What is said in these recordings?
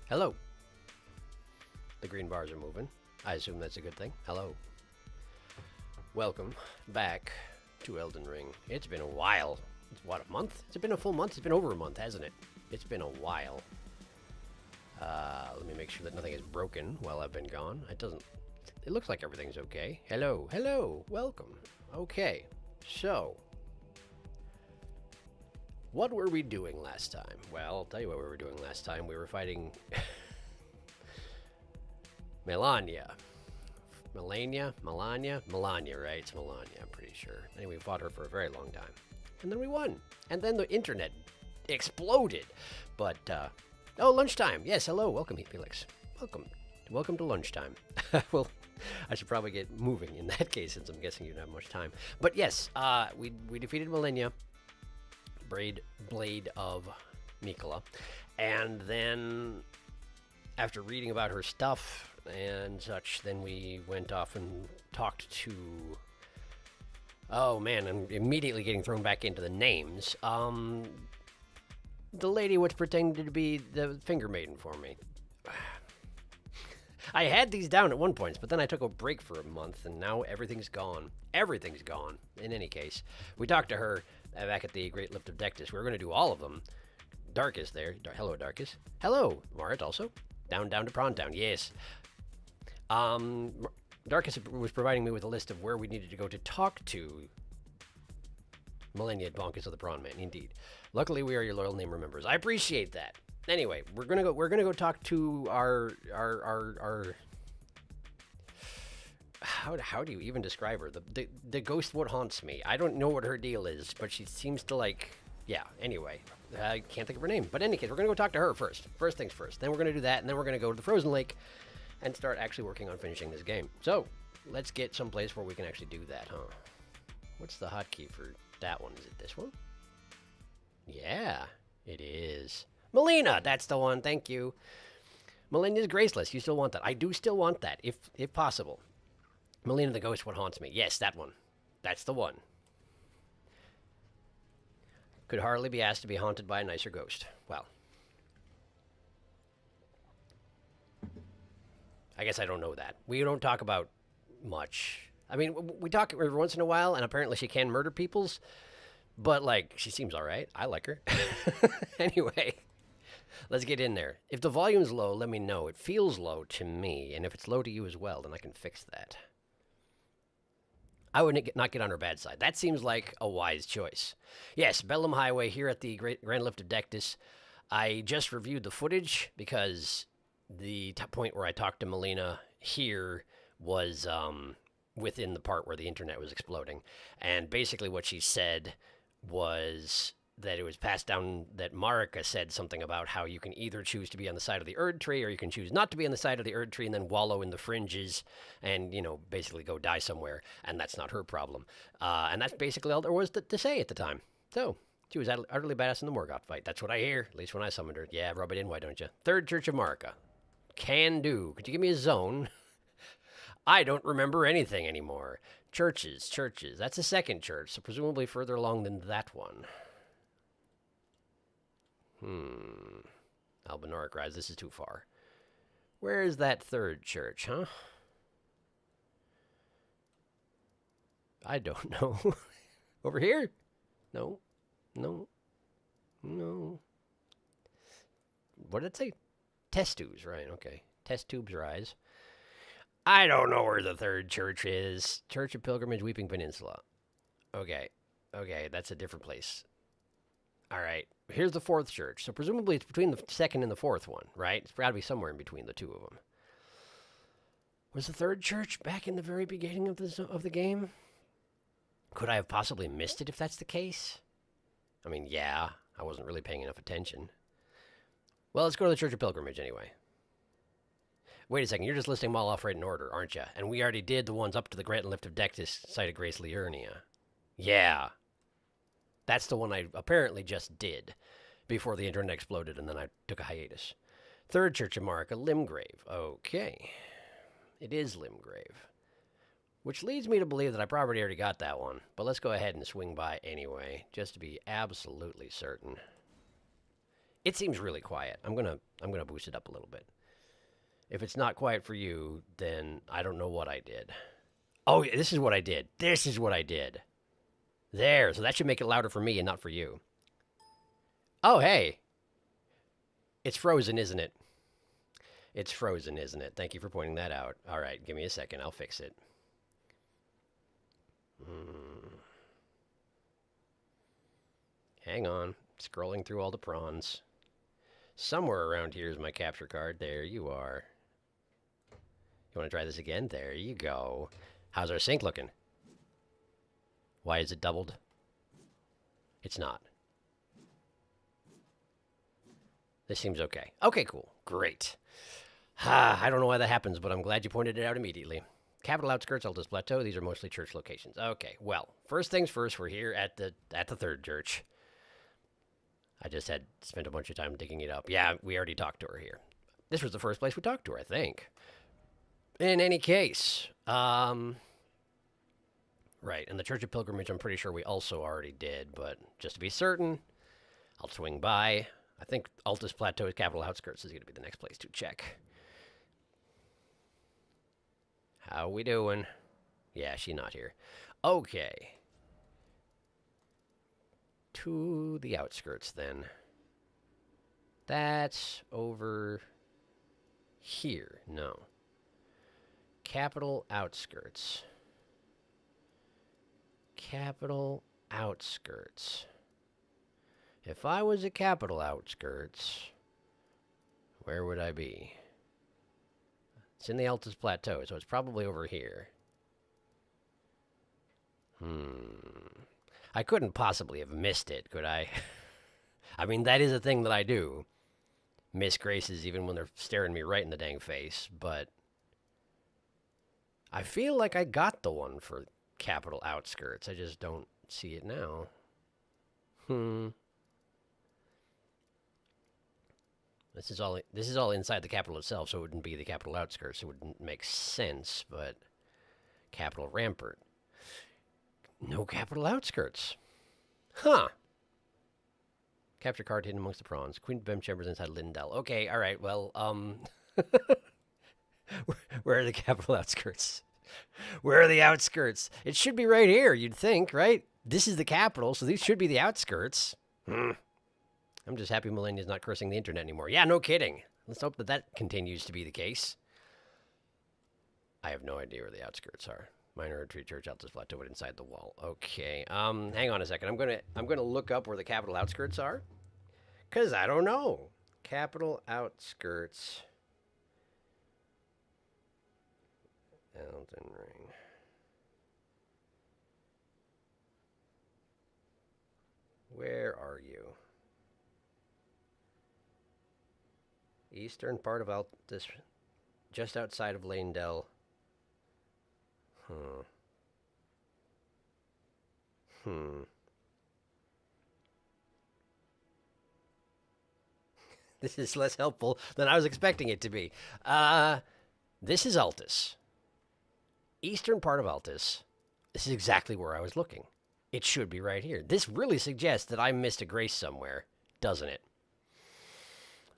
Hello. The green bars are moving. I assume that's a good thing. Hello. Welcome back to Elden Ring. It's been a while. It's what, a month? Has it been a full month? It's been over a month, hasn't it? It's been a while. Let me make sure that nothing is broken while I've been gone. It looks like everything's okay. Hello, hello, welcome. Okay, so what were we doing last time? Well, I'll tell you what we were doing last time. We were fighting Melania, right? It's Melania, I'm pretty sure. Anyway, we fought her for a very long time. And then we won. And then the internet exploded. But, oh, lunchtime. Yes, hello. Welcome, Felix. Welcome to lunchtime. Well, I should probably get moving in that case, since I'm guessing you don't have much time. But yes, we defeated Melania, Blade of Mikola. And then, after reading about her stuff and such, then we went off and talked to... Oh man, I'm immediately getting thrown back into the names. The lady was pretending to be the finger maiden for me. I had these down at one point, but then I took a break for a month, and now everything's gone. Everything's gone, in any case. We talked to her back at the Great Lift of Dectus. We were going to do all of them. Darkus there. Hello, Darkus. Hello, Marit also. Down to Prawn Town, yes. Darkus was providing me with a list of where we needed to go to talk to Melania Bonkus of the Prawn Man, indeed. Luckily, we are your loyal name remembers. I appreciate that. Anyway, we're gonna go talk to our how do you even describe her? The ghost what haunts me. I don't know what her deal is, but she seems to like, yeah, anyway. I can't think of her name. But in any case, we're gonna go talk to her first. First things first. Then we're gonna do that, and then we're gonna go to the Frozen Lake and start actually working on finishing this game. So, let's get someplace where we can actually do that, huh? What's the hotkey for that one? Is it this one? Yeah, it is. Melina, that's the one. Thank you. Melina's Graceless. You still want that? I do still want that, if possible. Melina the Ghost, what haunts me? Yes, that one. That's the one. Could hardly be asked to be haunted by a nicer ghost. Well, I guess I don't know that. We don't talk about much. I mean, we talk every once in a while, and apparently she can murder peoples, but, like, she seems all right. I like her. Anyway, let's get in there. If the volume's low, let me know. It feels low to me, and if it's low to you as well, then I can fix that. I would not get on her bad side. That seems like a wise choice. Yes, Bellum Highway here at the Grand Lift of Dectus. I just reviewed the footage because the point where I talked to Melina here was within the part where the internet was exploding. And basically what she said was that it was passed down that Marika said something about how you can either choose to be on the side of the Erd tree or you can choose not to be on the side of the Erd tree and then wallow in the fringes and, you know, basically go die somewhere. And that's not her problem. And that's basically all there was to say at the time. So, she was utterly badass in the Morgoth fight. That's what I hear, at least when I summoned her. Yeah, rub it in, why don't you? Third Church of Marika. Can do. Could you give me a zone? I don't remember anything anymore. Churches. That's the second church, so presumably further along than that one. Albinoric Rise, this is too far. Where is that third church, huh? I don't know. Over here? No. What did it say? Test tubes, right, okay. Test tubes rise. I don't know where the third church is. Church of Pilgrimage, Weeping Peninsula. Okay, that's a different place. All right, here's the fourth church. So presumably it's between the second and the fourth one, right? It's got to be somewhere in between the two of them. Was the third church back in the very beginning of the game? Could I have possibly missed it if that's the case? I mean, yeah, I wasn't really paying enough attention. Well, let's go to the Church of Pilgrimage anyway. Wait a second, you're just listing them all off right in order, aren't you? And we already did the ones up to the Great Lift of Dectus, site of Grace Liurnia. Yeah. That's the one I apparently just did before the internet exploded, and then I took a hiatus. Third Church of Marika, Limgrave. Okay. It is Limgrave. Which leads me to believe that I probably already got that one. But let's go ahead and swing by anyway, just to be absolutely certain. It seems really quiet. I'm gonna boost it up a little bit. If it's not quiet for you, then I don't know what I did. Oh, yeah, this is what I did. This is what I did. There. So that should make it louder for me and not for you. Oh, hey. It's frozen, isn't it? It's frozen, isn't it? Thank you for pointing that out. All right, give me a second. I'll fix it. Hang on. Scrolling through all the prawns. Somewhere around here is my capture card. There you are. You want to try this again? There you go. How's our sync looking? Why is it doubled? It's not. This seems okay. Okay, cool. Great. I don't know why that happens, but I'm glad you pointed it out immediately. Capital outskirts, Altus Plateau. These are mostly church locations. Okay, well, first things first, we're here at the third church. I just had spent a bunch of time digging it up. Yeah, we already talked to her here. This was the first place we talked to her, I think. In any case, right, and the Church of Pilgrimage, I'm pretty sure we also already did, but just to be certain, I'll swing by. I think Altus Plateau's Capital Outskirts is going to be the next place to check. How we doing? Yeah, she's not here. Okay. To the outskirts, then. That's over here. No. Capital Outskirts. Capital Outskirts. If I was at Capital Outskirts, where would I be? It's in the Altus Plateau, so it's probably over here. I couldn't possibly have missed it, could I? I mean, that is a thing that I do. Miss graces even when they're staring me right in the dang face, but I feel like I got the one for Capital Outskirts. I just don't see it now. This is all inside the capital itself, so it wouldn't be the capital outskirts. It wouldn't make sense, but capital rampart. No capital outskirts. Huh. Capture card hidden amongst the prawns. Queen Bem chambers inside Lindell. Okay, all right, well, where are the capital outskirts? Where are the outskirts? It should be right here, you'd think, right? This is the capital, so these should be the outskirts. I'm just happy Melania's not cursing the internet anymore. Yeah, no kidding. Let's hope that that continues to be the case. I have no idea where the outskirts are. Minor retreat church, Altus Plateau, inside the wall. Okay. Hang on a second. I'm gonna look up where the capital outskirts are, cause I don't know. Capital outskirts. Elden Ring. Where are you? Eastern part of Altus, just outside of Lanedell. This is less helpful than I was expecting it to be. This is Altus. Eastern part of Altus. This is exactly where I was looking. It should be right here. This really suggests that I missed a grace somewhere, doesn't it?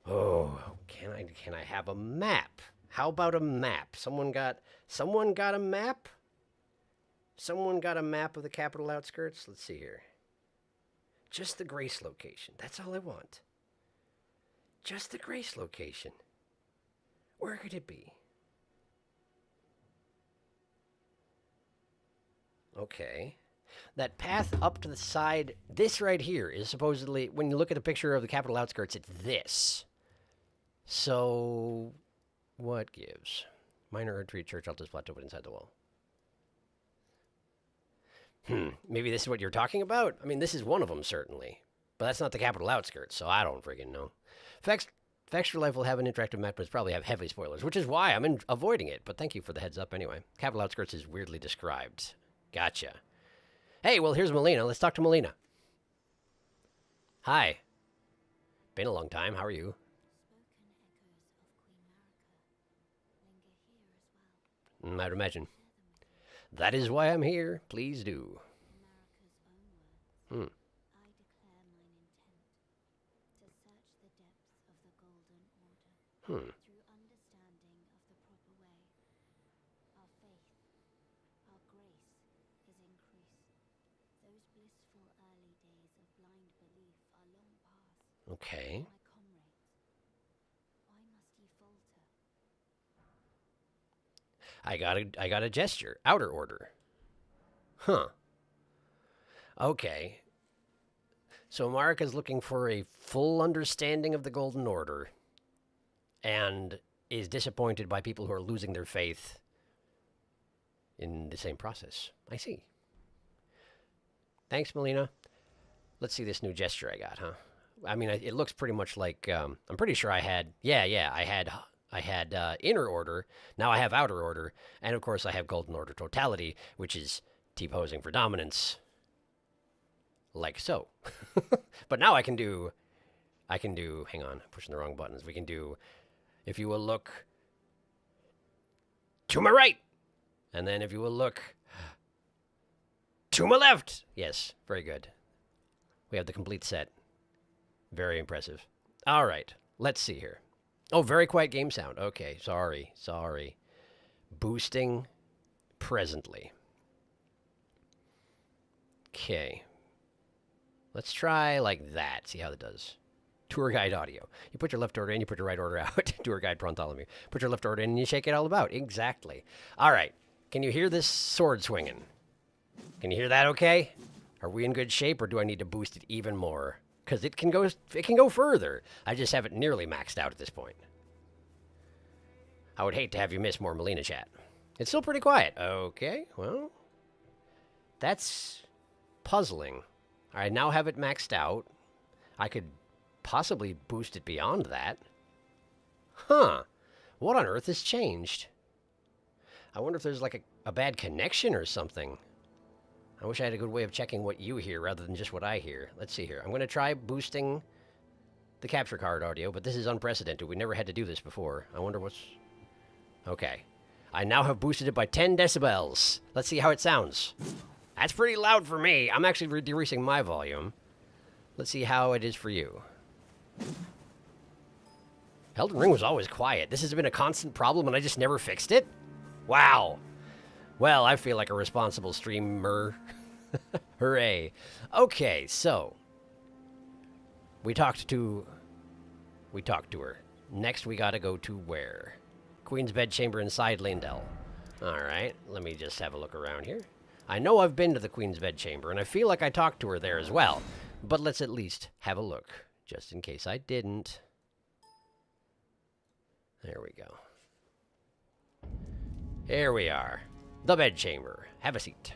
Oh, can I have a map? How about a map? Someone got a map? Someone got a map of the capital outskirts? Let's see here. Just the grace location. That's all I want. Just the grace location. Where could it be? Okay. That path up to the side, this right here is supposedly, when you look at a picture of the capital outskirts, it's this. So, what gives? Minor retreat church, Altus Plateau, but inside the wall. Maybe this is what you're talking about? I mean, this is one of them, certainly. But that's not the capital outskirts, so I don't freaking know. Facts for Life will have an interactive map, but probably have heavy spoilers, which is why I'm avoiding it. But thank you for the heads up anyway. Capital outskirts is weirdly described. Gotcha. Hey, well, here's Melina. Let's talk to Melina. Hi. Been a long time. How are you? I'd imagine. That is why I'm here. Please do. Hmm. Through understanding of the proper way, our faith, our grace is increased. Those blissful early days of blind belief are long past. Okay. My comrades, why must ye falter? I got a gesture. Outer order. Huh. Okay. So Marika's looking for a full understanding of the Golden Order and is disappointed by people who are losing their faith in the same process. I see. Thanks, Melina. Let's see this new gesture I got, huh? I mean, it looks pretty much like, I'm pretty sure I had, I had inner order. Now I have outer order. And of course I have Golden Order totality, which is T-posing for dominance. Like so. But now I can do, hang on, I'm pushing the wrong buttons. We can do, if you will look to my right. And then if you will look to my left. Yes, very good. We have the complete set. Very impressive. All right, let's see here. Oh, very quiet game sound. Okay, sorry. Boosting presently. Okay. Let's try like that. See how that does. Tour guide audio. You put your left order in, you put your right order out. Tour guide Bartholomew. Put your left order in and you shake it all about. Exactly. All right. Can you hear this sword swinging? Can you hear that okay? Are we in good shape or do I need to boost it even more? Because it can go further. I just have it nearly maxed out at this point. I would hate to have you miss more Melina chat. It's still pretty quiet. Okay, well, that's puzzling. I now have it maxed out. I could possibly boost it beyond that. Huh. What on earth has changed? I wonder if there's like a bad connection or something. I wish I had a good way of checking what you hear rather than just what I hear. Let's see here. I'm going to try boosting the capture card audio, but this is unprecedented. We never had to do this before. I wonder what's... Okay. I now have boosted it by 10 decibels. Let's see how it sounds. That's pretty loud for me. I'm actually decreasing my volume. Let's see how it is for you. Elden Ring was always quiet. This has been a constant problem and I just never fixed it? Wow. Well, I feel like a responsible streamer. Hooray. Okay, so. We talked to her. Next, we gotta go to where? Queen's Bedchamber inside Leyndell. Alright, let me just have a look around here. I know I've been to the Queen's Bedchamber, and I feel like I talked to her there as well. But let's at least have a look, just in case I didn't. There we go. Here we are. The Bedchamber. Have a seat.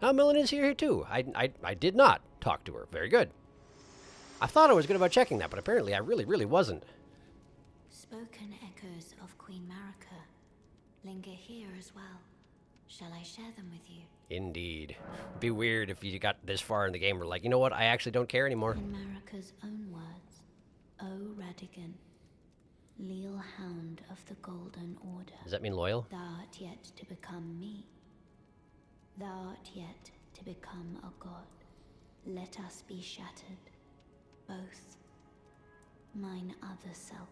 Oh, Melina's here too. I did not talk to her. Very good. I thought I was good about checking that, but apparently I really wasn't. Spoken echoes of Queen Marika linger here as well. Shall I share them with you? Indeed. It'd be weird if you got this far in the game and were like, you know what, I actually don't care anymore. In Marika's own words, O Radigan, leal hound of the Golden Order. Does that mean loyal? Thou art yet to become me. Thou art yet to become a god. Let us be shattered, both. Mine other self.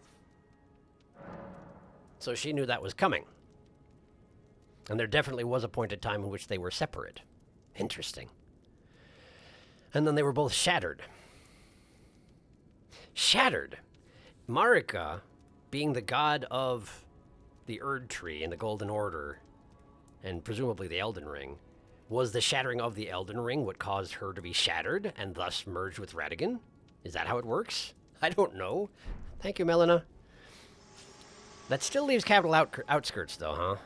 So she knew that was coming. And there definitely was a point in time in which they were separate. Interesting. And then they were both shattered. Shattered. Marika, being the god of the Erd Tree and the Golden Order, and presumably the Elden Ring, was the shattering of the Elden Ring what caused her to be shattered and thus merged with Radigan? Is that how it works? I don't know. Thank you, Melina. That still leaves capital outskirts, though, huh?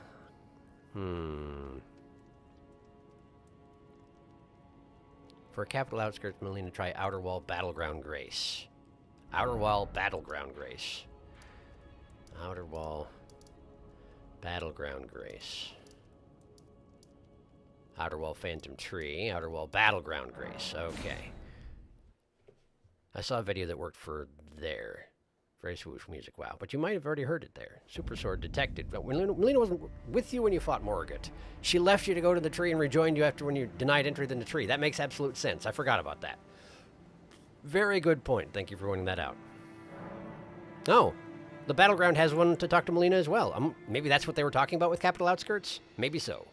For capital outskirts, Melina, try Outer Wall Battleground Grace. Outer Wall Battleground Grace. Outer Wall Battleground Grace. Outer Wall Phantom Tree. Outer Wall Battleground Grace. Okay. I saw a video that worked for there. Very swoosh music, wow. But you might have already heard it there. Super Sword detected. But Melina wasn't with you when you fought Morgat. She left you to go to the tree and rejoined you after when you denied entry in the tree. That makes absolute sense. I forgot about that. Very good point. Thank you for pointing that out. Oh, the battleground has one to talk to Melina as well. Maybe that's what they were talking about with Capital Outskirts? Maybe so.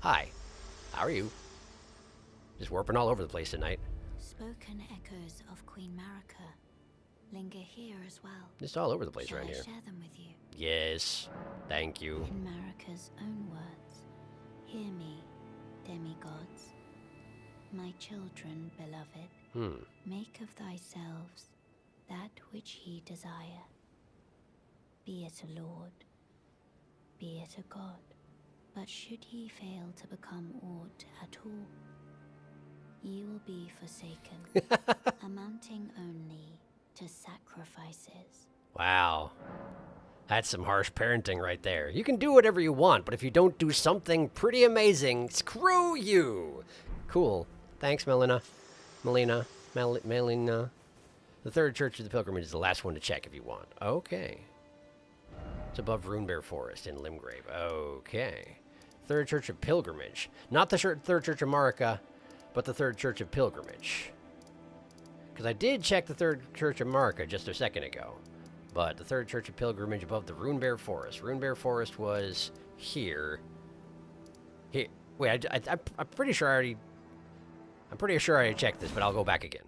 Hi. How are you? Just warping all over the place tonight. Spoken echoes of Queen Marika linger here as well. Just all over the place Shall around I here. share them with you? Yes. Thank you. In Marika's own words, hear me, demigods. My children, beloved, make of thyselves that which ye desire. Be it a lord, be it a god. But should ye fail to become aught at all, ye will be forsaken, amounting only to sacrifices. Wow. That's some harsh parenting right there. You can do whatever you want, but if you don't do something pretty amazing, screw you. Cool. Thanks, Melina. Melina. The third church of the pilgrimage is the last one to check if you want. Okay. It's above Runebear Forest in Limgrave. Okay. Third church of pilgrimage. Not the third church of Marika, but the third church of pilgrimage. Because I did check the third church of Marika just a second ago. But the third church of pilgrimage above the Runebear Forest. Runebear Forest was here. Here. Wait, I'm pretty sure I already... I'm pretty sure I already checked this, but I'll go back again.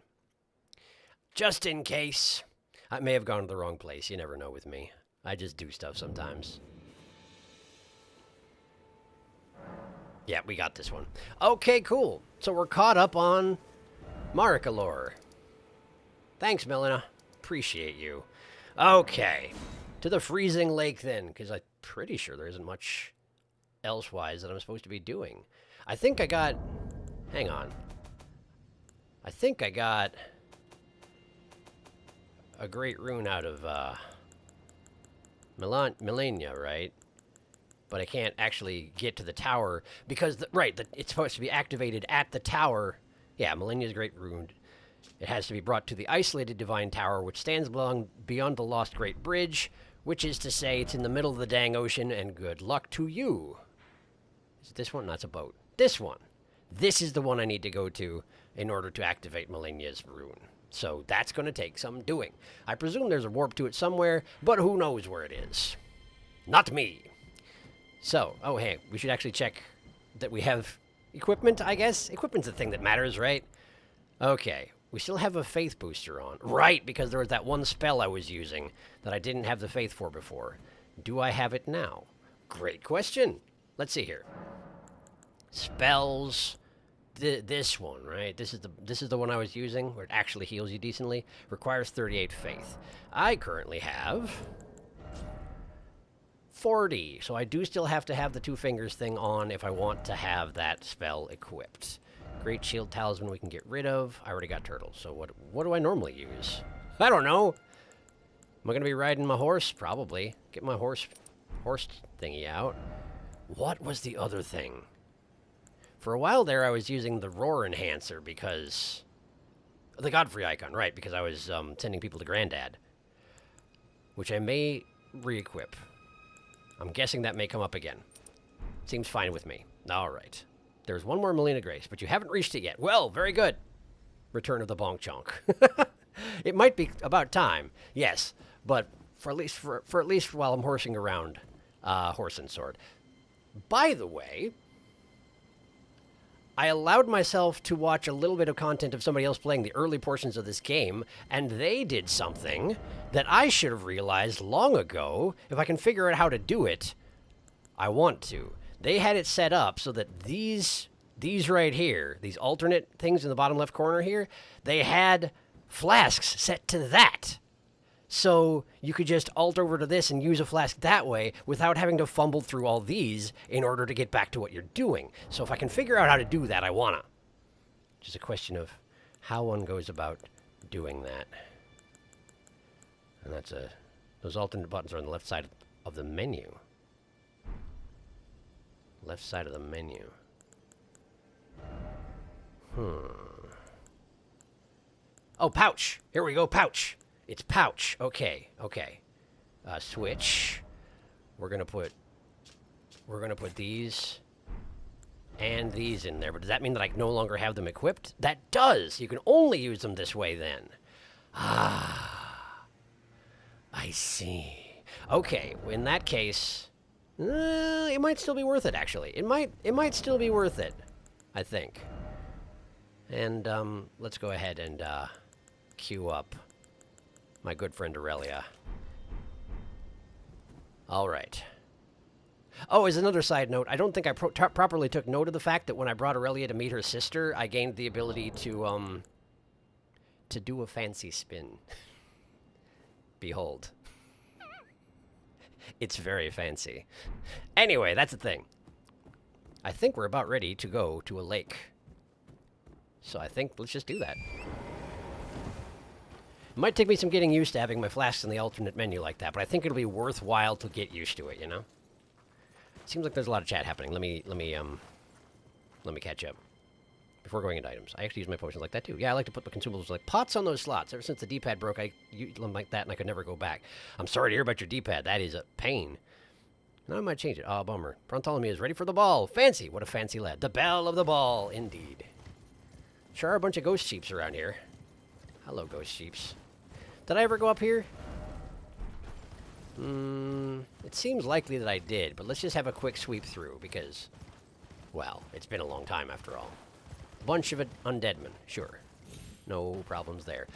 Just in case. I may have gone to the wrong place. You never know with me. I just do stuff sometimes. Yeah, we got this one. Okay, cool. So we're caught up on Marika lore. Thanks, Melina. Appreciate you. Okay. To the freezing lake then, because I'm pretty sure there isn't much elsewise that I'm supposed to be doing. I think I got... Hang on. I think I got a great rune out of Melania, right? But I can't actually get to the tower because, it's supposed to be activated at the tower. Yeah, Melania's great rune. It has to be brought to the isolated divine tower, which stands beyond the lost great bridge, which is to say it's in the middle of the dang ocean, and good luck to you. Is it this one? No, it's a boat. This one. This is the one I need to go to in order to activate Melania's rune. So that's going to take some doing. I presume there's a warp to it somewhere, but who knows where it is. Not me. So, oh hey, we should actually check that we have equipment, I guess? Equipment's the thing that matters, right? Okay, we still have a faith booster on. Right, because there was that one spell I was using that I didn't have the faith for before. Do I have it now? Great question. Let's see here. Spells... This one, right? This is the one I was using, where it actually heals you decently. Requires 38 faith. I currently have 40, so I do still have to have the two fingers thing on if I want to have that spell equipped. Great Shield Talisman we can get rid of. I already got turtles, so what do I normally use? I don't know. Am I gonna be riding my horse? Probably. Get my horse thingy out. What was the other thing? For a while there, I was using the Roar Enhancer because... The Godfrey icon, right, because I was sending people to Grandad. Which I may re-equip. I'm guessing that may come up again. Seems fine with me. Alright. There's one more Melina Grace, but you haven't reached it yet. Well, very good. Return of the Bonk Chonk. It might be about time, yes. But for at least while I'm horsing around, horse and sword. By the way... I allowed myself to watch a little bit of content of somebody else playing the early portions of this game, and they did something that I should have realized long ago. If I can figure out how to do it, I want to. They had it set up so that these right here, these alternate things in the bottom left corner here, they had flasks set to that. So you could just alt over to this and use a flask that way without having to fumble through all these in order to get back to what you're doing. So if I can figure out how to do that, I wanna. Just a question of how one goes about doing that. And those alternate buttons are on the left side of the menu. Left side of the menu. Oh, pouch. Here we go, pouch. It's pouch. Okay. Switch. We're gonna put these and these in there. But does that mean that I no longer have them equipped? That does. You can only use them this way then. I see. Okay, in that case, it might still be worth it, actually. It might still be worth it, I think. And, let's go ahead and, queue up my good friend Aurelia. All right. Oh, as another side note, I don't think I properly took note of the fact that when I brought Aurelia to meet her sister, I gained the ability to do a fancy spin. Behold. It's very fancy. Anyway, that's the thing. I think we're about ready to go to a lake. So I think let's just do that. It might take me some getting used to having my flasks in the alternate menu like that, but I think it'll be worthwhile to get used to it, you know? Seems like there's a lot of chat happening. Let me catch up. Before going into items. I actually use my potions like that too. Yeah, I like to put the consumables like pots on those slots. Ever since the D-pad broke, I used them like that and I could never go back. I'm sorry to hear about your D-pad. That is a pain. Now I might change it. Oh, bummer. Bartholomew is ready for the ball. Fancy. What a fancy lad. The bell of the ball, indeed. Sure are a bunch of ghost sheeps around here. Hello, ghost sheeps. Did I ever go up here? It seems likely that I did, but let's just have a quick sweep through because, well, it's been a long time after all. Bunch of undead men, sure. No problems there.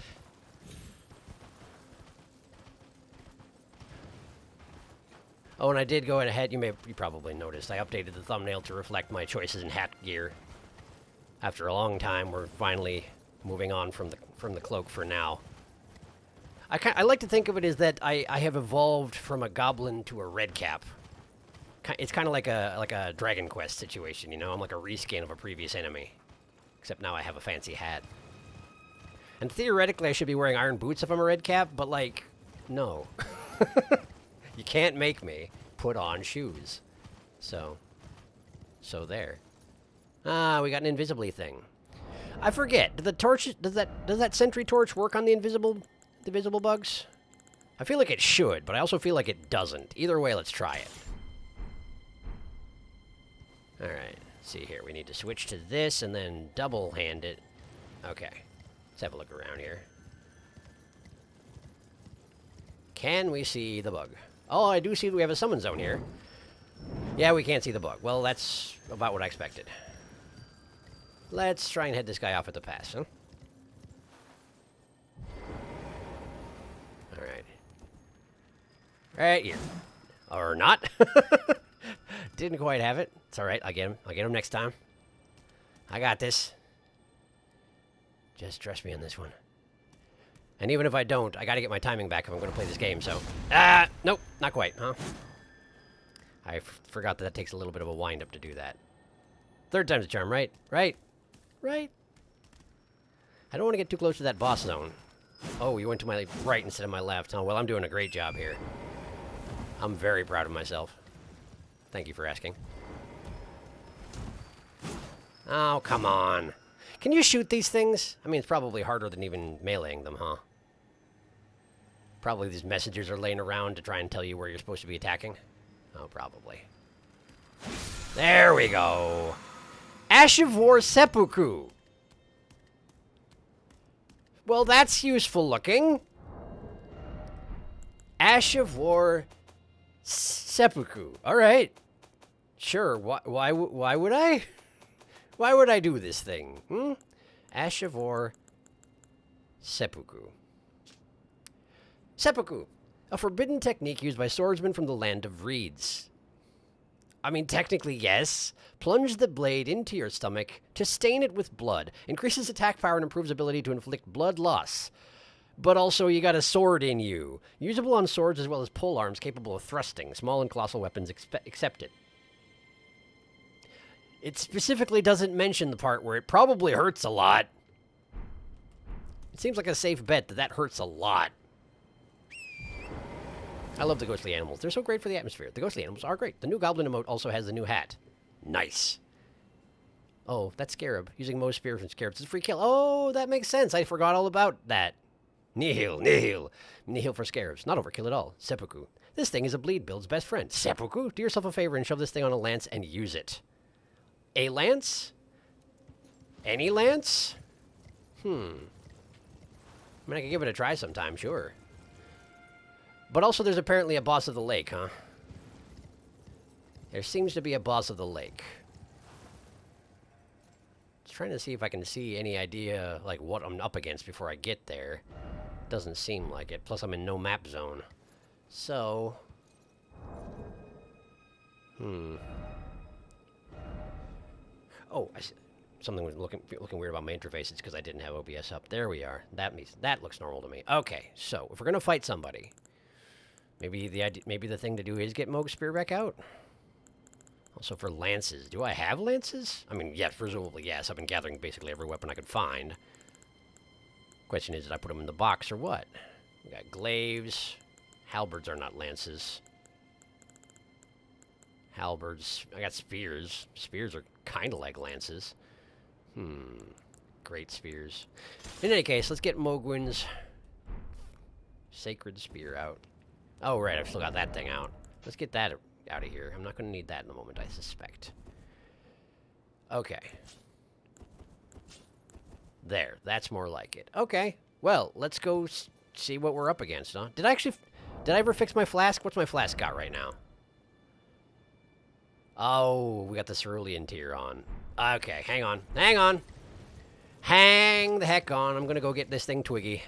Oh, and I did go ahead, you probably noticed, I updated the thumbnail to reflect my choices in hat gear. After a long time, we're finally moving on from the cloak for now. I like to think of it as that I have evolved from a goblin to a red cap. It's kind of like a Dragon Quest situation, you know? I'm like a reskin of a previous enemy. Except now I have a fancy hat. And theoretically, I should be wearing iron boots if I'm a red cap, but, like, no. You can't make me put on shoes. So there. Ah, we got an invisibly thing. I forget. Does that sentry torch work on the invisible bugs? I feel like it should, but I also feel like it doesn't. Either way, let's try it. All right. See here, we need to switch to this and then double hand it. Okay, let's have a look around here. Can we see the bug? Oh, I do see that we have a summon zone here. Yeah, we can't see the bug. Well, that's about what I expected. Let's try and head this guy off at the pass, huh? All right. Right here. Or not. Didn't quite have it. It's all right. I'll get him. I'll get him next time. I got this. Just trust me on this one. And even if I don't, I gotta get my timing back if I'm gonna play this game, so... nope, not quite, huh? I forgot that takes a little bit of a wind-up to do that. Third time's a charm, right? Right? I don't want to get too close to that boss zone. Oh, you went to my right instead of my left, huh? Well, I'm doing a great job here. I'm very proud of myself. Thank you for asking. Oh, come on. Can you shoot these things? I mean, it's probably harder than even meleeing them, huh? Probably these messengers are laying around to try and tell you where you're supposed to be attacking. Oh, probably. There we go. Ash of War Seppuku. Well, that's useful looking. Ash of War Seppuku. All right. Sure. Why would I? Why would I do this thing? Ash of War Seppuku. Seppuku, a forbidden technique used by swordsmen from the land of reeds. I mean, technically, yes. Plunge the blade into your stomach to stain it with blood. Increases attack power and improves ability to inflict blood loss. But also, you got a sword in you. Usable on swords as well as pole arms capable of thrusting. Small and colossal weapons accepted. It specifically doesn't mention the part where it probably hurts a lot. It seems like a safe bet that hurts a lot. I love the ghostly animals. They're so great for the atmosphere. The ghostly animals are great. The new goblin emote also has the new hat. Nice. Oh, that's Scarab. Using most spears and Scarabs is a free kill. Oh, that makes sense. I forgot all about that. Nihil. Nihil for Scarabs. Not overkill at all. Seppuku. This thing is a bleed build's best friend. Seppuku? Do yourself a favor and shove this thing on a lance and use it. A lance? Any lance? I mean, I could give it a try sometime, sure. But also there's apparently a boss of the lake, huh? There seems to be a boss of the lake. Just trying to see if I can see any idea, like, what I'm up against before I get there. Doesn't seem like it. Plus, I'm in no map zone. So... Oh, something was looking weird about my interface. It's because I didn't have OBS up. There we are. That looks normal to me. Okay, so if we're gonna fight somebody, maybe the thing to do is get Moog Spearwreck out. Also for lances, do I have lances? I mean, yes, presumably yes. I've been gathering basically every weapon I could find. Question is, did I put them in the box or what? We got glaives. Halberds are not lances. Halberds. I got spears. Spears are kind of like lances. Great spears. In any case, let's get Mogwin's Sacred Spear out. Oh, right, I've still got that thing out. Let's get that out of here. I'm not going to need that in the moment, I suspect. Okay. There, that's more like it. Okay, well, let's go see what we're up against, huh? Did I ever fix my flask? What's my flask got right now? Oh, we got the cerulean tier on. Okay, hang on. Hang on. Hang the heck on. I'm going to go get this thing twiggy.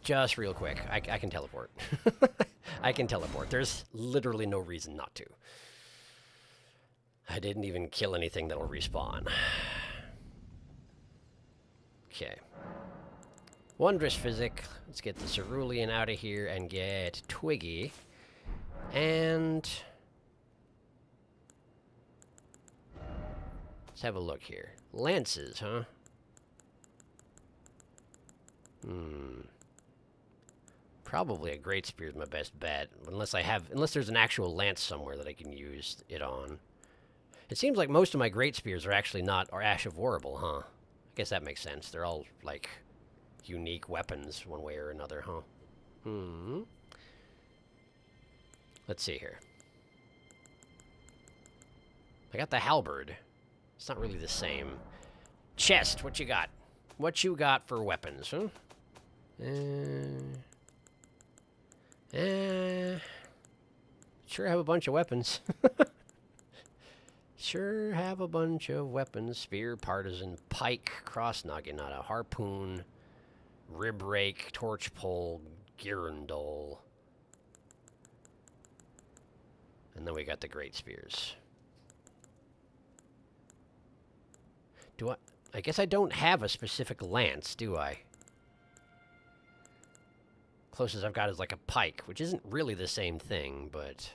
Just real quick. I can teleport. I can teleport. There's literally no reason not to. I didn't even kill anything that'll respawn. Okay. Wondrous Physic. Let's get the cerulean out of here and get Twiggy. And... let's have a look here. Lances, huh? Probably a great spear is my best bet, unless there's an actual lance somewhere that I can use it on. It seems like most of my great spears are actually not Ash of Warble, huh? I guess that makes sense. They're all like unique weapons one way or another, huh? Let's see here. I got the halberd. It's not really the same. Chest, what you got? What you got for weapons, huh? Sure have a bunch of weapons. Sure have a bunch of weapons. Spear, partisan, pike, cross naginata, harpoon, rib rake, torch pole, girandole. And then we got the great spears. I guess I don't have a specific lance, do I? Closest I've got is like a pike, which isn't really the same thing, but...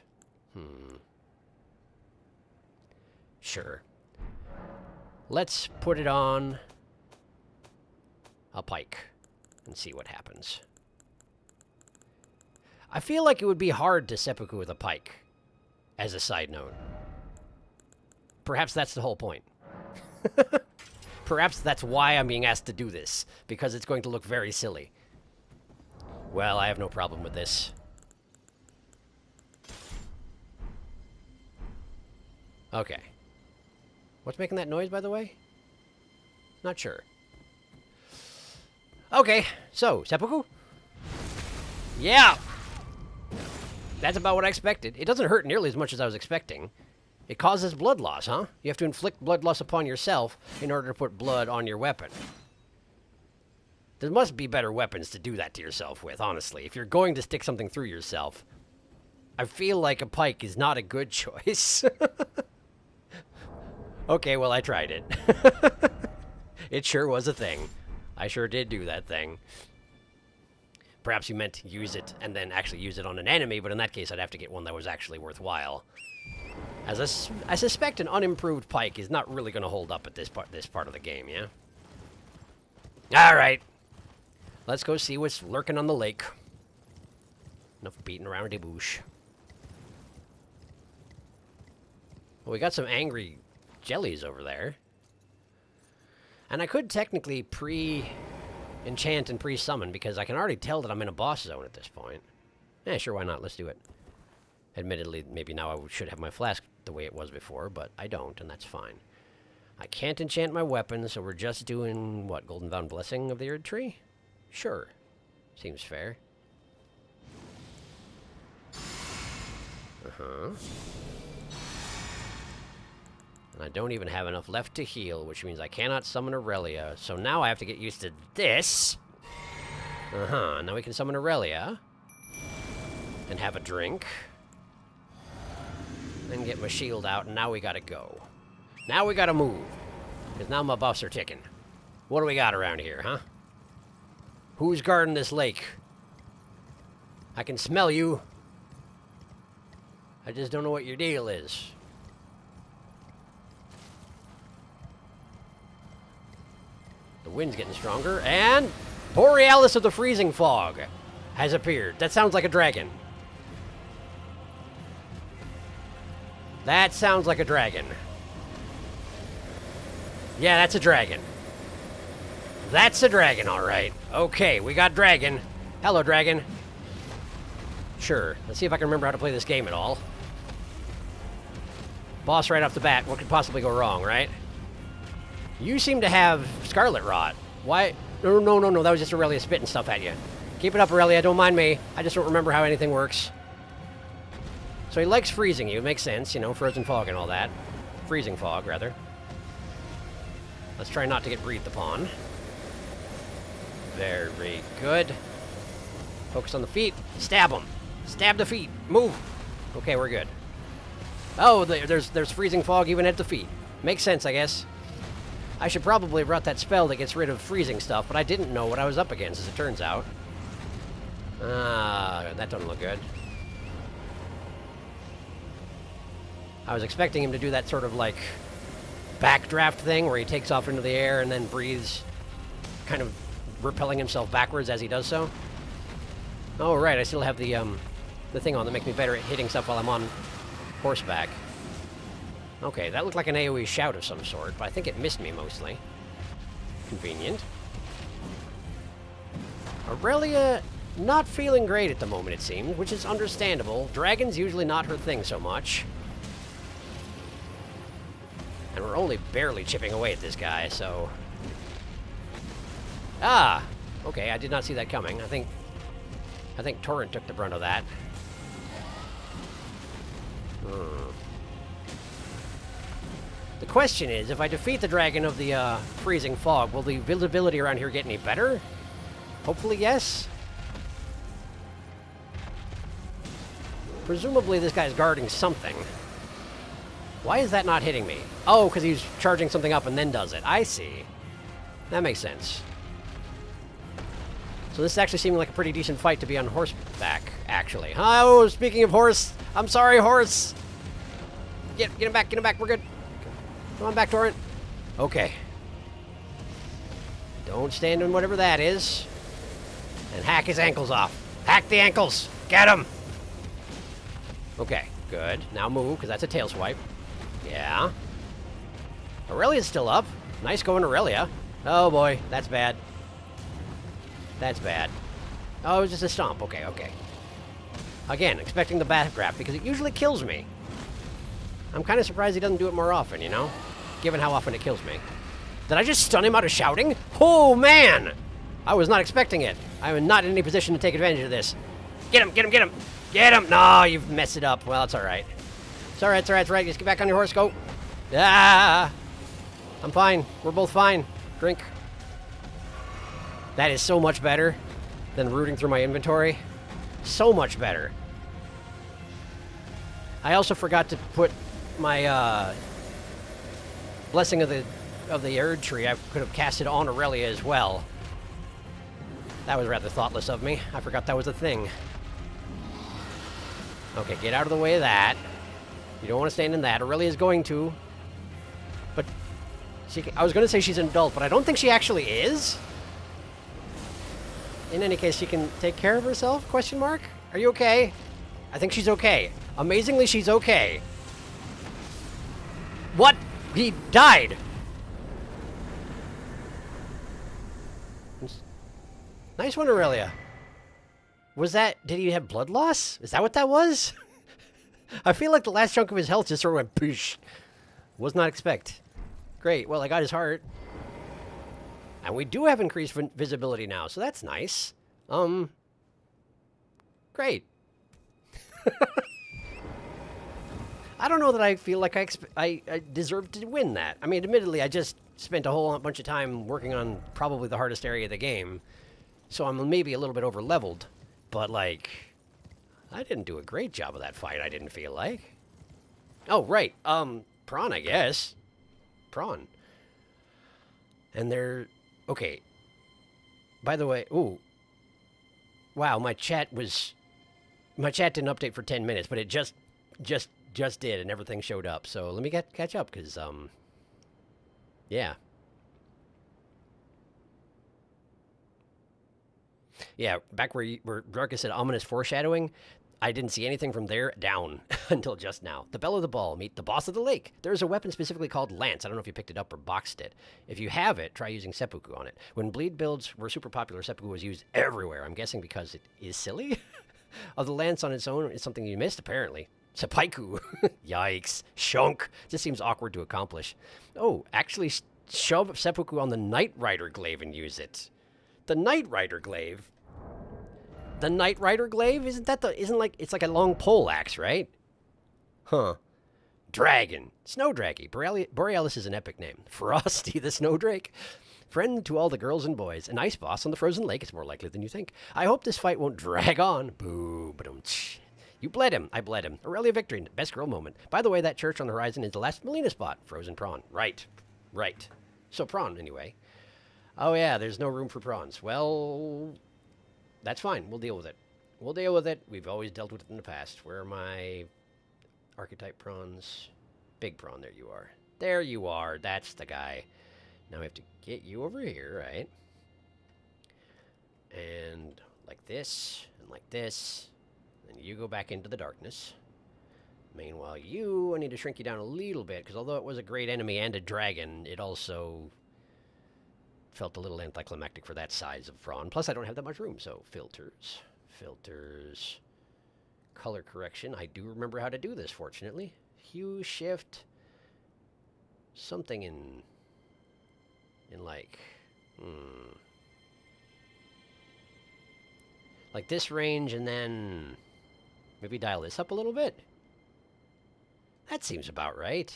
Sure. Let's put it on a pike and see what happens. I feel like it would be hard to seppuku with a pike, as a side note. Perhaps that's the whole point. Perhaps that's why I'm being asked to do this, because it's going to look very silly. Well, I have no problem with this. Okay. What's making that noise, by the way? Not sure. Okay, so, seppuku? Yeah! That's about what I expected. It doesn't hurt nearly as much as I was expecting. It causes blood loss, huh? You have to inflict blood loss upon yourself in order to put blood on your weapon. There must be better weapons to do that to yourself with, honestly. If you're going to stick something through yourself, I feel like a pike is not a good choice. Okay, well, I tried it. It sure was a thing. I sure did do that thing. Perhaps you meant to use it and then actually use it on an enemy, but in that case, I'd have to get one that was actually worthwhile. As I suspect an unimproved pike is not really going to hold up at this part of the game, yeah? All right. Let's go see what's lurking on the lake. Enough beating around the bush. Well, we got some angry jellies over there. And I could technically pre-enchant and pre-summon, because I can already tell that I'm in a boss zone at this point. Yeah, sure, why not? Let's do it. Admittedly, maybe now I should have my flask the way it was before, but I don't, and that's fine. I can't enchant my weapon, so we're just doing, what, Golden Vound Blessing of the Erd Tree? Sure. Seems fair. Uh-huh. And I don't even have enough left to heal, which means I cannot summon Aurelia. So now I have to get used to this. Uh-huh. Now we can summon Aurelia. And have a drink. Then get my shield out, and now we gotta go. Now we gotta move. Because now my buffs are ticking. What do we got around here, huh? Who's guarding this lake? I can smell you. I just don't know what your deal is. The wind's getting stronger, and Borealis of the Freezing Fog has appeared. That sounds like a dragon. That sounds like a dragon. Yeah, that's a dragon. That's a dragon, all right. Okay, we got dragon. Hello, dragon. Sure. Let's see if I can remember how to play this game at all. Boss right off the bat. What could possibly go wrong, right? You seem to have Scarlet Rot. Why? No. That was just Aurelia spitting stuff at you. Keep it up, Aurelia. Don't mind me. I just don't remember how anything works. So he likes freezing you. Makes sense, you know, frozen fog and all that. Freezing fog, rather. Let's try not to get breathed upon. Very good. Focus on the feet. Stab them. Stab the feet. Move. Okay, we're good. Oh, there's freezing fog even at the feet. Makes sense, I guess. I should probably have brought that spell that gets rid of freezing stuff, but I didn't know what I was up against, as it turns out. That doesn't look good. I was expecting him to do that sort of, like, backdraft thing where he takes off into the air and then breathes, kind of repelling himself backwards as he does so. Oh, right, I still have the thing on that makes me better at hitting stuff while I'm on horseback. Okay, that looked like an AoE shout of some sort, but I think it missed me mostly. Convenient. Aurelia not feeling great at the moment, it seems, which is understandable. Dragon's usually not her thing so much. And we're only barely chipping away at this guy, so... Ah! Okay, I did not see that coming. I think Torrent took the brunt of that. The question is, if I defeat the dragon of the freezing fog, will the visibility around here get any better? Hopefully, yes. Presumably this guy's guarding something. Why is that not hitting me? Oh, because he's charging something up and then does it. I see. That makes sense. So this is actually seeming like a pretty decent fight to be on horseback, actually. Oh, speaking of horse, I'm sorry, horse. Get him back, we're good. Come on back, Torrent. Okay. Don't stand in whatever that is. And hack his ankles off. Hack the ankles. Get him. Okay, good. Now move, because that's a tail swipe. Yeah. Aurelia's still up. Nice going, Aurelia. Oh boy, that's bad. That's bad. Oh, it was just a stomp. Okay. Again, expecting the backdraft, because it usually kills me. I'm kind of surprised he doesn't do it more often, you know? Given how often it kills me. Did I just stun him out of shouting? Oh, man! I was not expecting it. I am not in any position to take advantage of this. Get him! Get him! No, you've messed it up. Well, it's alright. It's alright. Just get back on your horse. Go. Ah! I'm fine. We're both fine. Drink. That is so much better than rooting through my inventory. So much better. I also forgot to put my Blessing of the Erd Tree. I could have cast it on Aurelia as well. That was rather thoughtless of me. I forgot that was a thing. Okay, get out of the way of that. You don't want to stand in that. Aurelia's going to. But I was going to say she's an adult, but I don't think she actually is. In any case, she can take care of herself? Question mark? Are you okay? I think she's okay. Amazingly, she's okay. What? He died. Nice one, Aurelia. Was that... Did he have blood loss? Is that what that was? I feel like the last chunk of his health just sort of went poosh. Was not expect. Great. Well, I got his heart. And we do have increased visibility now, so that's nice. Great. I don't know that I feel like I deserve to win that. I mean, admittedly, I just spent a whole bunch of time working on probably the hardest area of the game, so I'm maybe a little bit over leveled. But like, I didn't do a great job of that fight. I didn't feel like. Oh right, prawn, I guess. Prawn. And they're okay. By the way, ooh, wow, my chat didn't update for 10 minutes, but it just did, and everything showed up. So let me catch up, because yeah, back where Darkus said ominous foreshadowing, I didn't see anything from there down until just now. The bell of the ball, meet the boss of the lake. There's a weapon specifically called Lance. I don't know if you picked it up or boxed it. If you have it, try using seppuku on it. When bleed builds were super popular, seppuku was used everywhere. I'm guessing because it is silly. Of the Lance on its own is something you missed, apparently. Seppuku. Yikes. Shunk. Just seems awkward to accomplish. Oh, actually shove seppuku on the Knight Rider glaive and use it. The Knight Rider glaive? The Knight Rider glaive? It's like a long pole axe, right? Huh. Dragon. Snow Draggy. Borealis is an epic name. Frosty the Snowdrake. Friend to all the girls and boys. A nice boss on the frozen lake. It's more likely than you think. I hope this fight won't drag on. Boo. Ba-dum-tsh. You bled him. I bled him. Aurelia victory. Best girl moment. By the way, that church on the horizon is the last Melina spot. Frozen prawn. Right. Right. So prawn, anyway. Oh, yeah, there's no room for prawns. Well, that's fine. We'll deal with it. We'll deal with it. We've always dealt with it in the past. Where are my archetype prawns? Big prawn. There you are. There you are. That's the guy. Now we have to get you over here, right? And like this, and like this. And you go back into the darkness. Meanwhile, I need to shrink you down a little bit, because although it was a great enemy and a dragon, it also felt a little anticlimactic for that size of prawn. Plus, I don't have that much room, so filters, color correction. I do remember how to do this, fortunately. Hue, shift, something in like, like this range, and then maybe dial this up a little bit. That seems about right.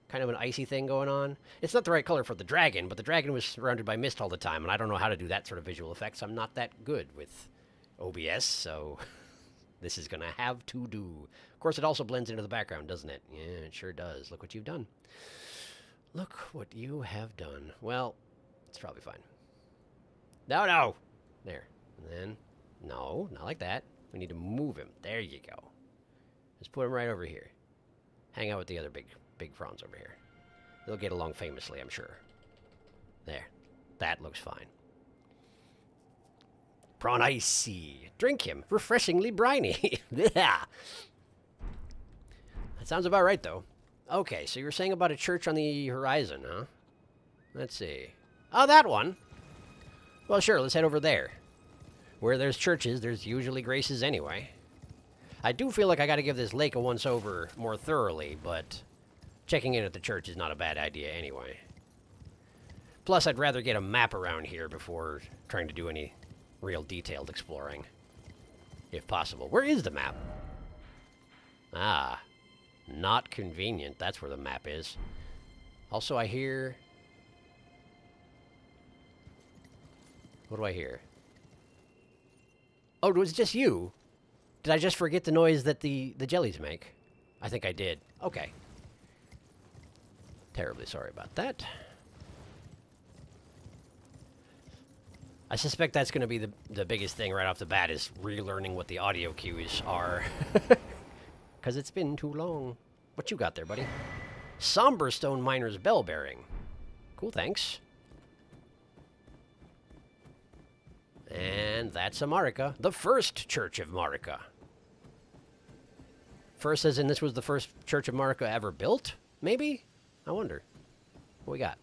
Kind of an icy thing going on. It's not the right color for the dragon, but the dragon was surrounded by mist all the time, and I don't know how to do that sort of visual effects. I'm not that good with OBS, so this is going to have to do. Of course, it also blends into the background, doesn't it? Yeah, it sure does. Look what you've done. Look what you have done. Well, it's probably fine. No. There. And then, no, not like that. We need to move him. There you go. Just put him right over here. Hang out with the other big prawns over here. They'll get along famously, I'm sure. There. That looks fine. Prawn icy. Drink him. Refreshingly briny. Yeah. That sounds about right, though. Okay, so you were saying about a church on the horizon, huh? Let's see. Oh, that one. Well, sure, let's head over there. Where there's churches, there's usually graces anyway. I do feel like I gotta give this lake a once-over more thoroughly, but checking in at the church is not a bad idea anyway. Plus, I'd rather get a map around here before trying to do any real detailed exploring. If possible. Where is the map? Ah. Not convenient. That's where the map is. Also, I hear... What do I hear? Oh, it was just you? Did I just forget the noise that the jellies make? I think I did. Okay. Terribly sorry about that. I suspect that's going to be the biggest thing right off the bat, is relearning what the audio cues are. Because it's been too long. What you got there, buddy? Somber Stone Miner's Bell Bearing. Cool, thanks. And that's a Marika. The first Church of Marika. First as in this was the first Church of Marika ever built? Maybe? I wonder. What we got?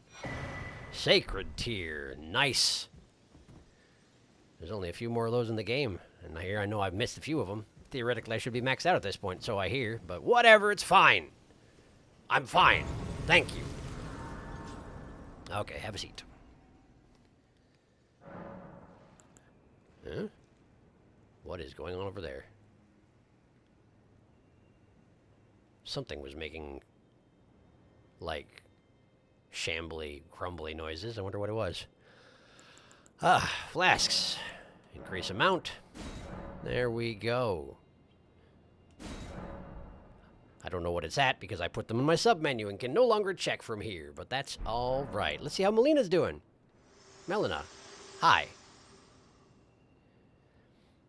Sacred Tier. Nice. There's only a few more of those in the game. And here I know I've missed a few of them. Theoretically, I should be maxed out at this point, so I hear. But whatever, it's fine. I'm fine. Thank you. Okay, have a seat. Huh? What is going on over there? Something was making, like, shambly, crumbly noises. I wonder what it was. Ah, flasks. Increase amount. There we go. I don't know what it's at because I put them in my sub-menu and can no longer check from here, but that's all right. Let's see how Melina's doing. Melina, hi.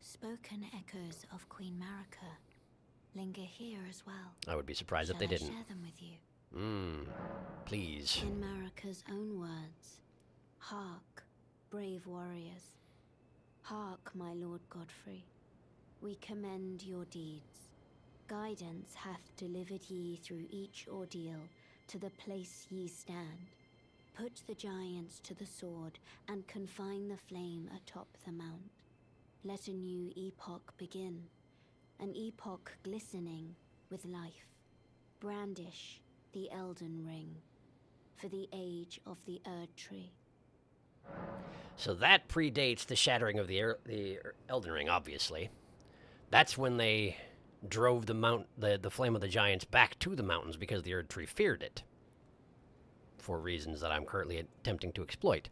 Spoken echoes of Queen Marika linger here as well. I would be surprised if they Shall I didn't. share them with you? Please. In Marika's own words, hark, brave warriors. Hark, my Lord Godfrey. We commend your deeds. Guidance hath delivered ye through each ordeal to the place ye stand. Put the giants to the sword and confine the flame atop the mount. Let a new epoch begin, an epoch glistening with life. Brandish the Elden ring for the age of the Erd tree. So that predates the shattering of the Elden Ring, obviously. That's when they drove the flame of the giants back to the mountains because the Erd tree feared it. For reasons that I'm currently attempting to exploit.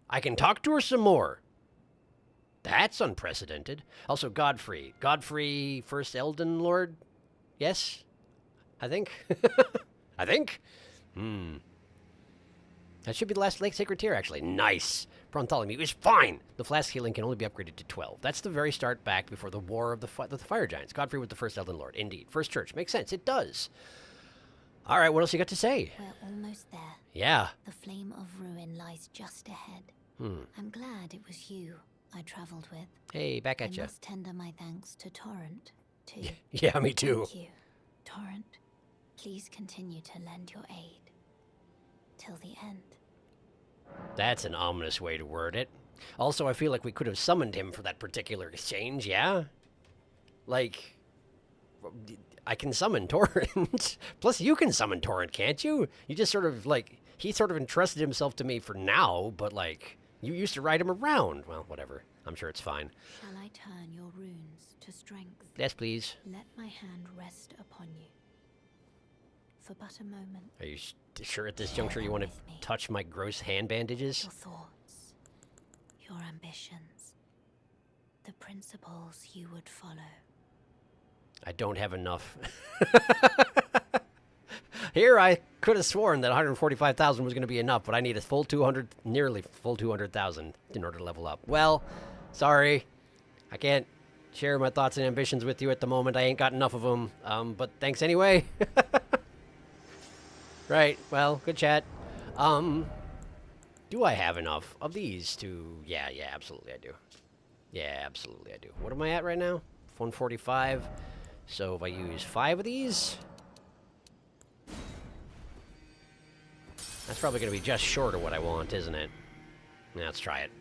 I can talk to her some more. That's unprecedented. Also, Godfrey. Godfrey, first Elden Lord? Yes? I think? I think? That should be the last Lake Sacred Tier, actually. Nice. Bartholomew is fine. The flask healing can only be upgraded to 12. That's the very start back before the War of the Fire Giants. Godfrey was the first Elden Lord. Indeed. First church. Makes sense. It does. All right, what else you got to say? We're almost there. Yeah. The flame of ruin lies just ahead. I'm glad it was you I traveled with. Hey, back at I ya. must tender my thanks to Torrent, too. Yeah, me too. Thank you, Torrent. Please continue to lend your aid till the end. That's an ominous way to word it. Also, I feel like we could have summoned him for that particular exchange, yeah? Like, I can summon Torrent. Plus, you can summon Torrent, can't you? You just sort of, like, he sort of entrusted himself to me for now, but, like, you used to ride him around. Well, whatever. I'm sure it's fine. Shall I turn your runes to strength? Yes, please. Let my hand rest upon you. For but a moment. Are you sure at this juncture you want to touch my gross hand bandages? Your thoughts, your ambitions, the principles you would follow. I don't have enough. Here I could have sworn that 145,000 was going to be enough, but I need a full 200, nearly full 200,000 in order to level up. Well, sorry. I can't share my thoughts and ambitions with you at the moment. I ain't got enough of them, but thanks anyway. Right, well, good chat. Do I have enough of these to... Yeah, absolutely I do. Yeah, absolutely I do. What am I at right now? 145. So if I use 5 of these... That's probably going to be just short of what I want, isn't it? Yeah, let's try it.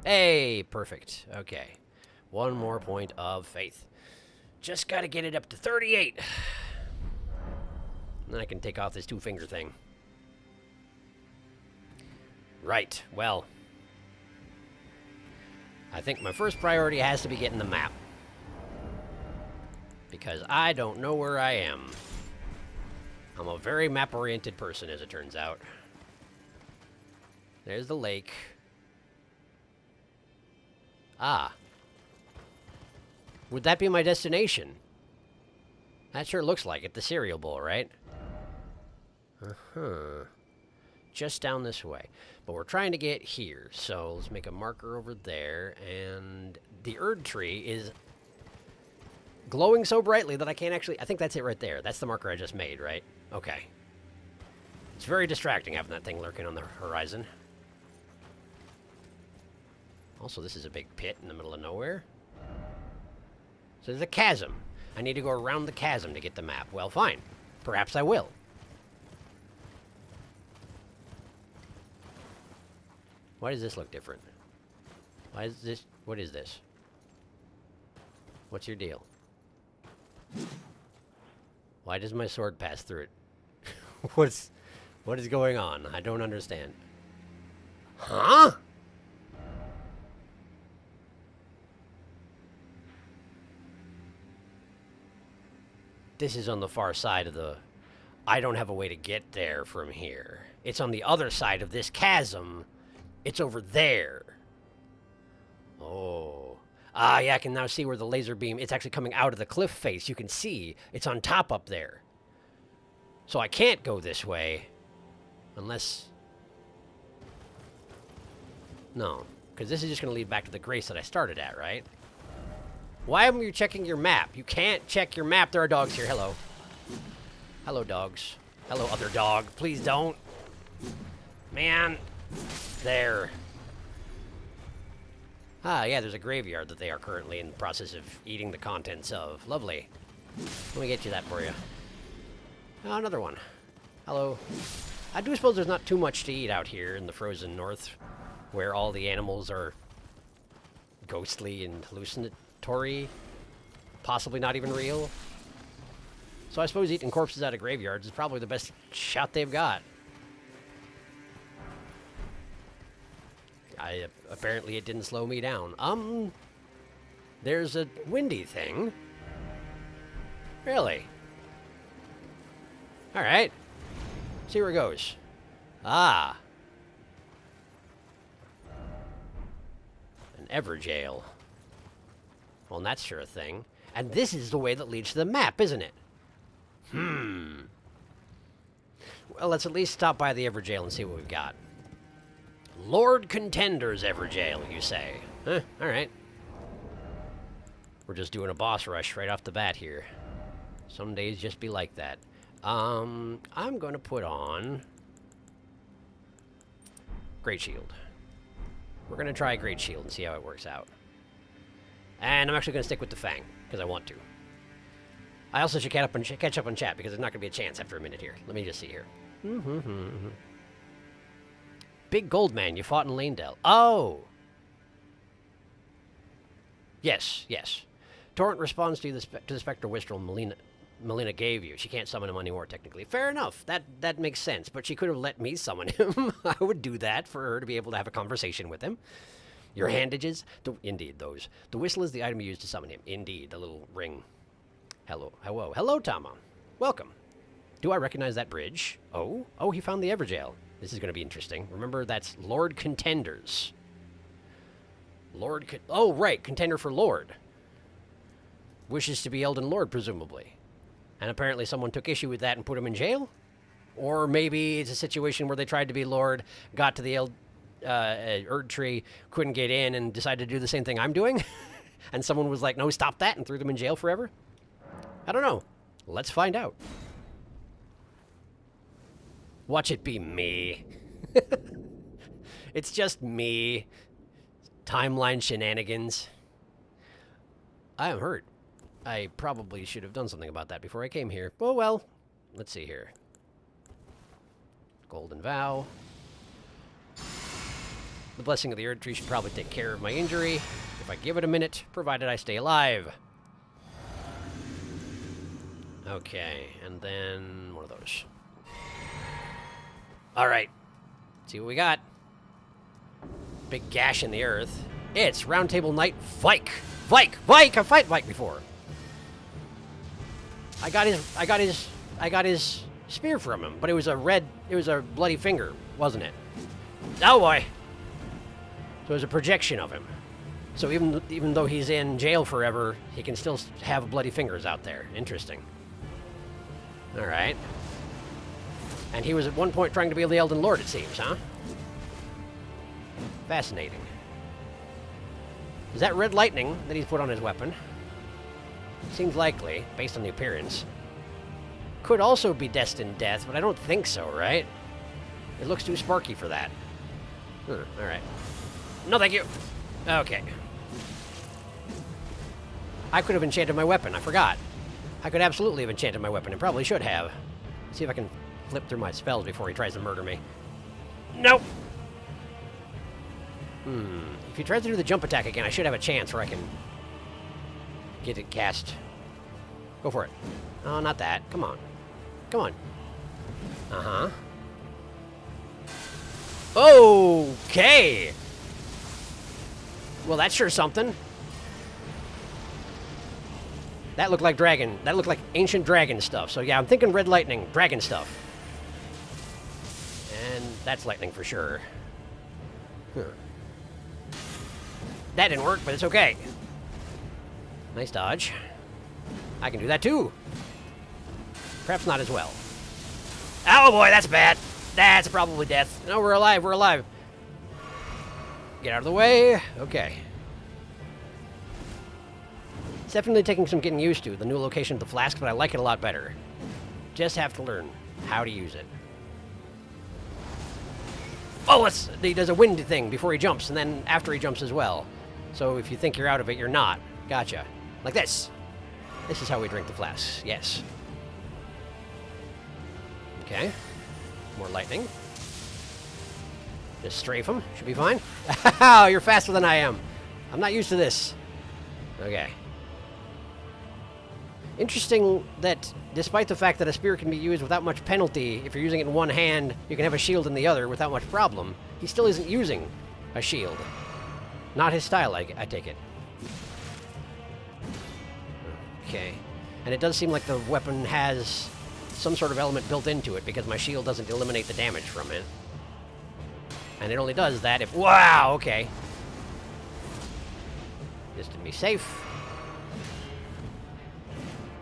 Hey, perfect. Okay. One more point of faith. Just got to get it up to 38. Then I can take off this 2-finger thing. Right, well. I think my first priority has to be getting the map. Because I don't know where I am. I'm a very map-oriented person, as it turns out. There's the lake. Ah. Would that be my destination? That sure looks like it. The cereal bowl, right? Uh-huh. Just down this way. But we're trying to get here, so let's make a marker over there. And the Erd tree is glowing so brightly that I can't actually... I think that's it right there. That's the marker I just made, right? Okay. It's very distracting having that thing lurking on the horizon. Also, this is a big pit in the middle of nowhere. So there's a chasm. I need to go around the chasm to get the map. Well, fine. Perhaps I will. Why does this look different? Why is this... What is this? What's your deal? Why does my sword pass through it? What is going on? I don't understand. Huh? This is on the far side of the... I don't have a way to get there from here. It's on the other side of this chasm. It's over there. Oh. Ah, yeah, I can now see where the laser beam... It's actually coming out of the cliff face. You can see it's on top up there. So I can't go this way. Unless... No. Because this is just going to lead back to the grace that I started at, right? Why am you checking your map? You can't check your map. There are dogs here. Hello. Hello, dogs. Hello, other dog. Please don't. Man. There. Ah, yeah, there's a graveyard that they are currently in the process of eating the contents of. Lovely. Let me get you that for you. Oh, another one. Hello. I do suppose there's not too much to eat out here in the frozen north, where all the animals are ghostly and hallucinatory, possibly not even real. So I suppose eating corpses out of graveyards is probably the best shot they've got. Apparently it didn't slow me down. There's a windy thing. Really? Alright. See where it goes. Ah. An Everjail. Well, that's sure a thing. And this is the way that leads to the map, isn't it? Well, let's at least stop by the Everjail and see what we've got. Lord Contender's Everjail, you say? Huh, alright. We're just doing a boss rush right off the bat here. Some days just be like that. I'm going to put on... Great Shield. We're going to try Great Shield and see how it works out. And I'm actually going to stick with the Fang, because I want to. I also should catch up on chat, because there's not going to be a chance after a minute here. Let me just see here. Big Gold Man, you fought in Lanedale. Oh! Yes, yes. Torrent responds to the Spectre Whistle Melina gave you. She can't summon him anymore, technically. Fair enough. That makes sense. But she could have let me summon him. I would do that for her to be able to have a conversation with him. Your handages? Indeed, those. The whistle is the item you use to summon him. Indeed, the little ring. Hello. Hello. Hello, Tama. Welcome. Do I recognize that bridge? Oh? Oh, he found the Everjail. This is going to be interesting. Remember, that's Lord Contenders. Oh, right. Contender for Lord. Wishes to be Elden Lord, presumably. And apparently someone took issue with that and put him in jail? Or maybe it's a situation where they tried to be Lord, got to the Erd Tree, couldn't get in, and decided to do the same thing I'm doing? And someone was like, no, stop that, and threw them in jail forever? I don't know. Let's find out. Watch it be me. It's just me. Timeline shenanigans. I am hurt. I probably should have done something about that before I came here. Oh, well. Let's see here. Golden Vow. The Blessing of the Erd Tree should probably take care of my injury if I give it a minute, provided I stay alive. Okay, and then one of those. Alright. See what we got. Big gash in the earth. It's Roundtable Knight Vike! Vike! Vike! I've fight Vike before. I got his spear from him, but it was a bloody finger, wasn't it? Oh boy! So it was a projection of him. So even though he's in jail forever, he can still have bloody fingers out there. Interesting. Alright. And he was at one point trying to be the Elden Lord, it seems, huh? Fascinating. Is that red lightning that he's put on his weapon? Seems likely, based on the appearance. Could also be destined death, but I don't think so, right? It looks too sparky for that. Alright. No, thank you! Okay. I could have enchanted my weapon, I forgot. I could absolutely have enchanted my weapon, and probably should have. Let's see if I can flip through my spells before he tries to murder me. Nope! If he tries to do the jump attack again, I should have a chance where I can get it cast. Go for it. Oh, not that. Come on. Come on. Uh-huh. Okay! Well, that's sure something. That looked like dragon. That looked like ancient dragon stuff. So yeah, I'm thinking red lightning, dragon stuff. And that's lightning for sure. Huh. That didn't work, but it's okay. Nice dodge. I can do that too. Perhaps not as well. Oh boy, that's bad. That's probably death. No, we're alive, we're alive. Get out of the way. Okay. It's definitely taking some getting used to, the new location of the flask, but I like it a lot better. Just have to learn how to use it. Oh, he does a wind thing before he jumps, and then after he jumps as well. So if you think you're out of it, you're not. Gotcha. Like this. This is how we drink the flasks. Yes. Okay. More lightning. Just strafe him. Should be fine. Oh, you're faster than I am. I'm not used to this. Okay. Interesting that despite the fact that a spear can be used without much penalty, if you're using it in one hand, you can have a shield in the other without much problem. He still isn't using a shield. Not his style, I take it. Okay. And it does seem like the weapon has some sort of element built into it because my shield doesn't eliminate the damage from it. And it only does that if... Wow, okay. Just to be safe.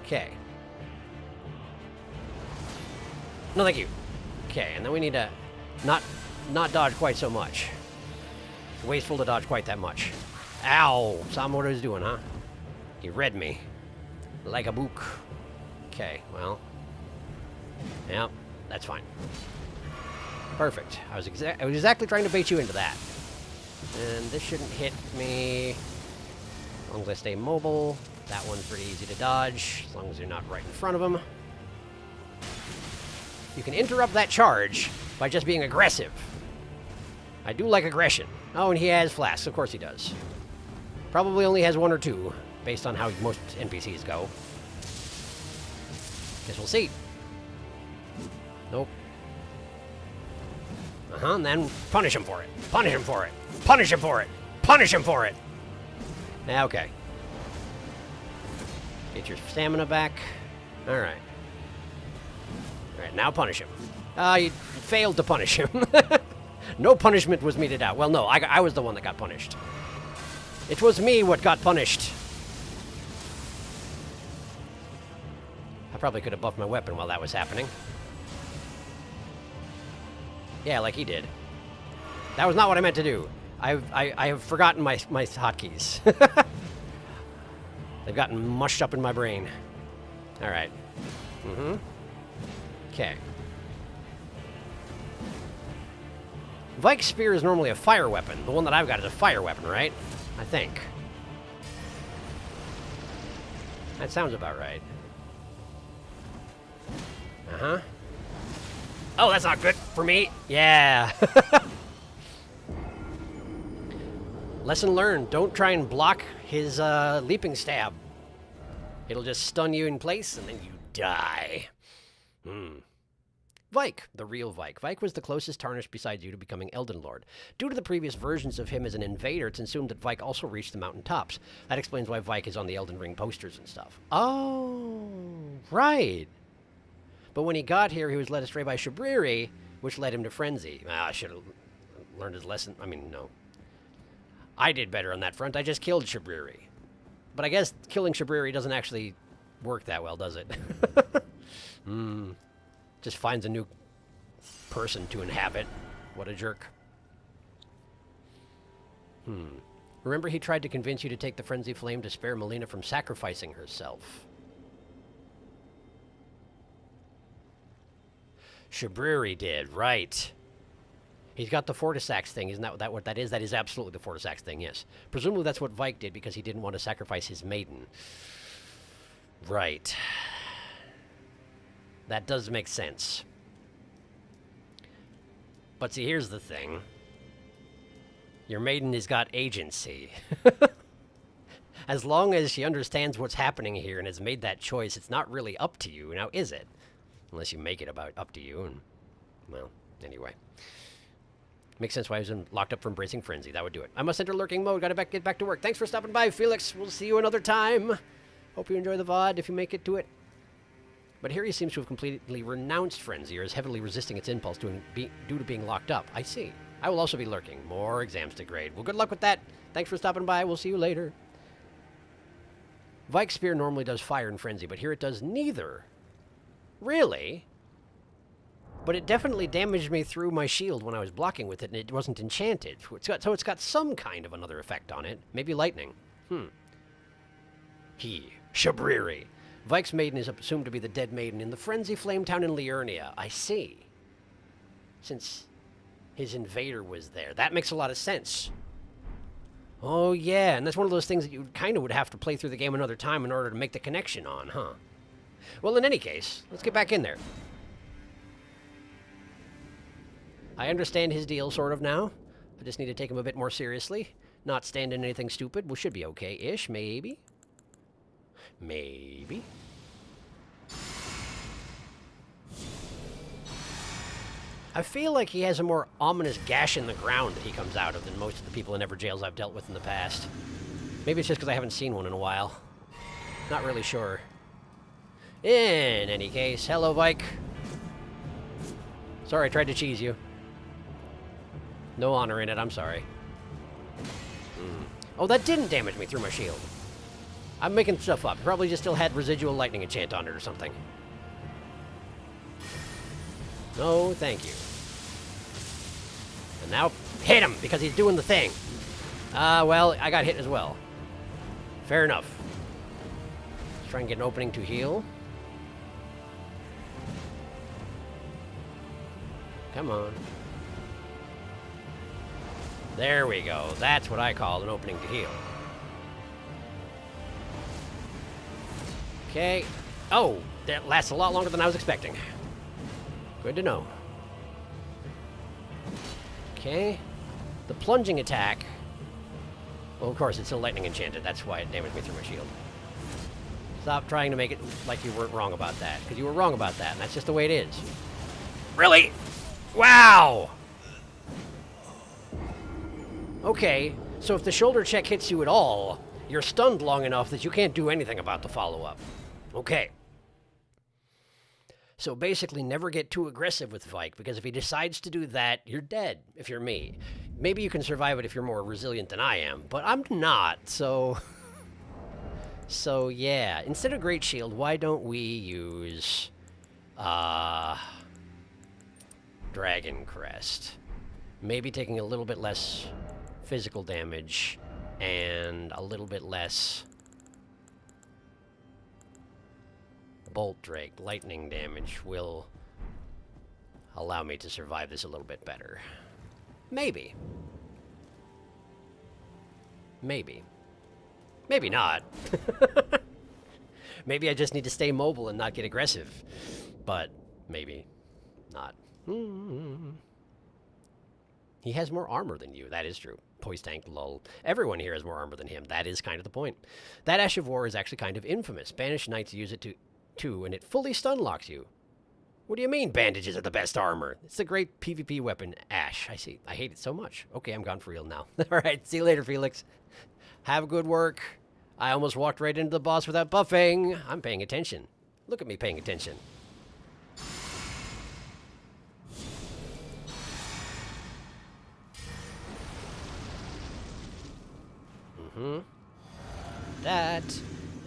Okay. No, thank you. Okay, and then we need to not dodge quite so much. It's wasteful to dodge quite that much. Ow! Saw what he was doing, huh? He read me. Like a book. Okay, well. Yep, that's fine. Perfect. I was exactly trying to bait you into that. And this shouldn't hit me. As long as I stay mobile. That one's pretty easy to dodge, as long as you're not right in front of him. You can interrupt that charge by just being aggressive. I do like aggression. Oh, and he has flasks. Of course he does. Probably only has one or two, based on how most NPCs go. Guess we'll see. Nope. Uh-huh, and then punish him for it. Punish him for it. Punish him for it. Punish him for it. Yeah, okay. Get your stamina back. Alright. Alright, now punish him. You failed to punish him. No punishment was meted out. Well, no, I was the one that got punished. It was me what got punished. I probably could have buffed my weapon while that was happening. Yeah, like he did. That was not what I meant to do. I have forgotten my hotkeys. They've gotten mushed up in my brain. All right. Mm-hmm. Okay. Vike's spear is normally a fire weapon. The one that I've got is a fire weapon, right? I think. That sounds about right. Uh-huh. Oh, that's not good for me. Yeah. Lesson learned. Don't try and block his leaping stab. It'll just stun you in place, and then you die. Vike, the real Vike. Vike was the closest tarnished besides you to becoming Elden Lord. Due to the previous versions of him as an invader, it's assumed that Vike also reached the mountain tops. That explains why Vike is on the Elden Ring posters and stuff. Oh, right. But when he got here, he was led astray by Shabriri, which led him to Frenzy. I should have learned his lesson. I mean, no. I did better on that front. I just killed Shabriri. But I guess killing Shabriri doesn't actually work that well, does it? Just finds a new person to inhabit. What a jerk. Remember he tried to convince you to take the Frenzy Flame to spare Melina from sacrificing herself. Shabriri did, right. He's got the Fortisax thing. Isn't that what that is? That is absolutely the Fortisax thing, yes. Presumably that's what Vike did because he didn't want to sacrifice his maiden. Right. That does make sense. But see, here's the thing. Your maiden has got agency. As long as she understands what's happening here and has made that choice, it's not really up to you, now is it? Unless you make it about up to you, and, well, anyway. Makes sense why I was locked up for embracing Frenzy. That would do it. I must enter lurking mode. Gotta get back to work. Thanks for stopping by, Felix. We'll see you another time. Hope you enjoy the VOD if you make it to it. But here he seems to have completely renounced Frenzy, or is heavily resisting its impulse due to being locked up. I see. I will also be lurking. More exams to grade. Well, good luck with that. Thanks for stopping by. We'll see you later. Vike's Spear normally does fire and Frenzy, but here it does neither. Really? But it definitely damaged me through my shield when I was blocking with it, and it wasn't enchanted. So it's got some kind of another effect on it. Maybe lightning. Shabriri. Vike's maiden is assumed to be the dead maiden in the Frenzy Flame Town in Liurnia. I see. Since his invader was there. That makes a lot of sense. Oh, yeah, and that's one of those things that you kind of would have to play through the game another time in order to make the connection on, huh? Well, in any case, let's get back in there. I understand his deal sort of now. I just need to take him a bit more seriously. Not stand in anything stupid. We should be okay-ish, maybe. Maybe. I feel like he has a more ominous gash in the ground that he comes out of than most of the people in Everjails I've dealt with in the past. Maybe it's just because I haven't seen one in a while. Not really sure. In any case, hello, Vike. Sorry, I tried to cheese you. No honor in it, I'm sorry. Oh, that didn't damage me through my shield. I'm making stuff up. Probably just still had residual lightning enchant on it or something. No, thank you. And now, hit him, because he's doing the thing. Well, I got hit as well. Fair enough. Let's try and get an opening to heal. Come on. There we go. That's what I call an opening to heal. Okay. Oh, that lasts a lot longer than I was expecting. Good to know. Okay. The plunging attack. Well, of course, it's still lightning enchanted. That's why it damaged me through my shield. Stop trying to make it like you weren't wrong about that. Because you were wrong about that, and that's just the way it is. Really? Wow! Okay, so if the shoulder check hits you at all, you're stunned long enough that you can't do anything about the follow-up. Okay. So basically, never get too aggressive with Vike, because if he decides to do that, you're dead, if you're me. Maybe you can survive it if you're more resilient than I am, but I'm not, so... So, yeah. Instead of Great Shield, why don't we use... Dragon Crest. Maybe taking a little bit less physical damage and a little bit less Bolt Drake lightning damage will allow me to survive this a little bit better. Maybe. Maybe. Maybe not. Maybe I just need to stay mobile and not get aggressive. But maybe not. He has more armor than you. That is true. Poise tank, lol. Everyone here has more armor than him. That is kind of the point. That Ash of War is actually kind of infamous. Banished Knights use it too, and it fully stun locks you. What do you mean bandages are the best armor? It's a great PvP weapon, Ash. I see. I hate it so much. Okay, I'm gone for real now. All right, see you later, Felix. Have good work. I almost walked right into the boss without buffing. I'm paying attention. Look at me paying attention. That,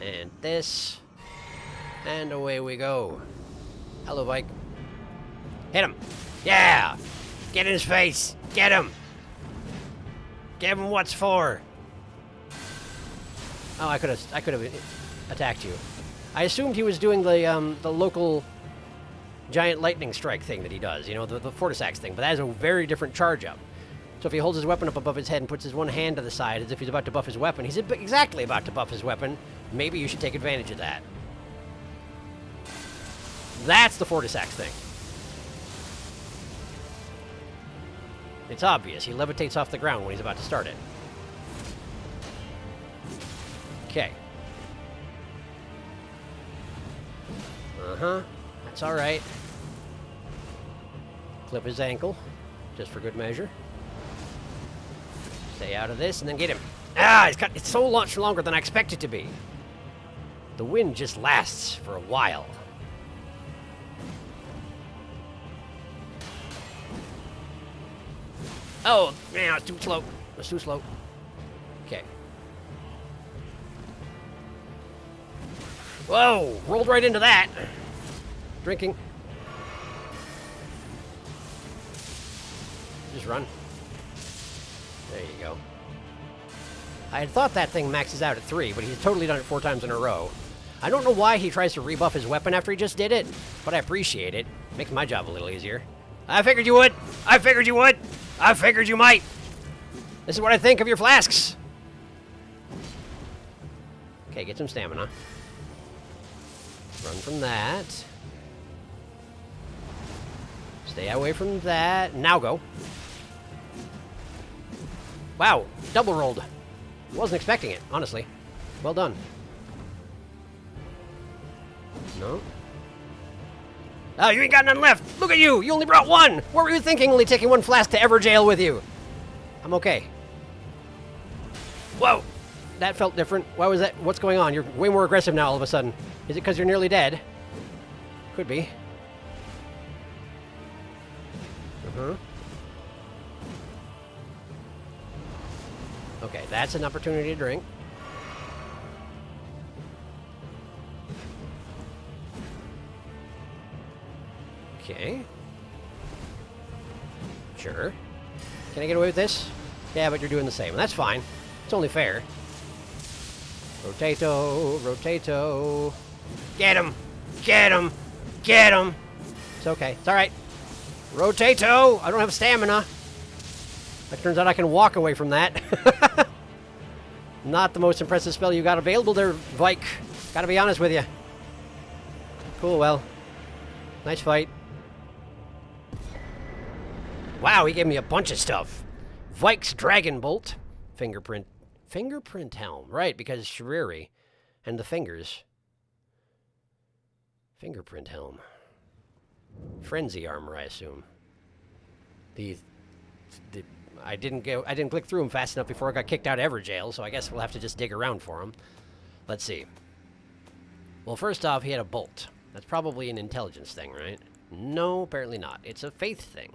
and this, and away we go. Hello, Vike. Hit him. Yeah! Get in his face. Get him. Give him what's for. Oh, I could have attacked you. I assumed he was doing the local giant lightning strike thing that he does. You know, the Fortisax thing. But that is a very different charge up. So if he holds his weapon up above his head and puts his one hand to the side as if he's about to buff his weapon, he's exactly about to buff his weapon. Maybe you should take advantage of that. That's the Fortisax thing. It's obvious. He levitates off the ground when he's about to start it. Okay. That's all right. Clip his ankle, just for good measure. Stay out of this, and then get him. Ah, it's so much longer than I expected it to be. The wind just lasts for a while. Oh, man, it's too slow. It's too slow. Okay. Whoa, rolled right into that. Drinking. Just run. There you go. I had thought that thing maxes out at 3, but he's totally done it 4 times in a row. I don't know why he tries to rebuff his weapon after he just did it, but I appreciate it. Makes my job a little easier. I figured you would! I figured you would! I figured you might! This is what I think of your flasks! Okay, get some stamina. Run from that. Stay away from that. Now go. Wow, double rolled. Wasn't expecting it, honestly. Well done. No. Oh, you ain't got none left. Look at you. You only brought 1. What were you thinking, only taking 1 flask to Everjail with you? I'm okay. Whoa. That felt different. Why was that? What's going on? You're way more aggressive now all of a sudden. Is it because you're nearly dead? Could be. Uh-huh. Okay, that's an opportunity to drink. Okay. Sure. Can I get away with this? Yeah, but you're doing the same. That's fine. It's only fair. Rotato, rotato. Get him! Get him! Get him! It's okay. It's alright. Rotato! I don't have stamina. It turns out I can walk away from that. Not the most impressive spell you got available there, Vike. Gotta be honest with you. Cool, well. Nice fight. Wow, he gave me a bunch of stuff. Vike's Dragon Bolt. Fingerprint helm. Right, because Shiriri and the fingers. Fingerprint helm. Frenzy armor, I assume. I didn't click through them fast enough before I got kicked out of Everjail, so I guess we'll have to just dig around for them. Let's see. Well, first off, he had a bolt. That's probably an intelligence thing, right? No, apparently not. It's a faith thing.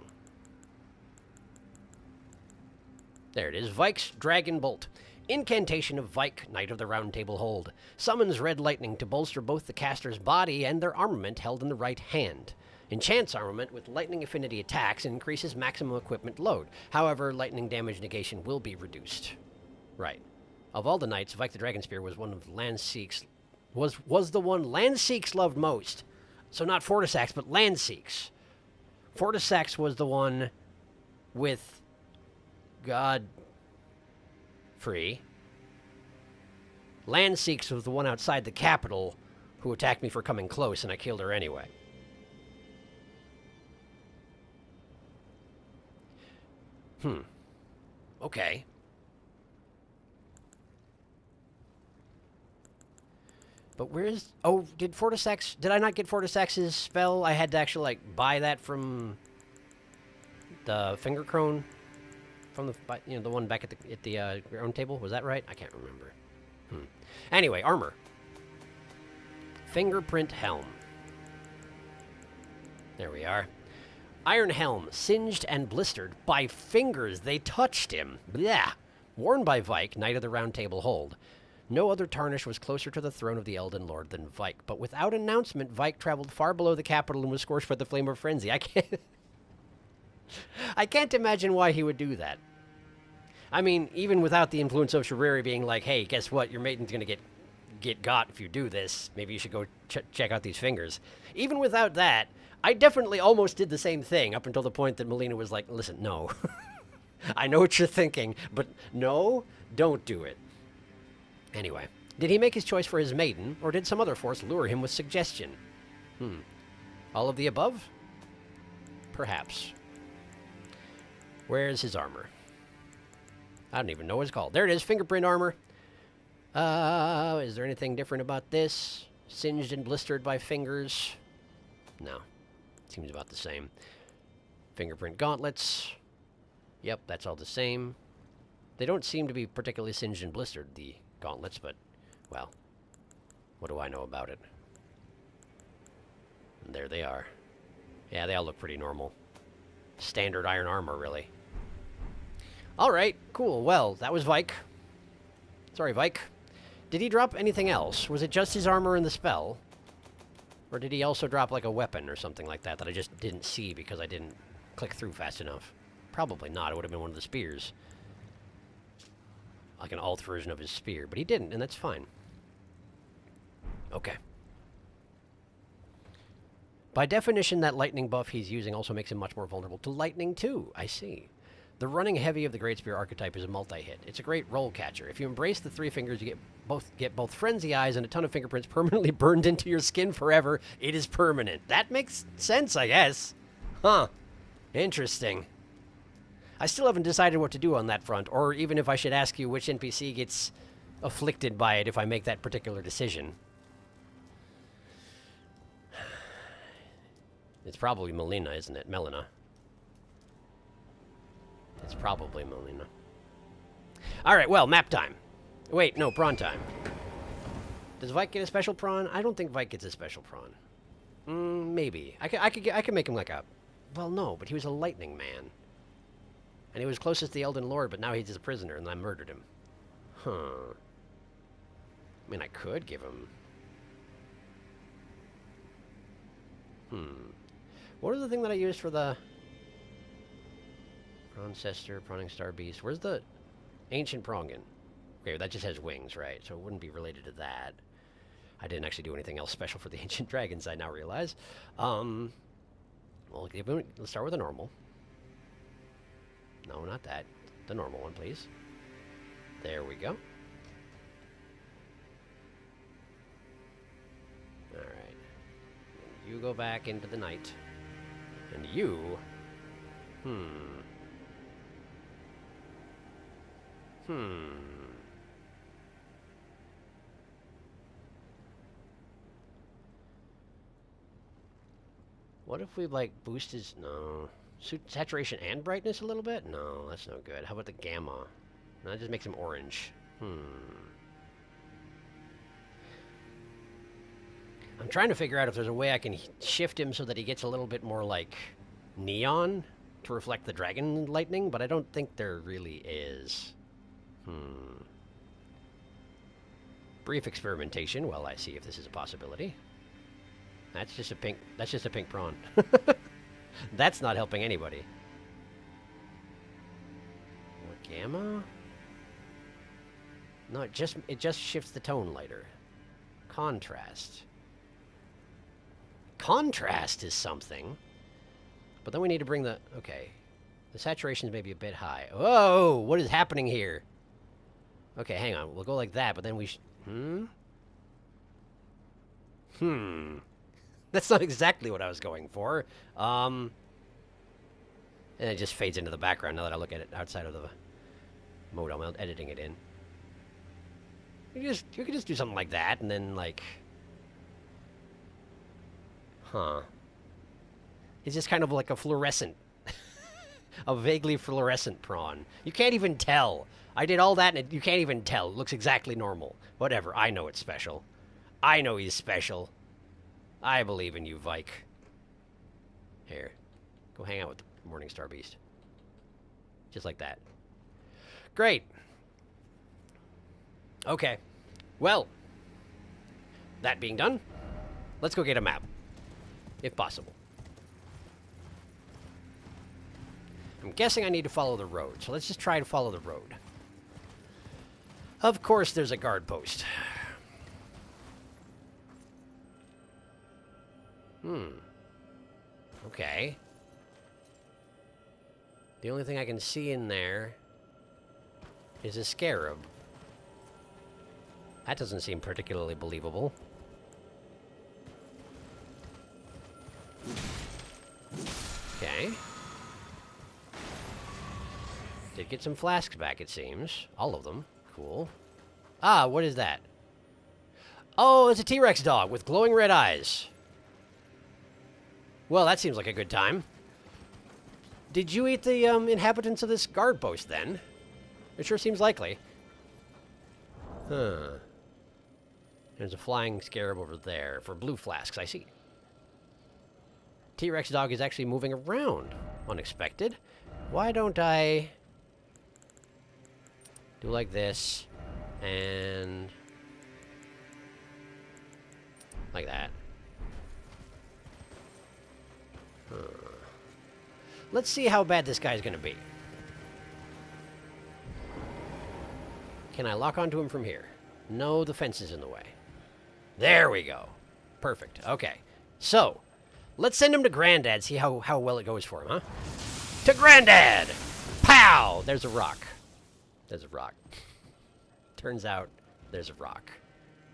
There it is. Vike's Dragon Bolt. Incantation of Vike, Knight of the Round Table Hold. Summons red lightning to bolster both the caster's body and their armament held in the right hand. Enchants armament with lightning affinity attacks and increases maximum equipment load. However, lightning damage negation will be reduced. Right. Of all the knights, Vike the Dragon Spear was one of Landseek's was the one Landseek's loved most. So not Fortisax, but Landseek's. Fortisax was the one with God free. Landseek's was the one outside the capital who attacked me for coming close, and I killed her anyway. Okay. But where's... Oh, did I not get Fortisax's spell? I had to actually, like, buy that from the Finger Crone? From the, you know, the one back at the round table? Was that right? I can't remember. Anyway, armor. Fingerprint helm. There we are. Iron helm, singed and blistered by fingers. They touched him. Blah. Worn by Vike, Knight of the Round Table Hold. No other tarnish was closer to the throne of the Elden Lord than Vike, but without announcement, Vike traveled far below the capital and was scorched by the flame of frenzy. I can't imagine why he would do that. I mean, even without the influence of Shiriri being like, hey, guess what? Your maiden's gonna get got if you do this. Maybe you should go check out these fingers. Even without that, I definitely almost did the same thing up until the point that Melina was like, listen, no. I know what you're thinking, but no, don't do it. Anyway, did he make his choice for his maiden, or did some other force lure him with suggestion? All of the above? Perhaps. Where's his armor? I don't even know what it's called. There it is, fingerprint armor. Is there anything different about this? Singed and blistered by fingers? No. Seems about the same. Fingerprint gauntlets. Yep, that's all the same. They don't seem to be particularly singed and blistered, the gauntlets, but, well. What do I know about it? And there they are. Yeah, they all look pretty normal. Standard iron armor, really. Alright, cool. Well, that was Vike. Sorry, Vike. Did he drop anything else? Was it just his armor and the spell? Or did he also drop, like, a weapon or something like that that I just didn't see because I didn't click through fast enough? Probably not. It would have been one of the spears. Like an alt version of his spear. But he didn't, and that's fine. Okay. By definition, that lightning buff he's using also makes him much more vulnerable to lightning, too. I see. The running heavy of the Great Spear archetype is a multi-hit. It's a great roll catcher. If you embrace the 3 fingers, you get both frenzy eyes and a ton of fingerprints permanently burned into your skin forever. It is permanent. That makes sense, I guess. Huh. Interesting. I still haven't decided what to do on that front, or even if I should ask you which NPC gets afflicted by it if I make that particular decision. It's probably Melina, isn't it? Melina. It's probably Melina. Alright, well, map time. Wait, no, prawn time. Does Vike get a special prawn? I don't think Vike gets a special prawn. Maybe. I could make him like a... Well, no, but he was a lightning man. And he was closest to the Elden Lord, but now he's a prisoner, and I murdered him. Huh. I mean, I could give him... What was the thing that I used for the... Prancester, Prawning Star Beast. Where's the Ancient Prongan? Okay, that just has wings, right? So it wouldn't be related to that. I didn't actually do anything else special for the Ancient Dragons, I now realize. Well, let's start with the normal. No, not that. The normal one, please. There we go. Alright. You go back into the night. And you... What if we, like, boost his... No. Saturation and brightness a little bit? No, that's no good. How about the gamma? No, that just makes him orange. I'm trying to figure out if there's a way I can shift him so that he gets a little bit more, like, neon to reflect the dragon lightning, but I don't think there really is. Brief experimentation while I see if this is a possibility. That's just a pink prawn. That's not helping anybody. More gamma? No, it just shifts the tone lighter. Contrast. Contrast is something. But then we need to bring the... Okay. The saturation is maybe a bit high. Whoa! What is happening here? Okay, hang on. We'll go like that, but then we... That's not exactly what I was going for. And it just fades into the background now that I look at it outside of the mode I'm editing it in. You could just do something like that, and then, like... Huh. It's just kind of like a fluorescent... a vaguely fluorescent prawn. You can't even tell. I did all that, and you can't even tell. It looks exactly normal. Whatever. I know it's special. I know he's special. I believe in you, Vike. Here. Go hang out with the Morning Star Beast. Just like that. Great. Okay. Well. That being done, let's go get a map. If possible. I'm guessing I need to follow the road, so let's just try to follow the road. Of course there's a guard post. Okay. The only thing I can see in there is a scarab. That doesn't seem particularly believable. Okay. Did get some flasks back, it seems. All of them. Cool. Ah, what is that? Oh, it's a T-Rex dog with glowing red eyes. Well, that seems like a good time. Did you eat the inhabitants of this guard post, then? It sure seems likely. Huh. There's a flying scarab over there for blue flasks, I see. T-Rex dog is actually moving around. Unexpected. Why don't I do like this and like that? Let's see how bad this guy's gonna be. Can I lock onto him from here? No, the fence is in the way. There we go. Perfect. Okay. So, let's send him to Granddad, see how well it goes for him, huh? To Granddad! Pow! There's a rock. There's a rock. Turns out, there's a rock.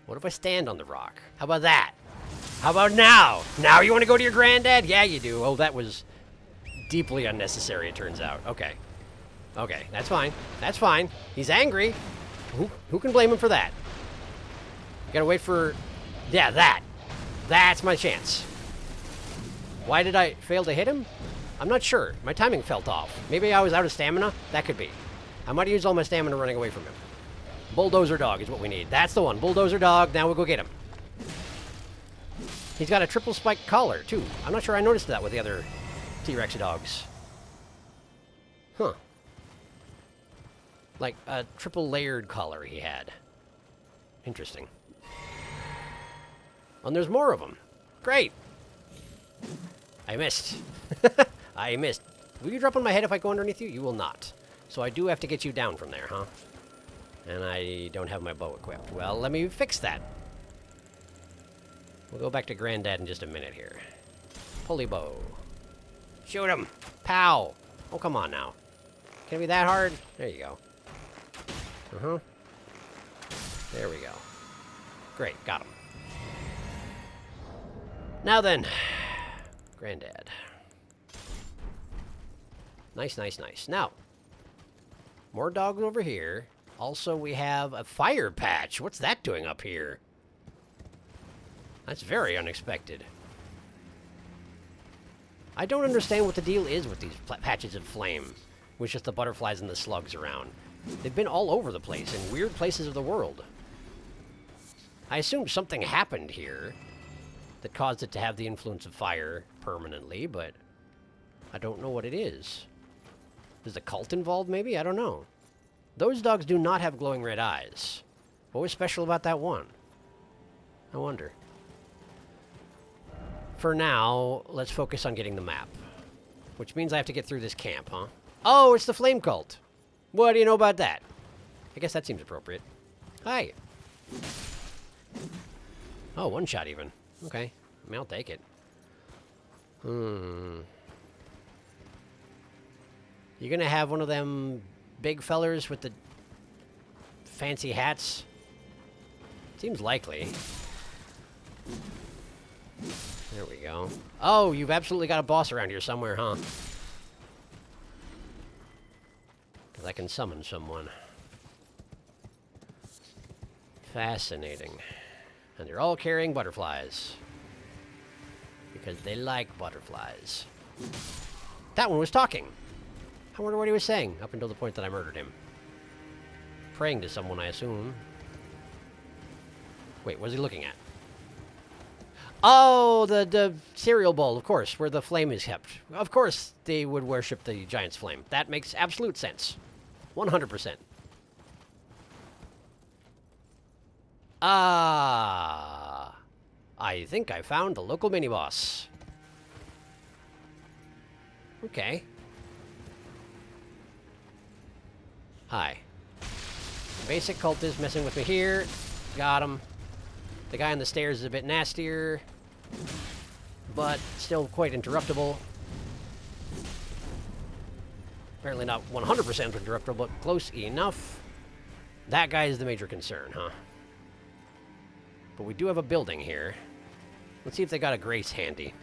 What if I stand on the rock? How about that? How about now? Now you want to go to your Granddad? Yeah, you do. Oh, that was deeply unnecessary, it turns out. Okay. Okay, that's fine. That's fine. He's angry. Who can blame him for that? Gotta wait for... Yeah, that. That's my chance. Why did I fail to hit him? I'm not sure. My timing felt off. Maybe I was out of stamina? That could be. I might have used all my stamina running away from him. Bulldozer dog is what we need. That's the one. Bulldozer dog. Now we'll go get him. He's got a triple spiked collar, too. I'm not sure I noticed that with the other T-Rex dogs. Huh. Like a triple layered collar he had. Interesting. And there's more of them. Great. I missed. I missed. Will you drop on my head if I go underneath you? You will not. So I do have to get you down from there, huh? And I don't have my bow equipped. Well, let me fix that. We'll go back to Granddad in just a minute here. Pulley bow. Shoot him. Pow. Oh, come on now. Can it be that hard? There you go. Uh-huh. There we go. Great. Got him. Now then. Granddad. Nice, nice, nice. Now, more dogs over here. Also, we have a fire patch. What's that doing up here? That's very unexpected. I don't understand what the deal is with these patches of flame, with just the butterflies and the slugs around. They've been all over the place, in weird places of the world. I assume something happened here that caused it to have the influence of fire permanently, but I don't know what it is. Is the cult involved, maybe? I don't know. Those dogs do not have glowing red eyes. What was special about that one? I wonder. For now, let's focus on getting the map. Which means I have to get through this camp, huh? Oh, it's the flame cult. What do you know about that? I guess that seems appropriate. Hi. Oh, one shot even. Okay. I mean, I'll take it. You gonna have one of them big fellers with the fancy hats? Seems likely. There we go. Oh, you've absolutely got a boss around here somewhere, huh? Because I can summon someone. Fascinating. And they're all carrying butterflies. Because they like butterflies. That one was talking. I wonder what he was saying, up until the point that I murdered him. Praying to someone, I assume. Wait, what was he looking at? Oh, the cereal bowl, of course, where the flame is kept. Of course they would worship the giant's flame. That makes absolute sense. 100%. Ah, I think I found the local mini-boss. Okay. Hi. Basic cultist messing with me here. Got him. The guy on the stairs is a bit nastier, but still quite interruptible. Apparently not 100% interruptible, but close enough. That guy is the major concern, huh? But we do have a building here. Let's see if they got a grace handy.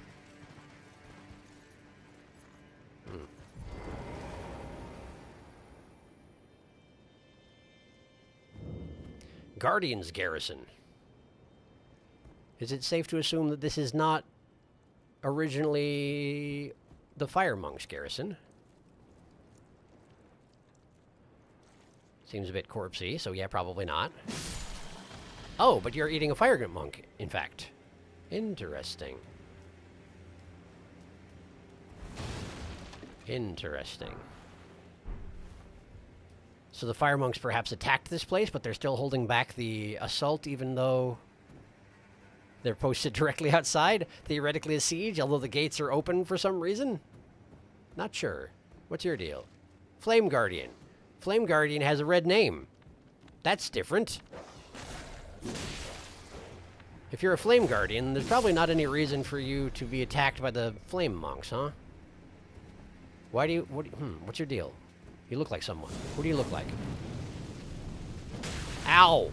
Guardian's Garrison. Is it safe to assume that this is not originally the Fire Monk's garrison? Seems a bit corpsey, so yeah, probably not. Oh, but you're eating a fire monk, in fact. Interesting. Interesting. So the fire monks perhaps attacked this place, but they're still holding back the assault, even though they're posted directly outside, theoretically a siege, although the gates are open for some reason? Not sure. What's your deal? Flame Guardian. Flame Guardian has a red name. That's different. If you're a Flame Guardian, there's probably not any reason for you to be attacked by the Flame Monks, huh? Why do you... what's your deal? You look like someone. Who do you look like? Ow!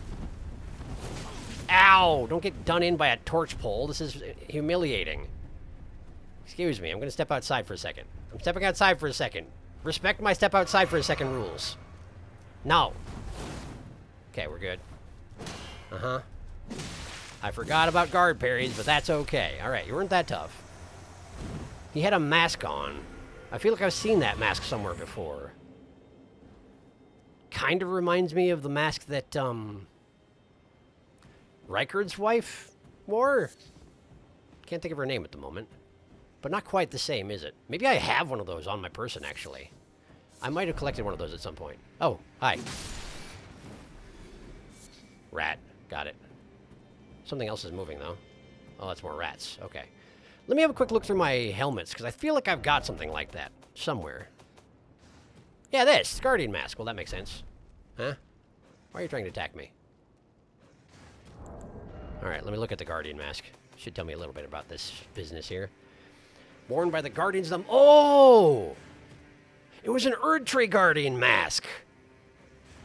Ow! Don't get done in by a torch pole. This is humiliating. Excuse me, I'm gonna step outside for a second. I'm stepping outside for a second. Respect my step outside for a second rules. No. Okay, we're good. Uh-huh. I forgot about guard parries, but that's okay. Alright, you weren't that tough. He had a mask on. I feel like I've seen that mask somewhere before. Kind of reminds me of the mask that, Rykard's wife wore? Can't think of her name at the moment. But not quite the same, is it? Maybe I have one of those on my person, actually. I might have collected one of those at some point. Oh, hi. Rat. Got it. Something else is moving, though. Oh, that's more rats. Okay. Let me have a quick look through my helmets, because I feel like I've got something like that somewhere. Yeah, this. Guardian mask. Well, that makes sense. Huh? Why are you trying to attack me? Alright, let me look at the Guardian mask. Should tell me a little bit about this business here. Worn by the Guardians of the... Oh! It was an Erdtree Guardian mask!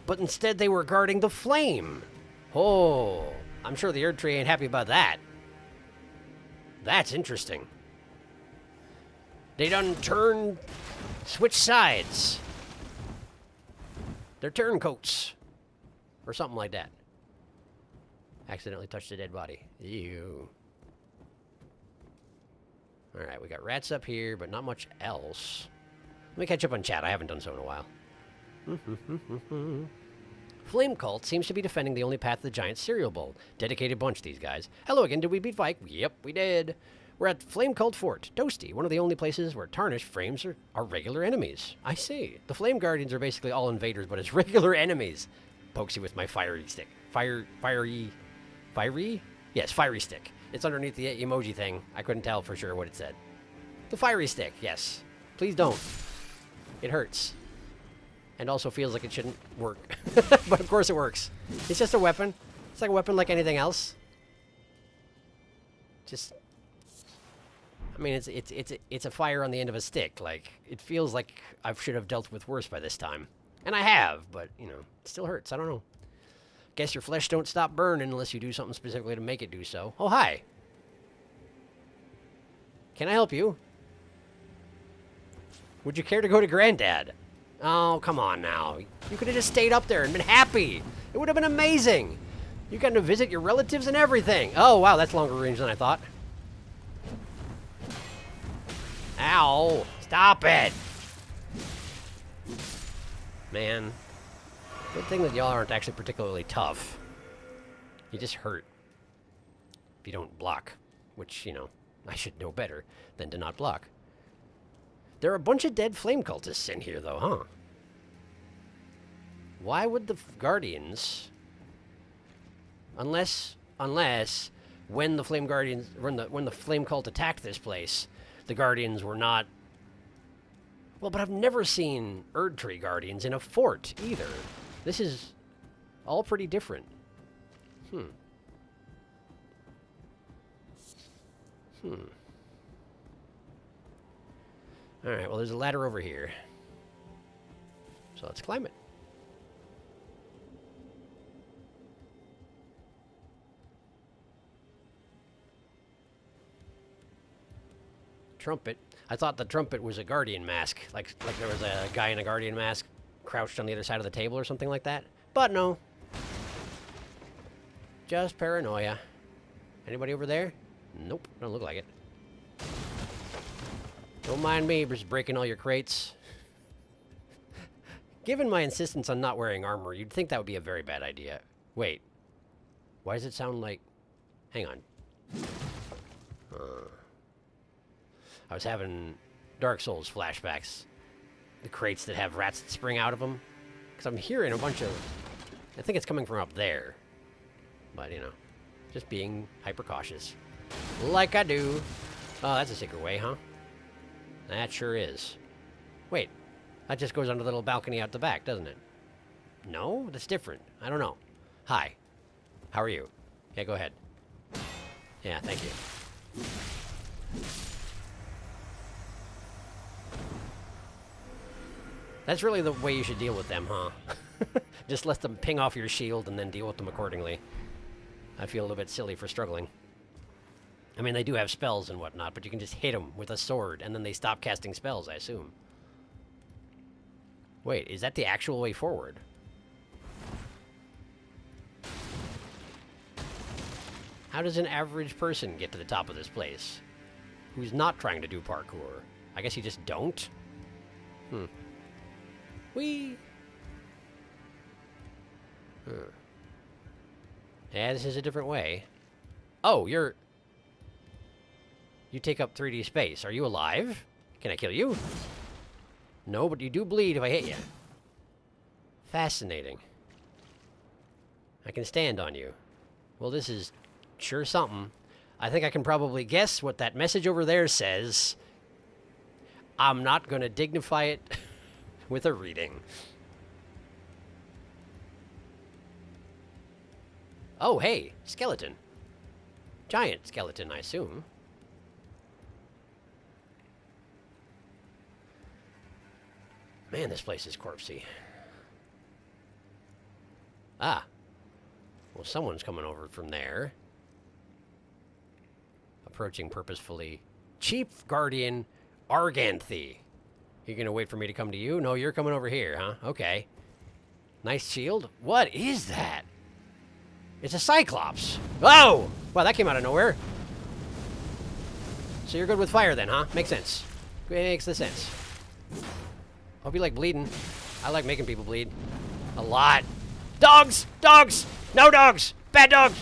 But instead they were guarding the flame. Oh! I'm sure the Erdtree ain't happy about that. That's interesting. They done turned... switch sides. They're turncoats. Or something like that. Accidentally touched a dead body. Ew. Alright, we got rats up here, but not much else. Let me catch up on chat. I haven't done so in a while. Flame Cult seems to be defending the only path to the giant cereal bowl. Dedicated bunch, these guys. Hello again, did we beat Vike? Yep, we did. We're at Flame Cult Fort, Toasty, one of the only places where tarnished frames are regular enemies. I see. The Flame Guardians are basically all invaders, but as regular enemies. Pokes you with my fiery stick. Fiery? Yes, fiery stick. It's underneath the emoji thing. I couldn't tell for sure what it said. The fiery stick, yes. Please don't. It hurts. And also feels like it shouldn't work. But of course it works. It's just a weapon. It's like a weapon like anything else. Just... I mean, it's a fire on the end of a stick. Like, it feels like I should have dealt with worse by this time. And I have, but, you know, it still hurts. I don't know. Guess your flesh don't stop burning unless you do something specifically to make it do so. Oh, hi. Can I help you? Would you care to go to Granddad? Oh, come on now. You could have just stayed up there and been happy. It would have been amazing. You got to visit your relatives and everything. Oh, wow, that's longer range than I thought. Ow. Stop it. Man. Good thing that y'all aren't actually particularly tough. You just hurt. If you don't block. Which, you know, I should know better than to not block. There are a bunch of dead flame cultists in here, though, huh? Why would the Guardians... Unless when the Flame Guardians... When the Flame Cult attacked this place, the Guardians were not... Well, but I've never seen Erdtree Guardians in a fort, either. This is all pretty different. Alright, well, there's a ladder over here. So let's climb it. Trumpet. I thought the trumpet was a Guardian mask. Like there was a guy in a Guardian mask crouched on the other side of the table or something like that. But no. Just paranoia. Anybody over there? Nope, don't look like it. Don't mind me just breaking all your crates. Given my insistence on not wearing armor, you'd think that would be a very bad idea. Wait. Why does it sound like... Hang on. I was having Dark Souls flashbacks. The crates that have rats that spring out of them. Because I'm hearing a bunch of... I think it's coming from up there. But, you know, just being hyper cautious. Like I do. Oh, that's a secret way, huh? That sure is. Wait, that just goes under the little balcony out the back, doesn't it? No? That's different. I don't know. Hi. How are you? Yeah, go ahead. Yeah, thank you. That's really the way you should deal with them, huh? Just let them ping off your shield and then deal with them accordingly. I feel a little bit silly for struggling. I mean, they do have spells and whatnot, but you can just hit them with a sword, and then they stop casting spells, I assume. Wait, is that the actual way forward? How does an average person get to the top of this place who's not trying to do parkour? I guess you just don't? Whee! Yeah, this is a different way. Oh, you take up 3D space. Are you alive? Can I kill you? No, but you do bleed if I hit you. Fascinating. I can stand on you. Well, this is sure something. I think I can probably guess what that message over there says. I'm not going to dignify it with a reading. Oh, hey, skeleton. Giant skeleton, I assume. Man, this place is corpsey. Ah. Well, someone's coming over from there. Approaching purposefully. Chief Guardian Arganthy. You're gonna wait for me to come to you? No, you're coming over here, huh? Okay. Nice shield. What is that? It's a Cyclops. Oh! Wow, that came out of nowhere. So you're good with fire then, huh? Makes sense. Makes the sense. Hope you like bleeding. I like making people bleed. A lot. Dogs! Dogs! No dogs! Bad dogs!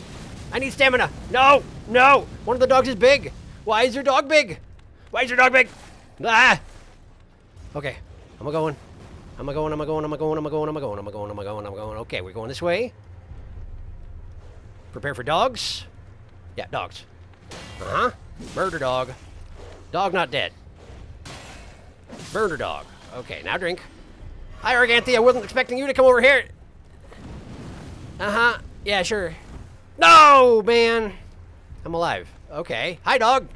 I need stamina. No! No! One of the dogs is big. Why is your dog big? Why is your dog big? Ah! Okay. I'm going. Okay, we're going this way. Prepare for dogs. Yeah, dogs. Uh-huh. Murder dog. Dog not dead. Murder dog. Okay, now drink. Hi, Arganthy. I wasn't expecting you to come over here. Uh-huh. Yeah, sure. No, man. I'm alive. Okay. Hi, dog.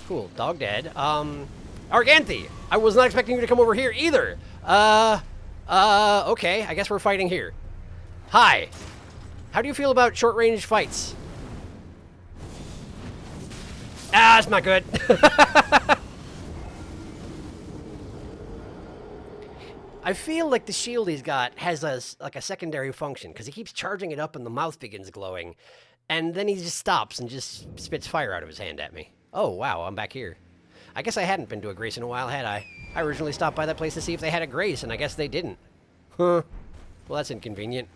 Cool. Dog dead. Arganthy. I was not expecting you to come over here either. Okay. I guess we're fighting here. Hi. How do you feel about short-range fights? Ah, that's not good. I feel like the shield he's got has a secondary function, because he keeps charging it up and the mouth begins glowing, and then he just stops and just spits fire out of his hand at me. Oh, wow, I'm back here. I guess I hadn't been to a Grace in a while, had I? I originally stopped by that place to see if they had a Grace, and I guess they didn't. Huh. Well, that's inconvenient.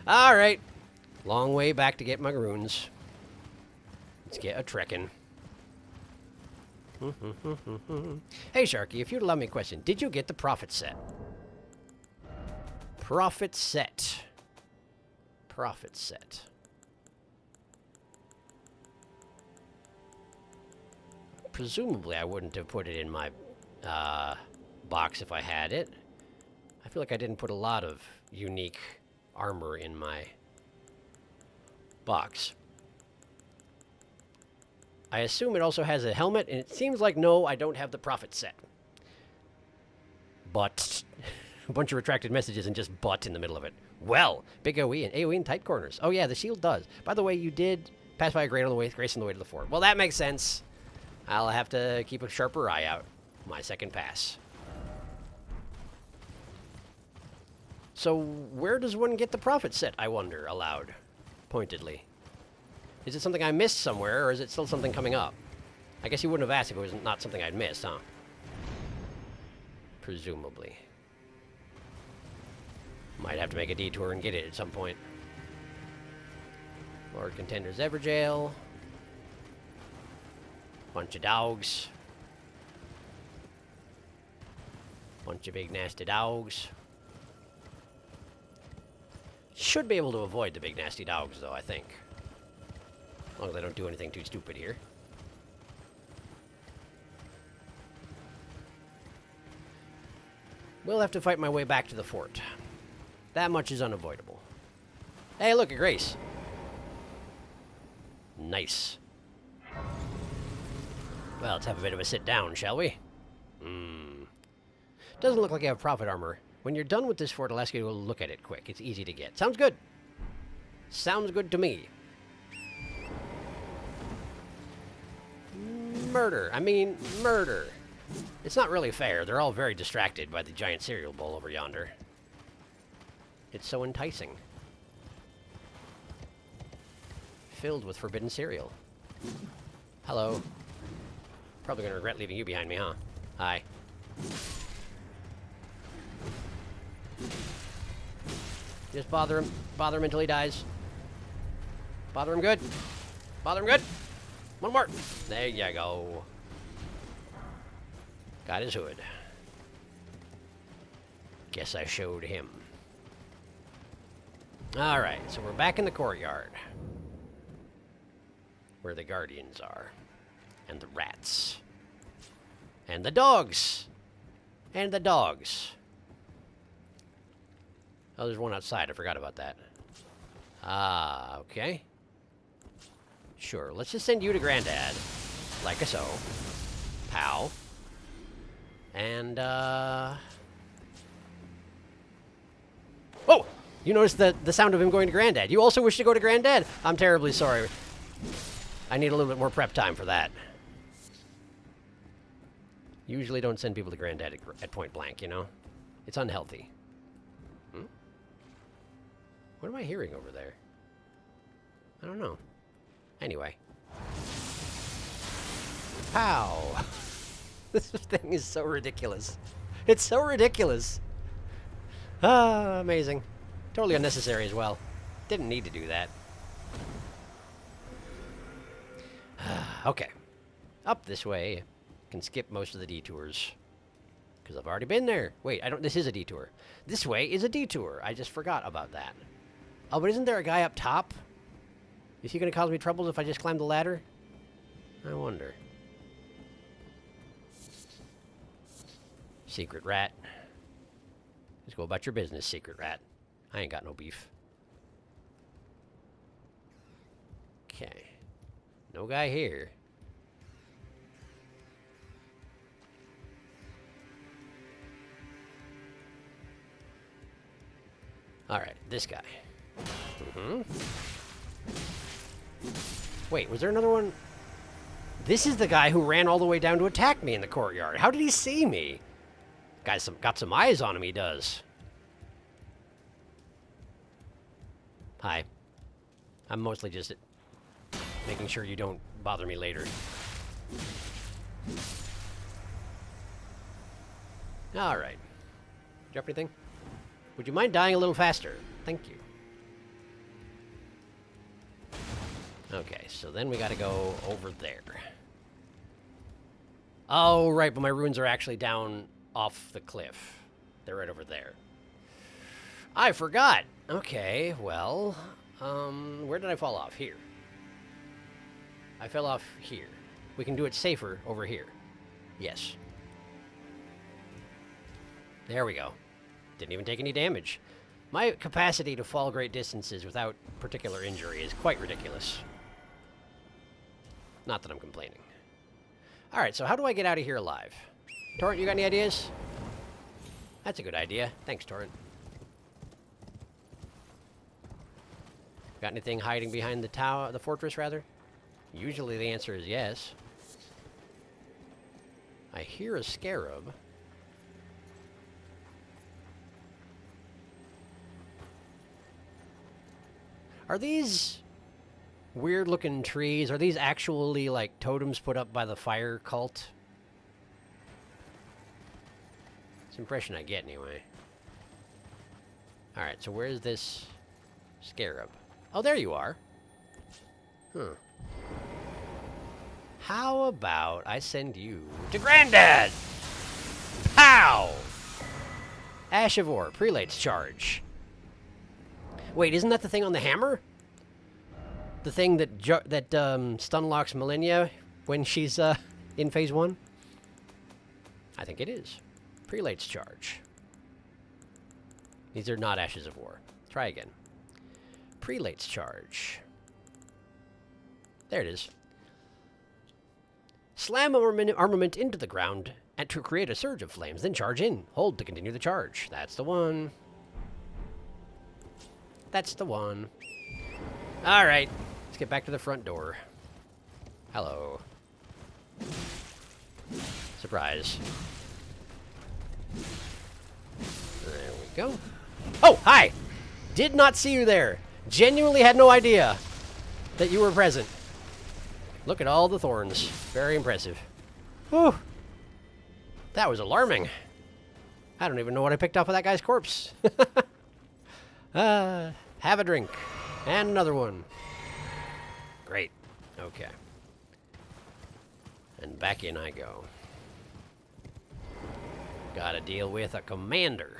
All right. Long way back to get my runes. Let's get a trekking. Hey, Sharky, if you'd allow me a question, did you get the Prophet set? Prophet set. Prophet set. Presumably, I wouldn't have put it in my box if I had it. I feel like I didn't put a lot of unique armor in my box. I assume it also has a helmet, and it seems like, no, I don't have the Prophet set. But, a bunch of retracted messages and just but in the middle of it. Well, big AoE and AoE in tight corners. Oh yeah, the shield does. By the way, you did pass by a Grace on the way to the fort. Well, that makes sense. I'll have to keep a sharper eye out. My second pass. So, where does one get the Prophet set, I wonder, aloud, pointedly? Is it something I missed somewhere, or is it still something coming up? I guess you wouldn't have asked if it was not something I'd missed, huh? Presumably. Might have to make a detour and get it at some point. Lord Contender's Everjail. Bunch of dogs. Bunch of big nasty dogs. Should be able to avoid the big nasty dogs, though, I think. As long as I don't do anything too stupid here. We'll have to fight my way back to the fort. That much is unavoidable. Hey, look, a Grace. Nice. Well, let's have a bit of a sit down, shall we? Doesn't look like you have prophet armor. When you're done with this fort, I'll ask you to look at it quick. It's easy to get. Sounds good. Sounds good to me. Murder. I mean, murder. It's not really fair. They're all very distracted by the giant cereal bowl over yonder. It's so enticing. Filled with forbidden cereal. Hello. Probably gonna regret leaving you behind me, huh? Hi. Just bother him. Bother him until he dies. Bother him good. Bother him good. One more. There you go. Got his hood. Guess I showed him. Alright, so we're back in the courtyard. Where the guardians are. And the rats. And the dogs. And the dogs. Oh, there's one outside. I forgot about that. Ah, okay. Sure, let's just send you to Granddad. Like a so. Pow. And, Oh! You noticed the sound of him going to Granddad. You also wish to go to Granddad? I'm terribly sorry. I need a little bit more prep time for that. Usually don't send people to Granddad at point blank, you know? It's unhealthy. What am I hearing over there? I don't know. Anyway. Pow! This thing is so ridiculous. It's so ridiculous. Ah, amazing. Totally unnecessary as well. Didn't need to do that. Okay. Up this way. Can skip most of the detours. Because I've already been there. Wait, I don't... This is a detour. This way is a detour. I just forgot about that. Oh, but isn't there a guy up top? Is he going to cause me troubles if I just climb the ladder? I wonder. Secret rat. Just go about your business, secret rat. I ain't got no beef. Okay. No guy here. Alright, this guy. Wait, was there another one? This is the guy who ran all the way down to attack me in the courtyard. How did he see me? Guy's got some eyes on him, he does. Hi. I'm mostly just making sure you don't bother me later. Alright. Drop anything? Would you mind dying a little faster? Thank you. Okay, so then we gotta go over there. Oh, right, but my runes are actually down off the cliff. They're right over there. I forgot! Okay, well, where did I fall off? Here. I fell off here. We can do it safer over here. Yes. There we go. Didn't even take any damage. My capacity to fall great distances without particular injury is quite ridiculous. Not that I'm complaining. Alright, so how do I get out of here alive? Torrent, you got any ideas? That's a good idea. Thanks, Torrent. Got anything hiding behind the tower, the fortress, rather? Usually the answer is yes. I hear a scarab. Are these weird-looking trees, are these actually, like, totems put up by the fire cult? It's the impression I get, anyway. Alright, so where's this scarab? Oh, there you are. Huh. How about I send you to Granddad? Pow! Ash of Ore, Prelate's Charge. Wait, isn't that the thing on the hammer? The thing that stun locks Millennia when she's in phase 1? I think it is. Prelate's Charge. These are not Ashes of War. Try again. Prelate's Charge. There it is. Slam armament into the ground and to create a surge of flames, then charge in. Hold to continue the charge. That's the one. That's the one. All right. Let's get back to the front door. Hello. Surprise. There we go. Oh, hi! Did not see you there. Genuinely had no idea that you were present. Look at all the thorns. Very impressive. Whew. That was alarming. I don't even know what I picked off of that guy's corpse. Have a drink. And another one. Great. Okay. And back in I go. Gotta deal with a commander.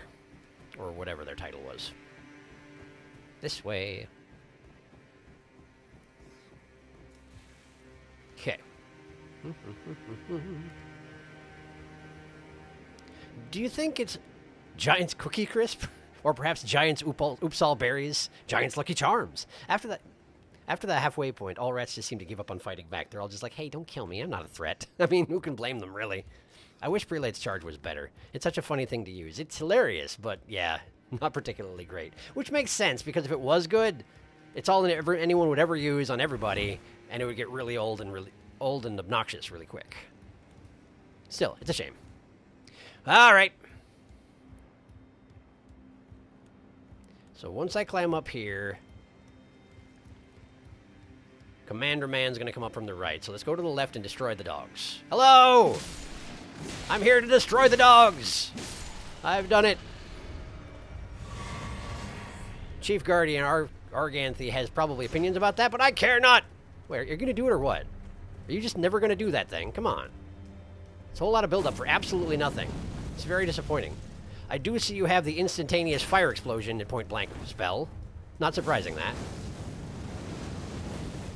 Or whatever their title was. This way. Okay. Do you think it's Giant's Cookie Crisp? Or perhaps Giant's Oops All Berries? Giant's Lucky Charms? After that halfway point, all rats just seem to give up on fighting back. They're all just like, hey, don't kill me. I'm not a threat. I mean, who can blame them, really? I wish Prelate's Charge was better. It's such a funny thing to use. It's hilarious, but yeah, not particularly great. Which makes sense, because if it was good, it's all anyone would ever use on everybody, and it would get really old and obnoxious really quick. Still, it's a shame. All right. So once I climb up here, Commander Man's going to come up from the right. So let's go to the left and destroy the dogs. Hello! I'm here to destroy the dogs! I've done it. Chief Guardian Arganthy has probably opinions about that, but I care not! Wait, you're going to do it or what? Are you just never going to do that thing? Come on. It's a whole lot of build-up for absolutely nothing. It's very disappointing. I do see you have the instantaneous fire explosion at point blank spell. Not surprising that.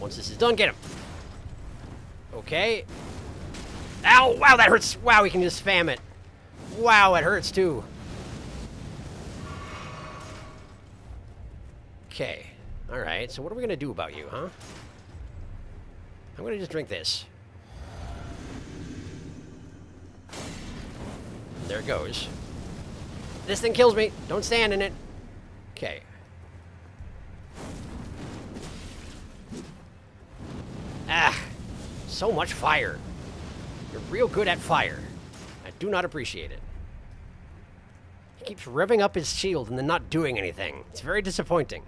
Once this is done, get him. Okay. Ow! Wow, that hurts! Wow, we can just spam it. Wow, it hurts too. Okay. Alright, so what are we gonna do about you, huh? I'm gonna just drink this. There it goes. This thing kills me. Don't stand in it. Okay. Ah. So much fire. You're real good at fire. I do not appreciate it. He keeps revving up his shield and then not doing anything. It's very disappointing.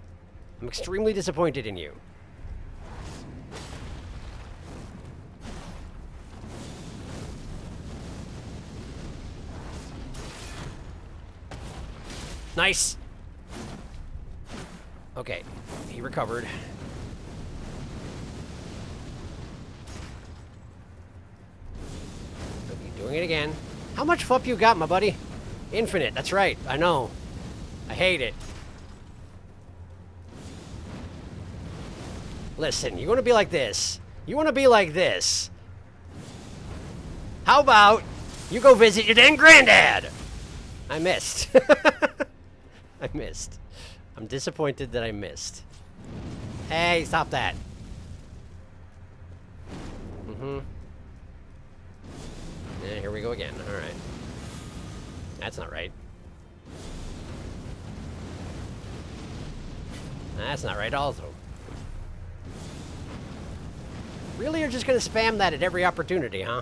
I'm extremely disappointed in you. Nice! Okay, he recovered. Doing it again. How much FUP you got, my buddy? Infinite, that's right, I know. I hate it. Listen, you want to be like this. You want to be like this. How about you go visit your dang granddad? I missed. I missed. I'm disappointed that I missed. Hey, stop that. Mm-hmm. Yeah, here we go again. All right. That's not right. That's not right also. Really, you're just going to spam that at every opportunity, huh?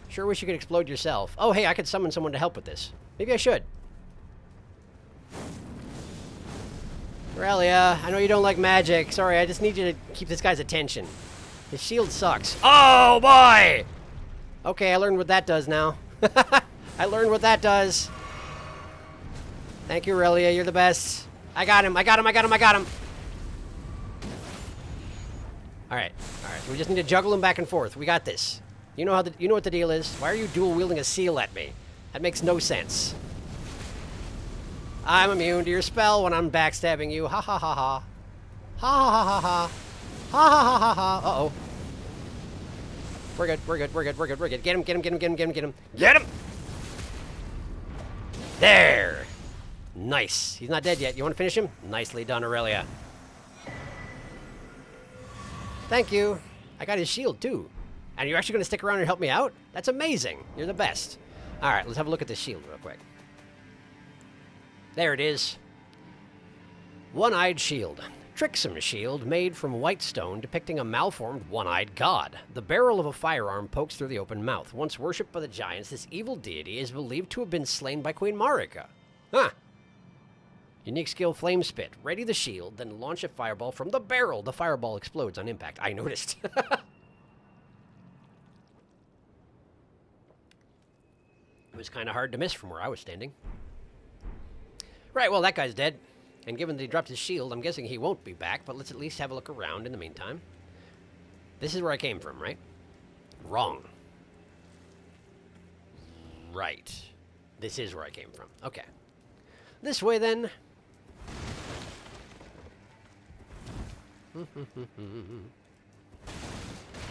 Sure wish you could explode yourself. Oh, hey, I could summon someone to help with this. Maybe I should. Aurelia, I know you don't like magic. Sorry, I just need you to keep this guy's attention. His shield sucks. Oh, boy! Okay, I learned what that does now. I learned what that does. Thank you, Aurelia. You're the best. I got him. I got him. I got him. I got him. All right. So we just need to juggle them back and forth. We got this. You know what the deal is. Why are you dual wielding a seal at me? That makes no sense. I'm immune to your spell when I'm backstabbing you. Ha ha ha ha. Ha ha ha ha. Ha ha ha ha ha. Uh-oh. We're good. Get him. Get him! There! Nice. He's not dead yet. You want to finish him? Nicely done, Aurelia. Thank you. I got his shield, too. And you're actually going to stick around and help me out? That's amazing. You're the best. All right, let's have a look at this shield real quick. There it is. One-eyed shield. Tricksome shield made from white stone depicting a malformed one-eyed god. The barrel of a firearm pokes through the open mouth. Once worshipped by the giants, this evil deity is believed to have been slain by Queen Marika. Huh. Unique skill, Flame Spit. Ready the shield, then launch a fireball from the barrel. The fireball explodes on impact. I noticed. It was kind of hard to miss from where I was standing. Right, well, that guy's dead. And given that he dropped his shield, I'm guessing he won't be back, but let's at least have a look around in the meantime. This is where I came from, right? Wrong. Right. This is where I came from. Okay. This way, then.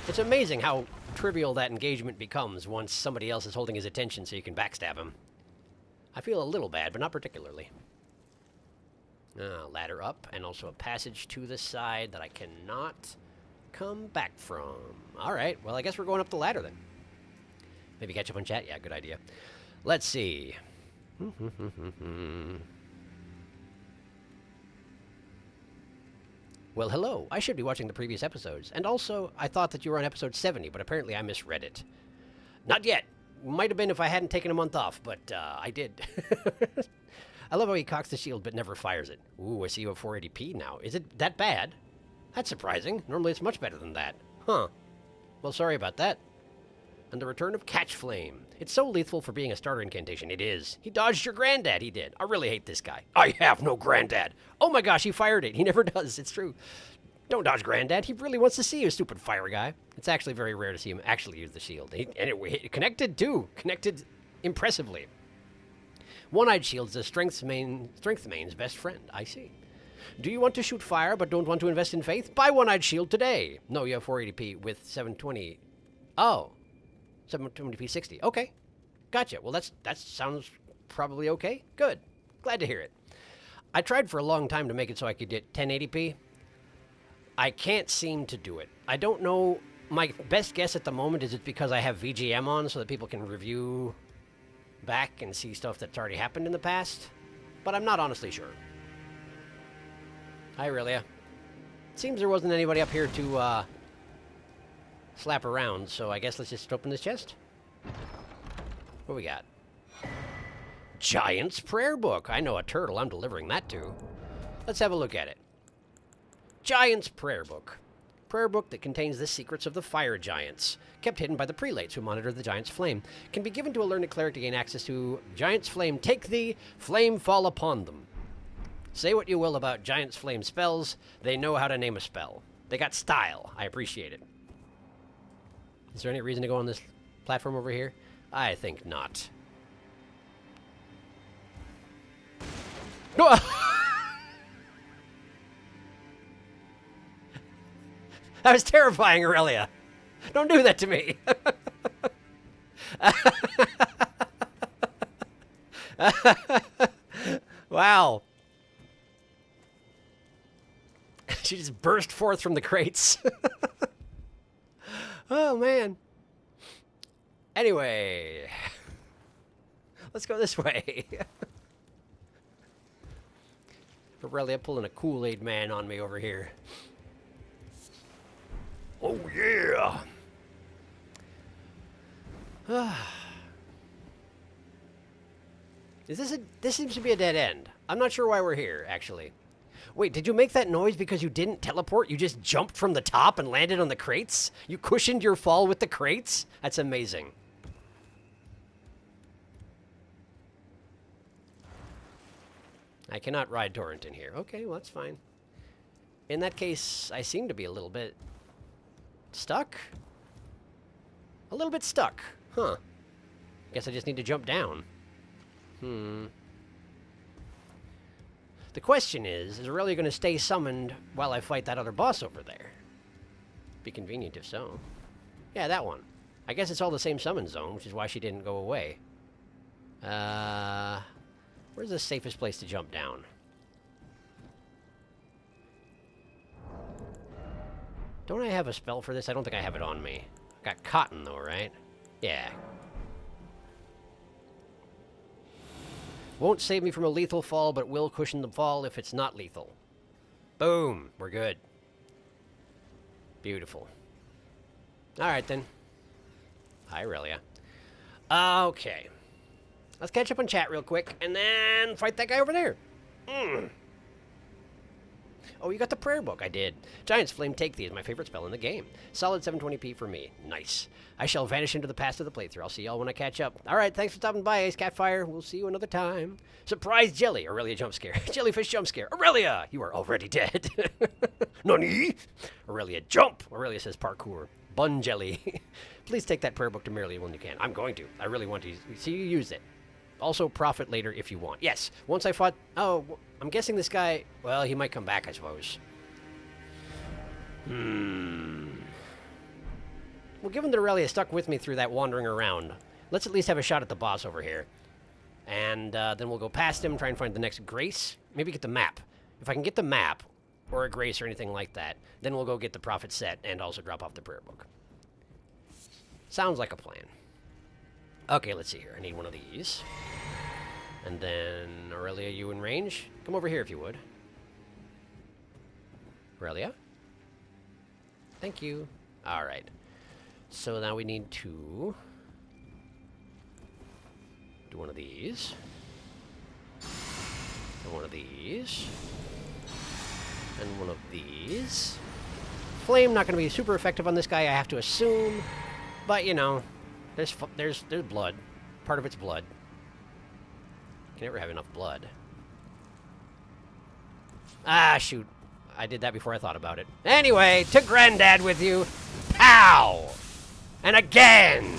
It's amazing how trivial that engagement becomes once somebody else is holding his attention so you can backstab him. I feel a little bad, but not particularly. Ladder up, and also a passage to the side that I cannot come back from. All right, well, I guess we're going up the ladder then. Maybe catch up on chat? Yeah, good idea. Let's see. Well, hello. I should be watching the previous episodes. And also, I thought that you were on episode 70, but apparently I misread it. Not yet. Might have been if I hadn't taken a month off, but I did. I love how he cocks the shield but never fires it. Ooh, I see you have 480p now. Is it that bad? That's surprising. Normally it's much better than that. Huh. Well, sorry about that. And the return of Catch Flame. It's so lethal for being a starter incantation. It is. He dodged your granddad, he did. I really hate this guy. I have no granddad. Oh my gosh, he fired it. He never does. It's true. Don't dodge granddad. He really wants to see you, stupid fire guy. It's actually very rare to see him actually use the shield. And it connected, too. Connected impressively. One-eyed shield is a strength main's best friend. I see. Do you want to shoot fire but don't want to invest in faith? Buy one-eyed shield today. No, you have 480p with 720. Oh, 720p 60. Okay, gotcha. Well, that sounds probably okay. Good. Glad to hear it. I tried for a long time to make it so I could get 1080p. I can't seem to do it. I don't know. My best guess at the moment is it's because I have VGM on so that people can review back and see stuff that's already happened in the past, but I'm not honestly sure. Hi, Aurelia. Seems there wasn't anybody up here to slap around, so I guess let's just open this chest. What we got? Giant's Prayer Book. I know a turtle I'm delivering that to. Let's have a look at it. Giant's Prayer Book. Prayer book that contains the secrets of the fire giants, kept hidden by the prelates who monitor the giant's flame, can be given to a learned cleric to gain access to giant's flame. Take thee, flame fall upon them. Say what you will about giant's flame spells, they know how to name a spell. They got style. I appreciate it. Is there any reason to go on this platform over here? I think not. No! That was terrifying, Aurelia. Don't do that to me. Wow. She just burst forth from the crates. Oh, man. Anyway. Let's go this way. Aurelia pulling a Kool-Aid man on me over here. Oh, yeah. This seems to be a dead end. I'm not sure why we're here, actually. Wait, did you make that noise because you didn't teleport? You just jumped from the top and landed on the crates? You cushioned your fall with the crates? That's amazing. I cannot ride torrent in here. Okay, well, that's fine. In that case, I seem to be a little bit Stuck? A little bit stuck. Huh. Guess I just need to jump down. The question is Aurelia going to stay summoned while I fight that other boss over there? Be convenient if so. Yeah, that one. I guess it's all the same summon zone, which is why she didn't go away. Where's the safest place to jump down? Don't I have a spell for this? I don't think I have it on me. Got cotton, though, right? Yeah. Won't save me from a lethal fall, but will cushion the fall if it's not lethal. Boom! We're good. Beautiful. Alright, then. Hi, Aurelia. Okay. Let's catch up on chat real quick, and then fight that guy over there. Oh, you got the prayer book. I did. Giant's Flame Take Thee is my favorite spell in the game. Solid 720p for me. Nice. I shall vanish into the past of the playthrough. I'll see y'all when I catch up. All right, thanks for stopping by, Ace Catfire. We'll see you another time. Surprise jelly. Aurelia jump scare. Jellyfish jump scare. Aurelia, you are already dead. Nani? Aurelia, jump. Aurelia says parkour. Bun jelly. Please take that prayer book to Merely when you can. I'm going to. I really want to see you use it. Also, profit later if you want. Yes, once I fought... Oh, I'm guessing this guy... Well, he might come back, I suppose. Well, given that Aurelia stuck with me through that wandering around, let's at least have a shot at the boss over here. And then we'll go past him, try and find the next Grace. Maybe get the map. If I can get the map, or a Grace or anything like that, then we'll go get the Prophet set and also drop off the prayer book. Sounds like a plan. Okay, let's see here. I need one of these. And then, Aurelia, you in range? Come over here if you would. Aurelia? Thank you. Alright. So now we need to do one of these. And one of these. And one of these. Flame not going to be super effective on this guy, I have to assume. But, you know, there's blood. Part of it's blood. You can never have enough blood. Ah, shoot. I did that before I thought about it. Anyway, to Granddad with you. Pow! And again!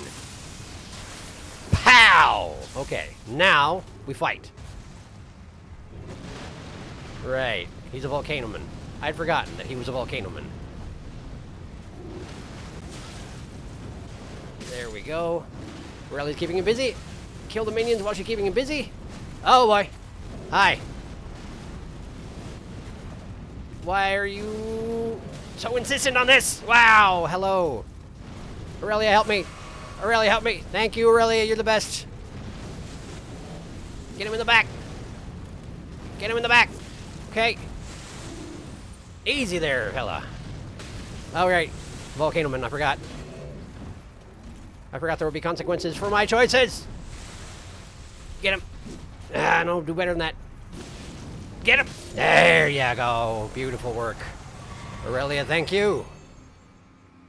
Pow! Okay, now we fight. Right. He's a volcanoman. I'd forgotten that he was a volcanoman. There we go. Aurelia's keeping him busy. Kill the minions while she's keeping him busy. Oh boy. Hi. Why are you so insistent on this? Wow. Hello. Aurelia, help me. Aurelia, help me. Thank you, Aurelia. You're the best. Get him in the back. Get him in the back. Okay. Easy there, fella. All right. Volcanoman, I forgot. I forgot there would be consequences for my choices. Get him. Ah, no, do better than that. Get him. There you go. Beautiful work. Aurelia, thank you.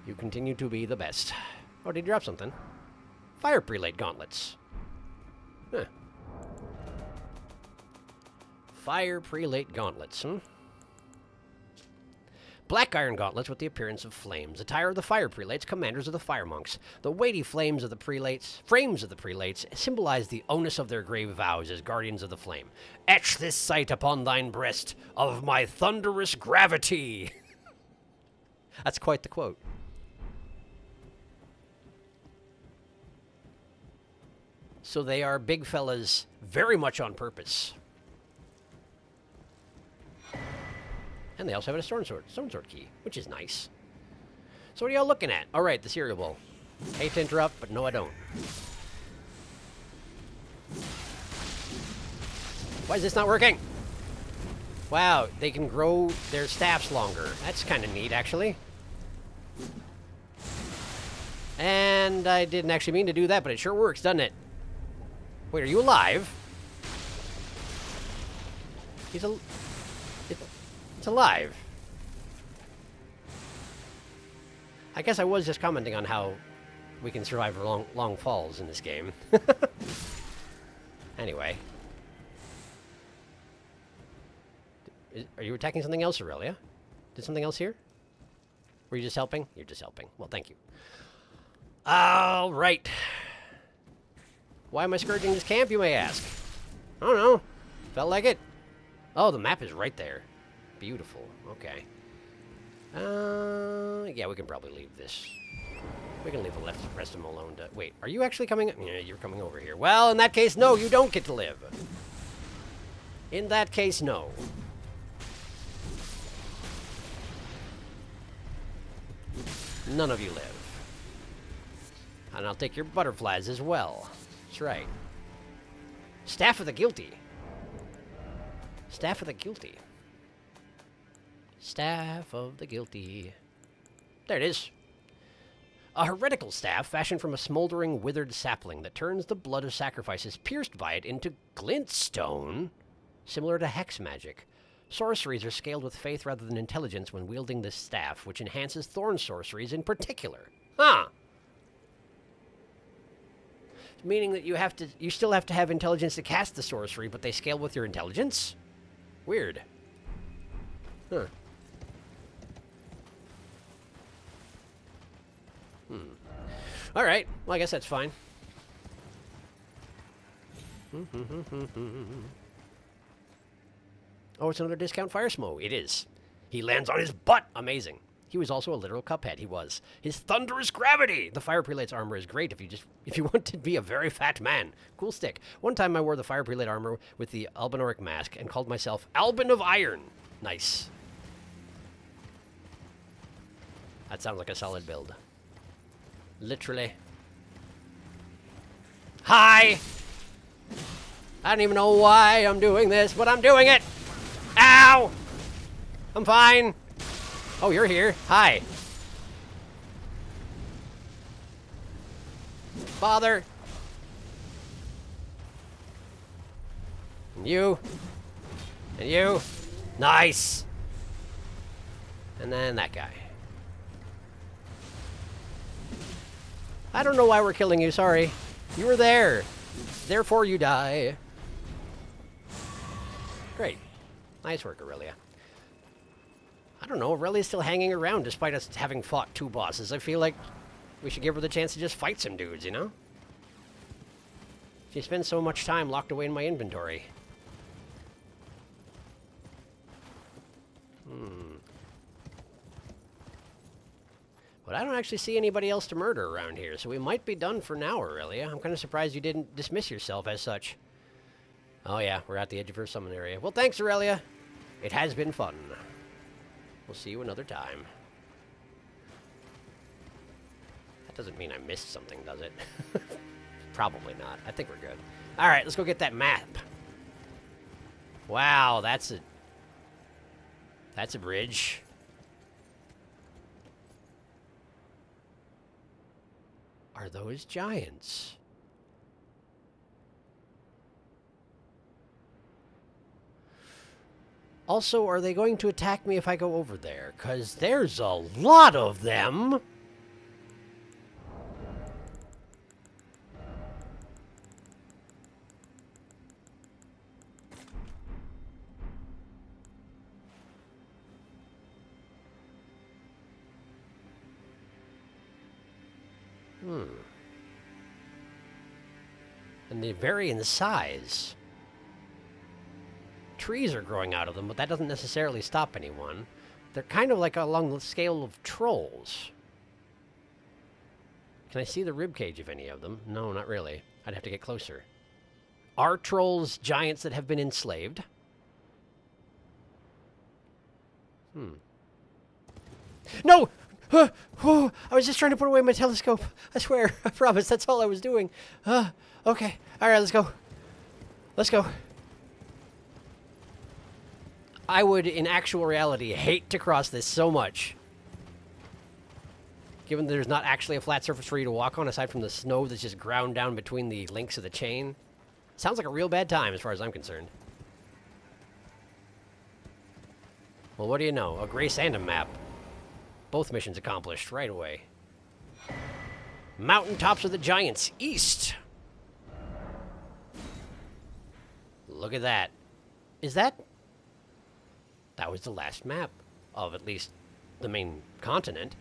You continue to be the best. Oh, did you drop something? Fire Prelate Gauntlets. Huh. Fire Prelate Gauntlets, Black iron gauntlets with the appearance of flames. Attire of the fire prelates, commanders of the fire monks. The weighty frames of the prelates symbolize the onus of their grave vows as guardians of the flame. Etch this sight upon thine breast of my thunderous gravity. That's quite the quote. So they are big fellas very much on purpose. And they also have a stone sword key, which is nice. So what are y'all looking at? All right, the cereal bowl. Hate to interrupt, but no, I don't. Why is this not working? Wow, they can grow their staffs longer. That's kind of neat, actually. And I didn't actually mean to do that, but it sure works, doesn't it? Wait, are you alive? It's alive. I guess I was just commenting on how we can survive long falls in this game. Anyway. Are you attacking something else, Aurelia? Did something else here? Were you just helping? You're just helping. Well, thank you. All right. Why am I scourging this camp, you may ask? I don't know. Felt like it. Oh, the map is right there. Beautiful. Okay. Yeah, we can probably leave this. We can leave the rest of them alone. Wait, are you actually coming? Yeah, you're coming over here. Well, in that case, no, you don't get to live. In that case, no. None of you live. And I'll take your butterflies as well. That's right. Staff of the Guilty. Staff of the Guilty. Staff of the Guilty. There it is. A heretical staff fashioned from a smoldering, withered sapling that turns the blood of sacrifices pierced by it into glintstone, similar to hex magic. Sorceries are scaled with faith rather than intelligence when wielding this staff, which enhances thorn sorceries in particular. Huh. Meaning that you still have to have intelligence to cast the sorcery, but they scale with your intelligence? Weird. Huh. All right. Well, I guess that's fine. Oh, it's another discount fire smoke. It is. He lands on his butt. Amazing. He was also a literal cuphead. He was. His thunderous gravity. The fire prelate's armor is great if you want to be a very fat man. Cool stick. One time I wore the fire prelate armor with the Albinoric mask and called myself Albin of Iron. Nice. That sounds like a solid build. Literally. Hi! I don't even know why I'm doing this, but I'm doing it! Ow! I'm fine. Oh, you're here. Hi. Father. And you. And you. Nice. And then that guy. I don't know why we're killing you, sorry. You were there. Therefore you die. Great. Nice work, Aurelia. I don't know, Aurelia's still hanging around despite us having fought 2 bosses. I feel like we should give her the chance to just fight some dudes, you know? She spends so much time locked away in my inventory. But I don't actually see anybody else to murder around here, so we might be done for now, Aurelia. I'm kind of surprised you didn't dismiss yourself as such. Oh yeah, we're at the edge of her summon area. Well, thanks, Aurelia. It has been fun. We'll see you another time. That doesn't mean I missed something, does it? Probably not. I think we're good. All right, let's go get that map. Wow, that's a bridge. Are those giants? Also, are they going to attack me if I go over there? 'Cause there's a lot of them. And they vary in size. Trees are growing out of them, but that doesn't necessarily stop anyone. They're kind of like along the scale of trolls. Can I see the ribcage of any of them? No, not really. I'd have to get closer. Are trolls giants that have been enslaved? No! I was just trying to put away my telescope. I swear. I promise. That's all I was doing. Okay. All right, let's go. Let's go. I would, in actual reality, hate to cross this so much. Given there's not actually a flat surface for you to walk on, aside from the snow that's just ground down between the links of the chain. Sounds like a real bad time, as far as I'm concerned. Well, what do you know? A grace and a map. Both missions accomplished right away. Mountaintops of the Giants, east. Look at that. Is that... That was the last map of at least the main continent.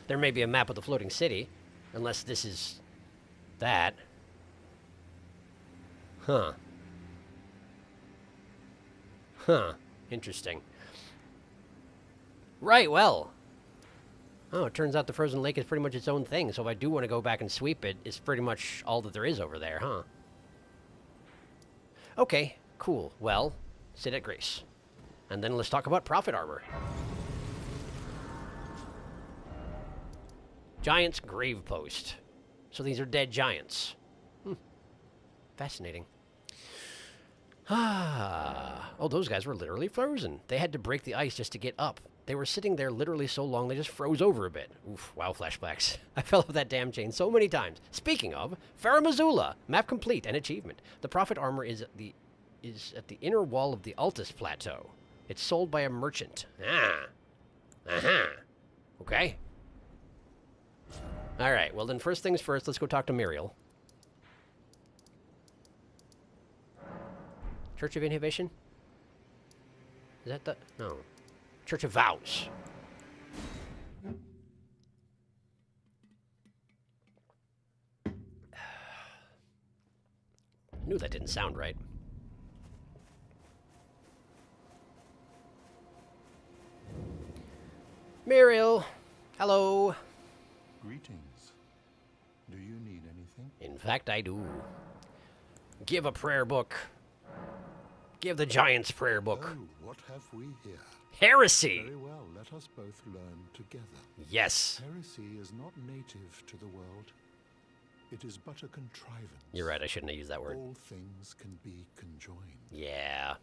There may be a map of the floating city, unless this is that. Huh. Huh. Interesting. Right, well. Oh, it turns out the frozen lake is pretty much its own thing, so if I do want to go back and sweep it, it's pretty much all that there is over there, huh? Okay, cool. Well, sit at grace. And then let's talk about prophet armor. Giant's grave post. So these are dead giants. Fascinating. Oh, those guys were literally frozen. They had to break the ice just to get up. They were sitting there literally so long they just froze over a bit. Oof, wow, flashbacks. I fell off that damn chain so many times. Speaking of, Faramazula, map complete and achievement. The prophet armor is at the inner wall of the Altus Plateau. It's sold by a merchant. Okay. All right, well then first things first, let's go talk to Muriel. Church of Inhibition? Is that the... No. Church of Vows. Knew that didn't sound right. Muriel. Hello. Greetings. Do you need anything? In fact, I do. Give a prayer book. Give the Giants prayer book. Oh, what have we here? Heresy! Very well, let us both learn together. Yes. Heresy is not native to the world. It is but a contrivance. You're right, I shouldn't have used that word. All things can be conjoined. Yeah.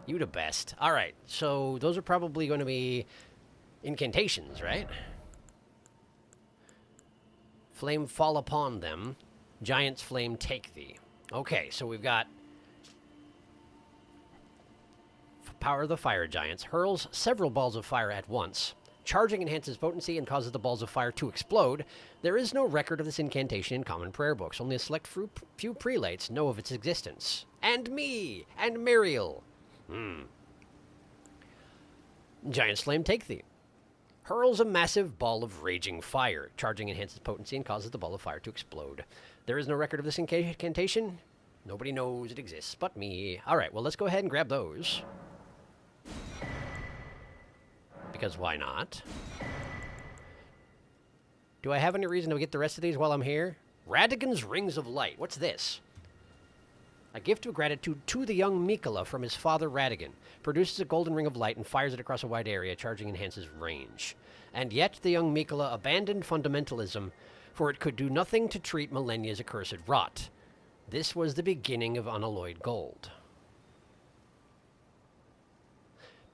You the best. Alright, so those are probably going to be incantations, right? Flame fall upon them. Giant's flame take thee. Okay, so we've got Power of the Fire Giants. Hurls several balls of fire at once. Charging enhances potency and causes the balls of fire to explode. There is no record of this incantation in common prayer books. Only a select few prelates know of its existence. And me! And Muriel! Giant's flame take thee. Hurls a massive ball of raging fire. Charging enhances potency and causes the ball of fire to explode. There is no record of this incantation. Nobody knows it exists but me. Alright, well let's go ahead and grab those. Because why not? Do I have any reason to get the rest of these while I'm here? Radagon's Rings of Light. What's this? A gift of gratitude to the young Mikola from his father Radagon. Produces a golden ring of light and fires it across a wide area, charging enhances range. And yet the young Mikola abandoned fundamentalism, for it could do nothing to treat millennia's accursed rot. This was the beginning of unalloyed gold.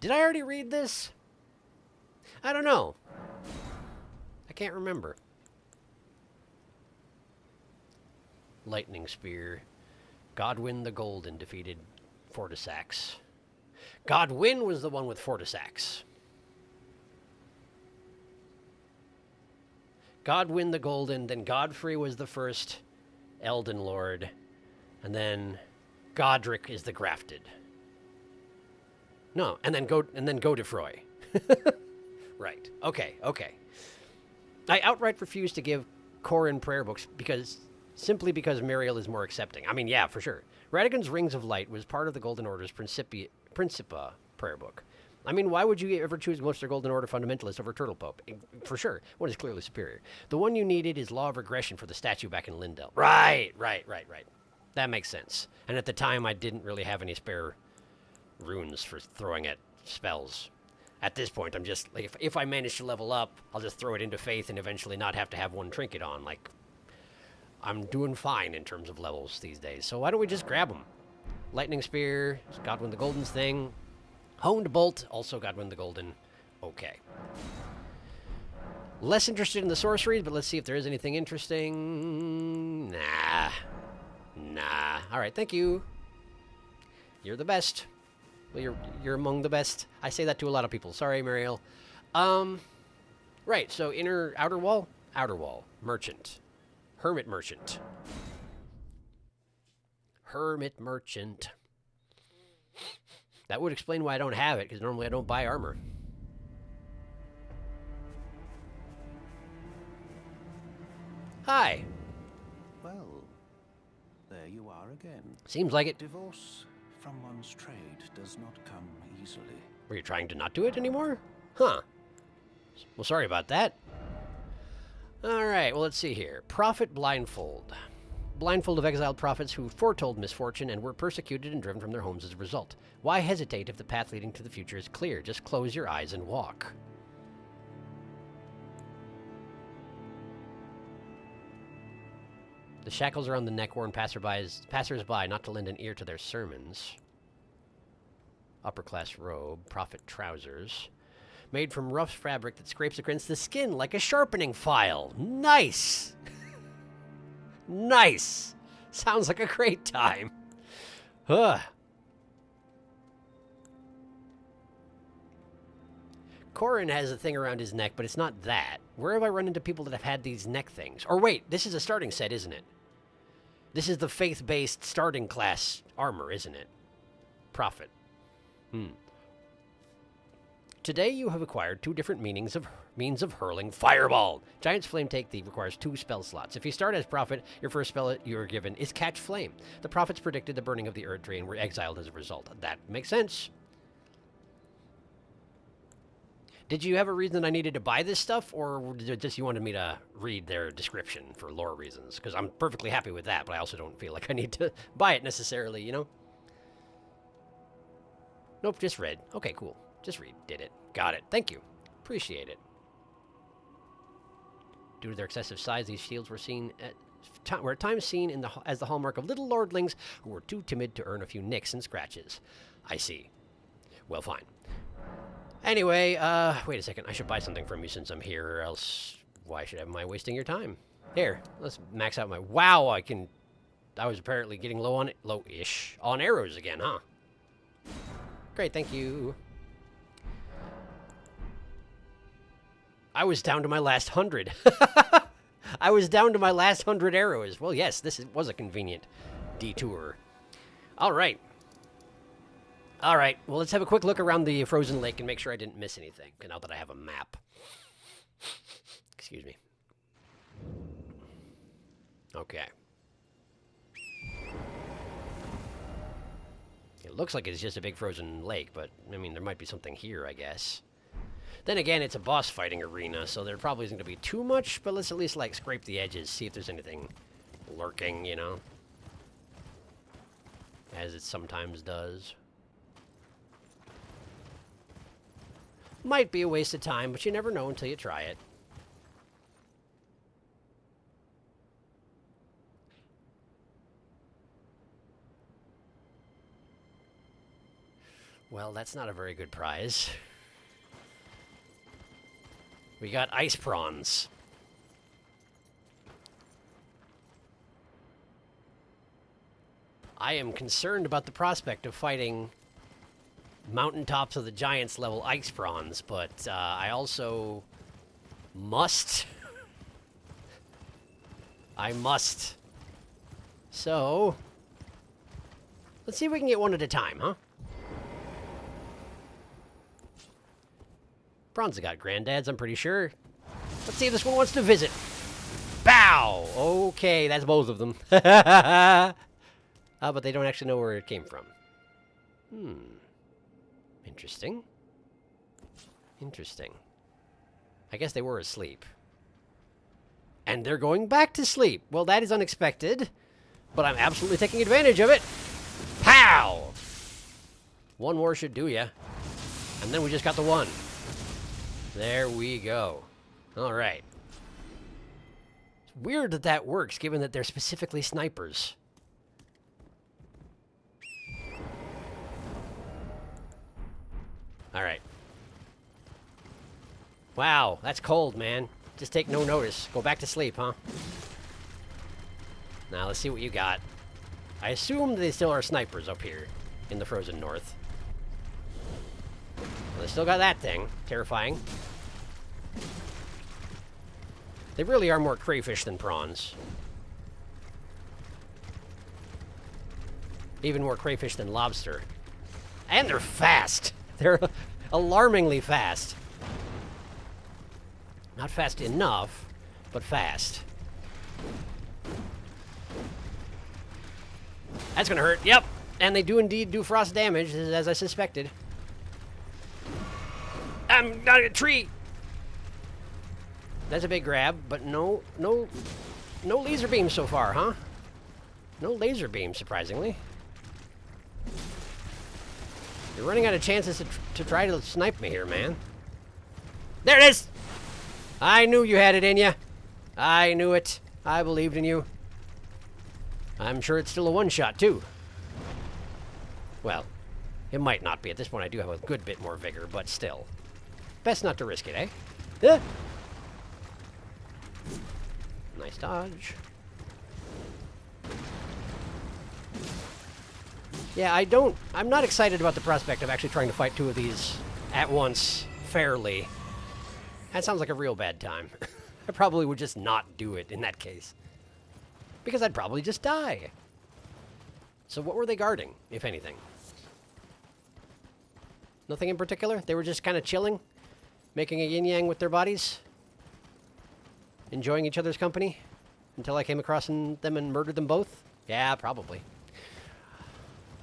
Did I already read this? I don't know. I can't remember. Lightning Spear. Godwyn the Golden defeated Fortisax. Godwyn was the one with Fortisax. Godwyn the Golden, then Godfrey was the first Elden Lord, and then Godric is the Grafted. No, and then Godefroy. Right. Okay. I outright refuse to give Corrin prayer books simply because Muriel is more accepting. I mean, yeah, for sure. Radagon's Rings of Light was part of the Golden Order's Principa prayer book. I mean, why would you ever choose Gloucester Golden Order Fundamentalist over Turtle Pope? For sure. One is clearly superior. The one you needed is Law of Regression for the statue back in Lindell. Right. That makes sense. And at the time, I didn't really have any spare runes for throwing at spells. At this point, I'm just, like, if I manage to level up, I'll just throw it into Faith and eventually not have to have one trinket on. Like, I'm doing fine in terms of levels these days. So why don't we just grab them? Lightning Spear, Godwyn the Golden's thing. Honed Bolt, also Godwyn the Golden. Okay. Less interested in the sorceries, but let's see if there is anything interesting. Nah. All right, thank you. You're the best. Well, you're among the best. I say that to a lot of people. Sorry, Muriel. Right, so outer wall, merchant. Hermit merchant. That would explain why I don't have it, because normally I don't buy armor. Hi. Well, there you are again. Seems like it. Divorce from one's trade does not come easily. Were you trying to not do it anymore? Huh. Well, sorry about that. All right, well, let's see here. Prophet blindfold. Blindfold of exiled prophets who foretold misfortune and were persecuted and driven from their homes as a result. Why hesitate if the path leading to the future is clear? Just close your eyes and walk. The shackles around the neck warn passers-by not to lend an ear to their sermons. Upper class robe, prophet trousers. Made from rough fabric that scrapes against the skin like a sharpening file. Nice! Nice! Sounds like a great time. Huh. Corin has a thing around his neck, but it's not that. Where have I run into people that have had these neck things? Or wait, this is a starting set, isn't it? This is the faith-based starting class armor, isn't it? Prophet. Today you have acquired 2 different means of hurling Fireball. Giant's Flame Take Thief requires 2 spell slots. If you start as Prophet, your first spell you are given is Catch Flame. The Prophets predicted the burning of the Earth Tree and were exiled as a result. That makes sense. Did you have a reason I needed to buy this stuff, or just you wanted me to read their description for lore reasons? Because I'm perfectly happy with that, but I also don't feel like I need to buy it necessarily, you know? Nope, just read. Okay, cool. Just read. Did it. Got it. Thank you. Appreciate it. Due to their excessive size, these shields were at times seen as the hallmark of little lordlings who were too timid to earn a few nicks and scratches. I see. Well, fine. Anyway, wait a second. I should buy something from you since I'm here, or else why should I wasting your time? Here, let's max out my... Wow, I was apparently getting low-ish on arrows again, huh? Great, thank you. I was down to my last 100. I was down to my last 100 arrows. Well, yes, was a convenient detour. All right. All right, well, let's have a quick look around the frozen lake and make sure I didn't miss anything, now that I have a map. Excuse me. Okay. It looks like it's just a big frozen lake, but, I mean, there might be something here, I guess. Then again, it's a boss fighting arena, so there probably isn't going to be too much, but let's at least, like, scrape the edges, see if there's anything lurking, you know? As it sometimes does. Might be a waste of time, but you never know until you try it. Well, that's not a very good prize. We got ice prawns. I am concerned about the prospect of fighting mountaintops of the Giants level ice prawns, but I also must. I must. So, let's see if we can get one at a time, huh? Prawns have got granddads, I'm pretty sure. Let's see if this one wants to visit. Bow! Okay, that's both of them. But they don't actually know where it came from. Interesting. Interesting. I guess they were asleep. And they're going back to sleep. Well, that is unexpected, but I'm absolutely taking advantage of it. Pow! One more should do ya. And then we just got the one. There we go. All right. It's weird that that works, given that they're specifically snipers. All right. Wow, that's cold, man. Just take no notice. Go back to sleep, huh? Now, let's see what you got. I assume they still are snipers up here in the frozen north. Well, they still got that thing. Terrifying. They really are more crayfish than prawns. Even more crayfish than lobster. And they're fast. They're alarmingly fast. Not fast enough, but fast. That's gonna hurt. Yep. And they do indeed do frost damage, as I suspected. I'm got a tree. That's a big grab, but no laser beams so far, huh? No laser beams, surprisingly. You're running out of chances to try to snipe me here, man. There it is! I knew you had it in you. I knew it. I believed in you. I'm sure it's still a one-shot, too. Well, it might not be. At this point, I do have a good bit more vigor, but still. Best not to risk it, eh? Nice dodge. Yeah, I'm not excited about the prospect of actually trying to fight two of these at once, fairly. That sounds like a real bad time. I probably would just not do it in that case. Because I'd probably just die. So what were they guarding, if anything? Nothing in particular? They were just kind of chilling? Making a yin-yang with their bodies? Enjoying each other's company? Until I came across them and murdered them both? Yeah, probably.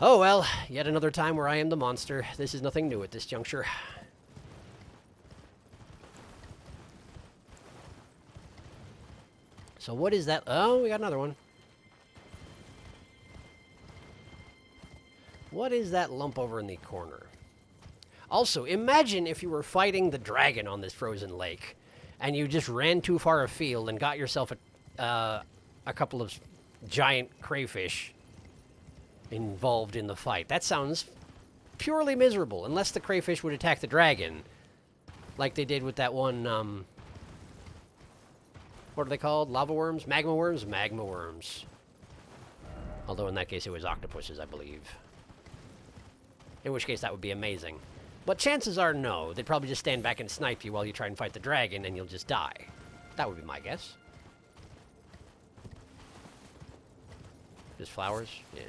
Oh well, yet another time where I am the monster. This is nothing new at this juncture. So what is that? Oh, we got another one. What is that lump over in the corner? Also, imagine if you were fighting the dragon on this frozen lake, and you just ran too far afield and got yourself a couple of giant crayfish involved in the fight. That sounds purely miserable, unless the crayfish would attack the dragon, like they did with that one, what are they called? Lava worms? Magma worms? Magma worms. Although in that case it was octopuses, I believe. In which case that would be amazing. But chances are no. They'd probably just stand back and snipe you while you try and fight the dragon, and you'll just die. That would be my guess. Just flowers? Yeah.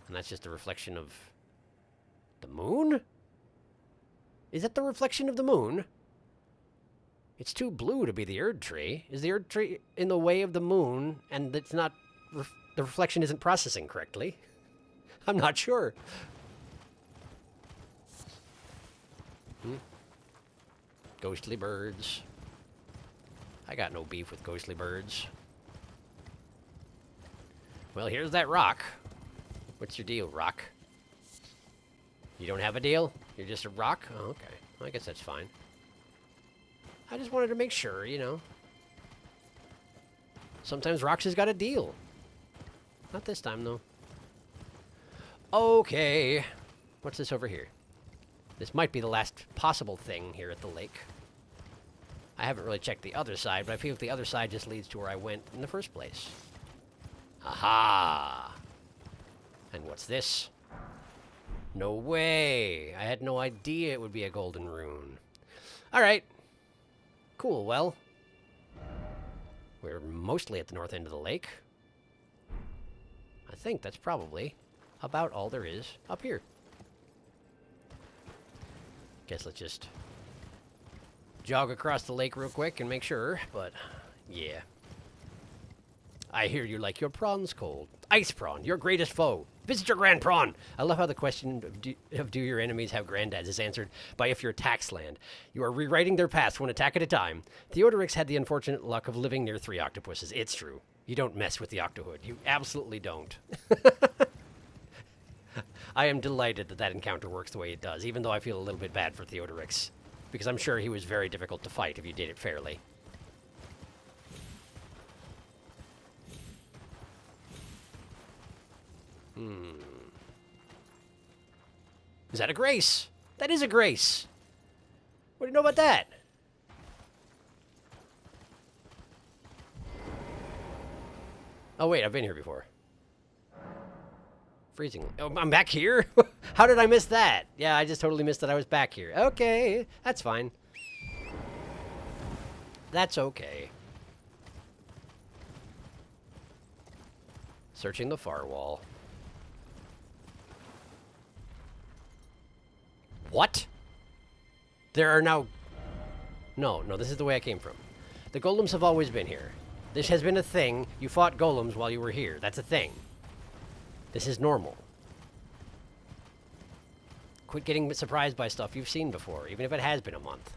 And that's just a reflection of the moon? Is that the reflection of the moon? It's too blue to be the Erd tree. Is the Erd tree in the way of the moon, and it's not... the reflection isn't processing correctly? I'm not sure. Ghostly birds. I got no beef with ghostly birds. Well, here's that rock. What's your deal, rock? You don't have a deal? You're just a rock? Oh, okay. Well, I guess that's fine. I just wanted to make sure, you know. Sometimes rocks has got a deal. Not this time, though. Okay. What's this over here? This might be the last possible thing here at the lake. I haven't really checked the other side, but I feel like the other side just leads to where I went in the first place. Aha! And what's this? No way! I had no idea it would be a golden rune. Alright. Cool, well. We're mostly at the north end of the lake. I think that's probably about all there is up here. Guess let's just jog across the lake real quick and make sure, but yeah. I hear you like your prawns cold. Ice prawn, your greatest foe. Visit your grand prawn. I love how the question of do your enemies have granddads is answered by if your attacks land. You are rewriting their paths one attack at a time. Theodorix had the unfortunate luck of living near 3 octopuses. It's true. You don't mess with the Octohood. You absolutely don't. I am delighted that that encounter works the way it does, even though I feel a little bit bad for Theodorix, because I'm sure he was very difficult to fight if you did it fairly. Is that a grace? That is a grace. What do you know about that? Oh, wait, I've been here before. Freezing. Oh, I'm back here? How did I miss that? Yeah, I just totally missed that I was back here. Okay, that's fine. That's okay. Searching the far wall. What? There are now... No, this is the way I came from. The golems have always been here. This has been a thing. You fought golems while you were here. That's a thing. This is normal. Quit getting surprised by stuff you've seen before, even if it has been a month.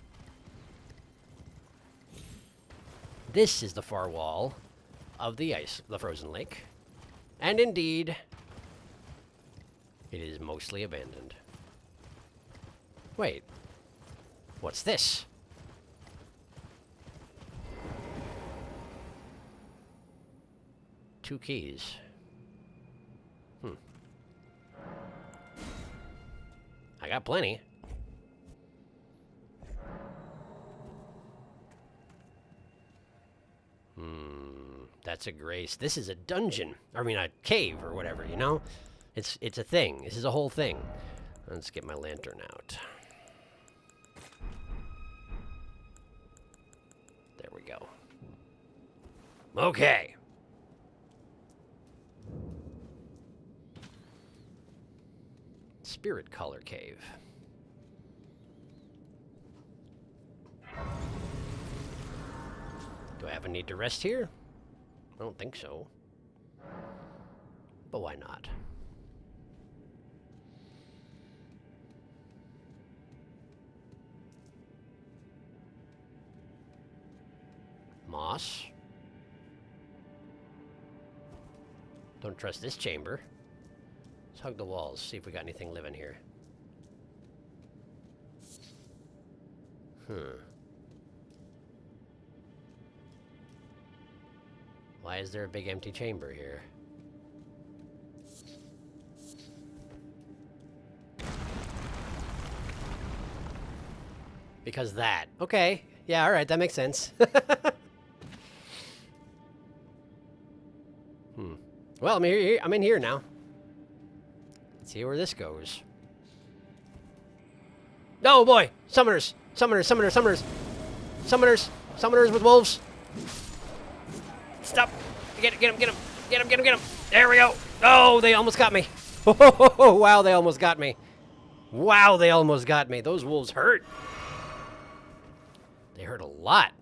This is the far wall of the frozen lake. And indeed, it is mostly abandoned. Wait. What's this? Two keys. I got plenty. That's a grace. This is a dungeon. I mean, a cave or whatever, you know? It's a thing. This is a whole thing. Let's get my lantern out. There we go. Okay. Spirit Color Cave. Do I have a need to rest here? I don't think so. But why not? Moss. Don't trust this chamber. Let's hug the walls, see if we got anything living here. Why is there a big empty chamber here? Because that. Okay. Yeah, alright, that makes sense. Well, I'm in here now. Let's see where this goes. Oh boy! Summoners! Summoners, summoners, summoners! Summoners! Summoners with wolves! Stop! Get him, get him, get him! Get him, get him, get him! There we go! Oh, they almost got me! Oh, wow, they almost got me! Wow, they almost got me! Those wolves hurt! They hurt a lot.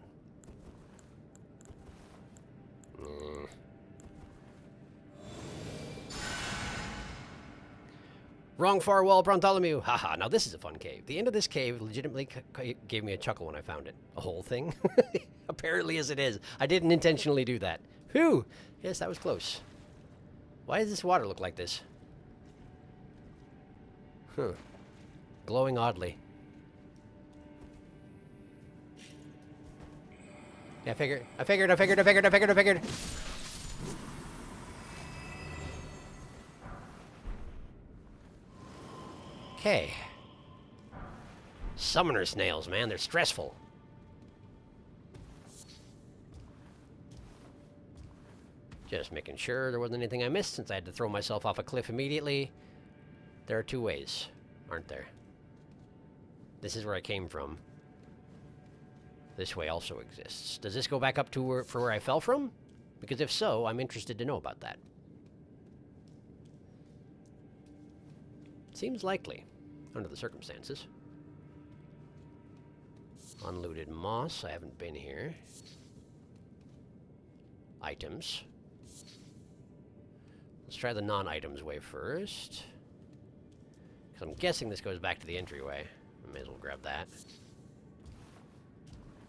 Wrong far wall, Bartholomew. Haha, now this is a fun cave. The end of this cave legitimately gave me a chuckle when I found it. A whole thing? Apparently as it is. I didn't intentionally do that. Whew! Yes, that was close. Why does this water look like this? Huh. Glowing oddly. Yeah, I figured. Okay. Summoner snails, man. They're stressful. Just making sure there wasn't anything I missed since I had to throw myself off a cliff immediately. There are two ways, aren't there? This is where I came from. This way also exists. Does this go back up to where I fell from? Because if so, I'm interested to know about that. Seems likely, under the circumstances. Unlooted moss. I haven't been here. Items. Let's try the non-items way first. Because I'm guessing this goes back to the entryway. I may as well grab that.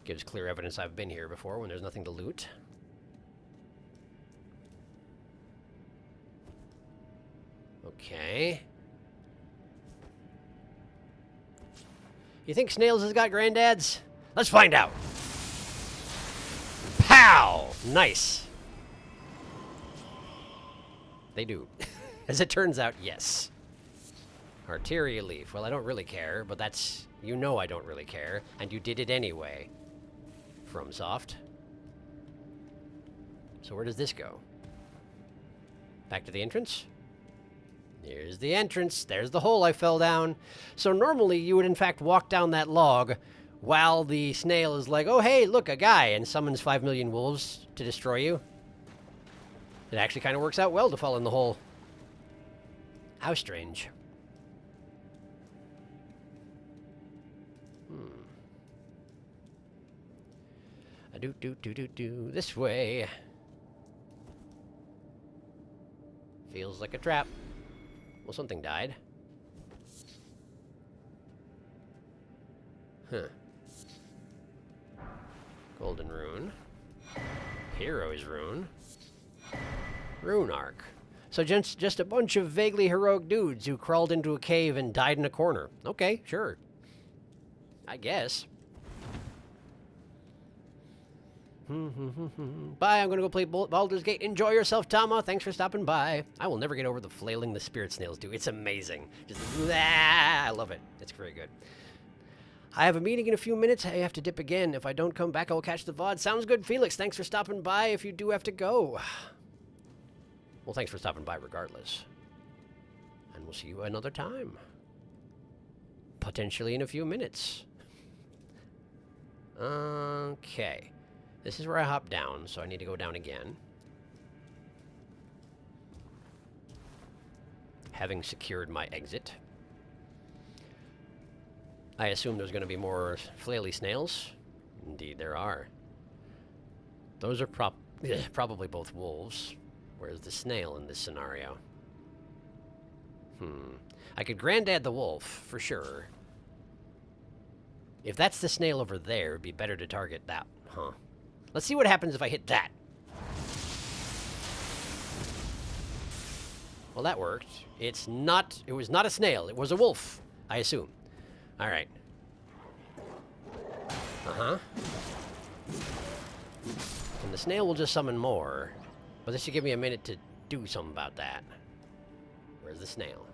Gives clear evidence I've been here before when there's nothing to loot. Okay. You think snails has got granddads? Let's find out. Pow! Nice. They do. As it turns out, yes. Arteria leaf. Well, I don't really care, but that's... You know I don't really care, and you did it anyway. FromSoft. So where does this go? Back to the entrance? Here's the entrance. There's the hole I fell down. So normally you would in fact walk down that log while the snail is like, oh hey, look, a guy, and summons 5 million wolves to destroy you. It actually kind of works out well to fall in the hole. How strange. Do. This way. Feels like a trap. Well, something died. Huh. Golden rune. Hero's rune. Rune arc. So just a bunch of vaguely heroic dudes who crawled into a cave and died in a corner. Okay, sure. I guess. Bye, I'm gonna go play Baldur's Gate. Enjoy yourself, Tama. Thanks for stopping by. I will never get over the flailing the spirit snails do. It's amazing. Just, I love it. It's very good. I have a meeting in a few minutes. I have to dip again. If I don't come back, I will catch the VOD. Sounds good, Felix. Thanks for stopping by if you do have to go. Well, thanks for stopping by regardless. And we'll see you another time. Potentially in a few minutes. Okay. This is where I hop down, so I need to go down again. Having secured my exit. I assume there's going to be more flaily snails. Indeed, there are. Those are probably both wolves. Where's the snail in this scenario? I could granddad the wolf, for sure. If that's the snail over there, it'd be better to target that, huh? Let's see what happens if I hit that. Well, that worked. It was not a snail. It was a wolf, I assume. All right. Uh-huh. And the snail will just summon more. But this should give me a minute to do something about that. Where's the snail?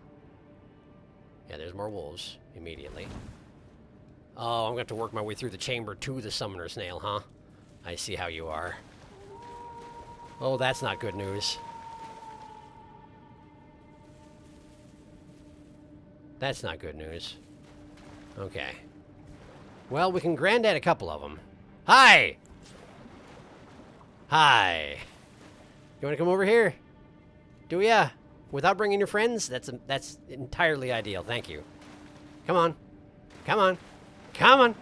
Yeah, there's more wolves immediately. Oh, I'm going to have to work my way through the chamber to the summoner snail, huh? I see how you are. Oh, that's not good news. That's not good news. Okay. Well, we can granddad a couple of them. Hi! Hi. You want to come over here? Do ya? Without bringing your friends? That's entirely ideal. Thank you. Come on. Come on. Come on.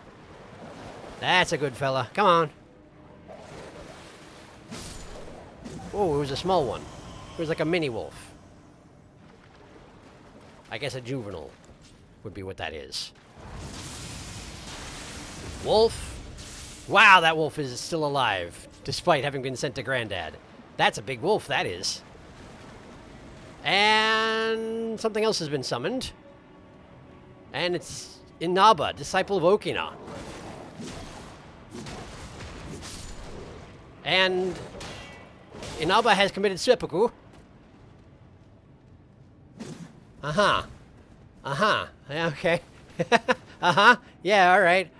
That's a good fella. Come on. Oh, it was a small one. It was like a mini wolf. I guess a juvenile would be what that is. Wolf. Wow, that wolf is still alive, despite having been sent to Granddad. That's a big wolf, that is. And something else has been summoned. And it's Inaba, disciple of Okina. And Inaba has committed seppuku. Uh-huh. Uh-huh. Okay. Uh-huh. Yeah, all right.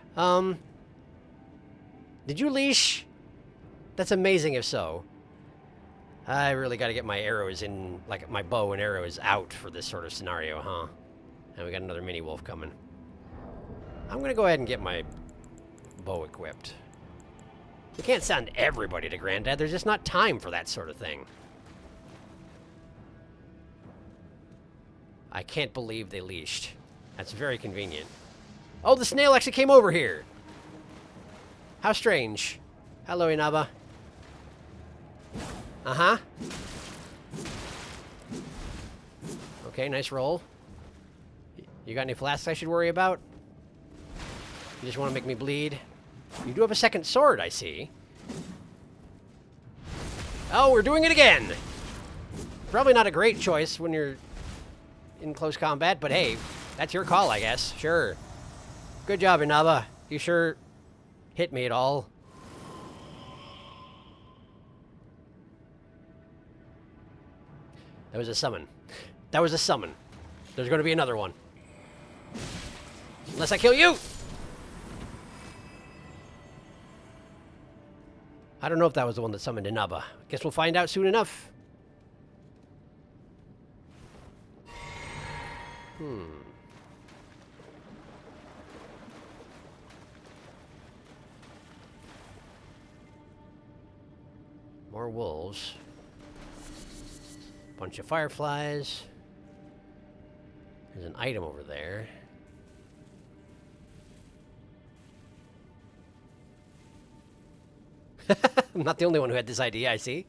Did you leash? That's amazing if so. I really got to get my arrows in, like my bow and arrows out for this sort of scenario, huh? And we got another mini wolf coming. I'm going to go ahead and get my bow equipped. We can't send everybody to Granddad. There's just not time for that sort of thing. I can't believe they leashed. That's very convenient. Oh, the snail actually came over here. How strange. Hello, Inaba. Uh-huh. Okay, nice roll. You got any flasks I should worry about? You just want to make me bleed? You do have a second sword, I see. Oh, we're doing it again! Probably not a great choice when you're in close combat, but hey, that's your call, I guess. Sure. Good job, Inaba. You sure hit me at all. That was a summon. That was a summon. There's going to be another one. Unless I kill you! I don't know if that was the one that summoned Inaba. Guess we'll find out soon enough. More wolves. Bunch of fireflies. There's an item over there. I'm not the only one who had this idea, I see.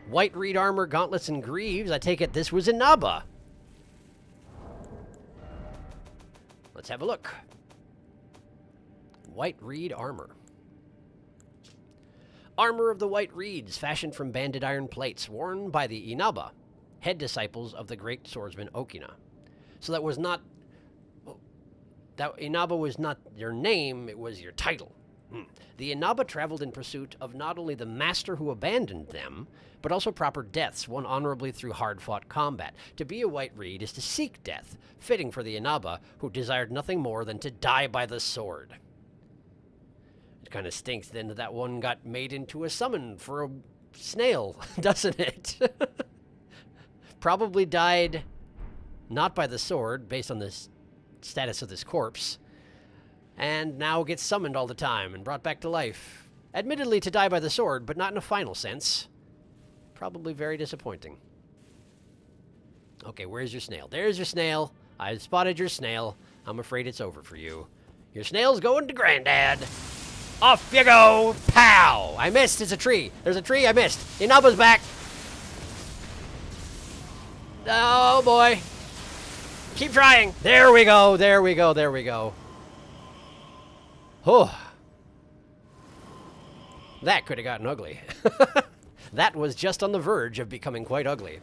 White reed armor, gauntlets, and greaves. I take it this was Inaba. Let's have a look. White reed armor. Armor of the white reeds, fashioned from banded iron plates, worn by the Inaba, head disciples of the great swordsman Okina. So that was not... That Inaba was not your name, it was your title. The Inaba traveled in pursuit of not only the master who abandoned them, but also proper deaths, won honorably through hard-fought combat. To be a white reed is to seek death, fitting for the Inaba, who desired nothing more than to die by the sword. It kind of stinks then that one got made into a summon for a snail, doesn't it? Probably died not by the sword, based on the status of this corpse, and now gets summoned all the time and brought back to life. Admittedly to die by the sword, but not in a final sense. Probably very disappointing. Okay, where's your snail? There's your snail. I spotted your snail. I'm afraid it's over for you. Your snail's going to Granddad. Off you go! Pow! I missed. It's a tree. There's a tree. I missed. Inaba's back. Oh, boy. Keep trying. There we go. There we go. There we go. Oh. That could have gotten ugly. That was just on the verge of becoming quite ugly.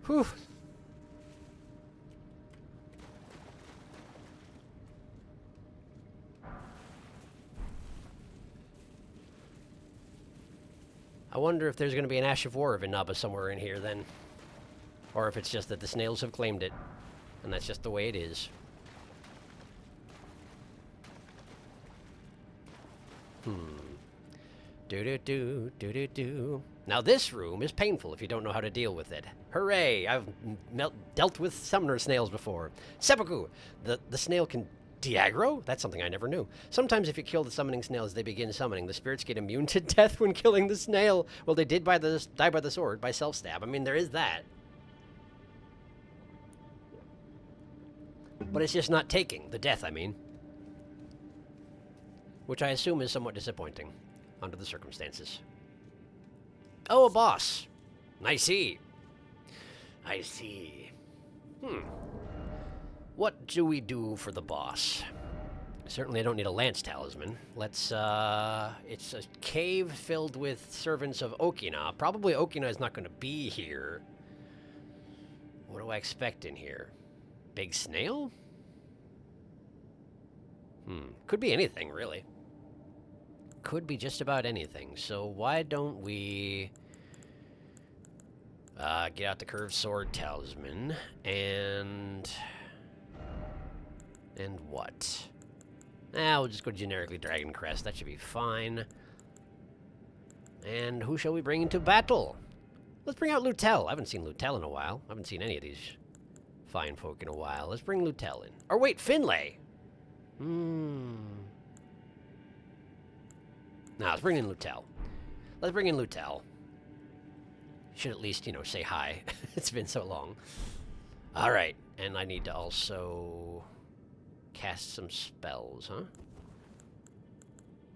Whew. I wonder if there's going to be an Ash of War of Inaba somewhere in here then. Or if it's just that the snails have claimed it. And that's just the way it is. Do-do-do, do-do-do. Now this room is painful if you don't know how to deal with it. Hooray! I've dealt with summoner snails before. Seppuku! The snail can de-aggro? That's something I never knew. Sometimes if you kill the summoning snails, they begin summoning. The spirits get immune to death when killing the snail. Well, they did die by the sword, by self-stab. I mean, there is that. But it's just not taking. The death, I mean. Which I assume is somewhat disappointing, under the circumstances. Oh, a boss. I see. I see. What do we do for the boss? Certainly I don't need a lance talisman. Let's, it's a cave filled with servants of Okina. Probably Okina is not going to be here. What do I expect in here? Big snail? Could be anything, really. Could be just about anything. So why don't we get out the curved sword talisman and what? We'll just go generically Dragon Crest. That should be fine. And who shall we bring into battle? Let's bring out Lutel. I haven't seen Lutel in a while. I haven't seen any of these fine folk in a while. Let's bring Lutel in. Or wait, Finlay. No, let's bring in Lutel. Let's bring in Lutel. Should at least, say hi. It's been so long. All right, and I need to also cast some spells, huh?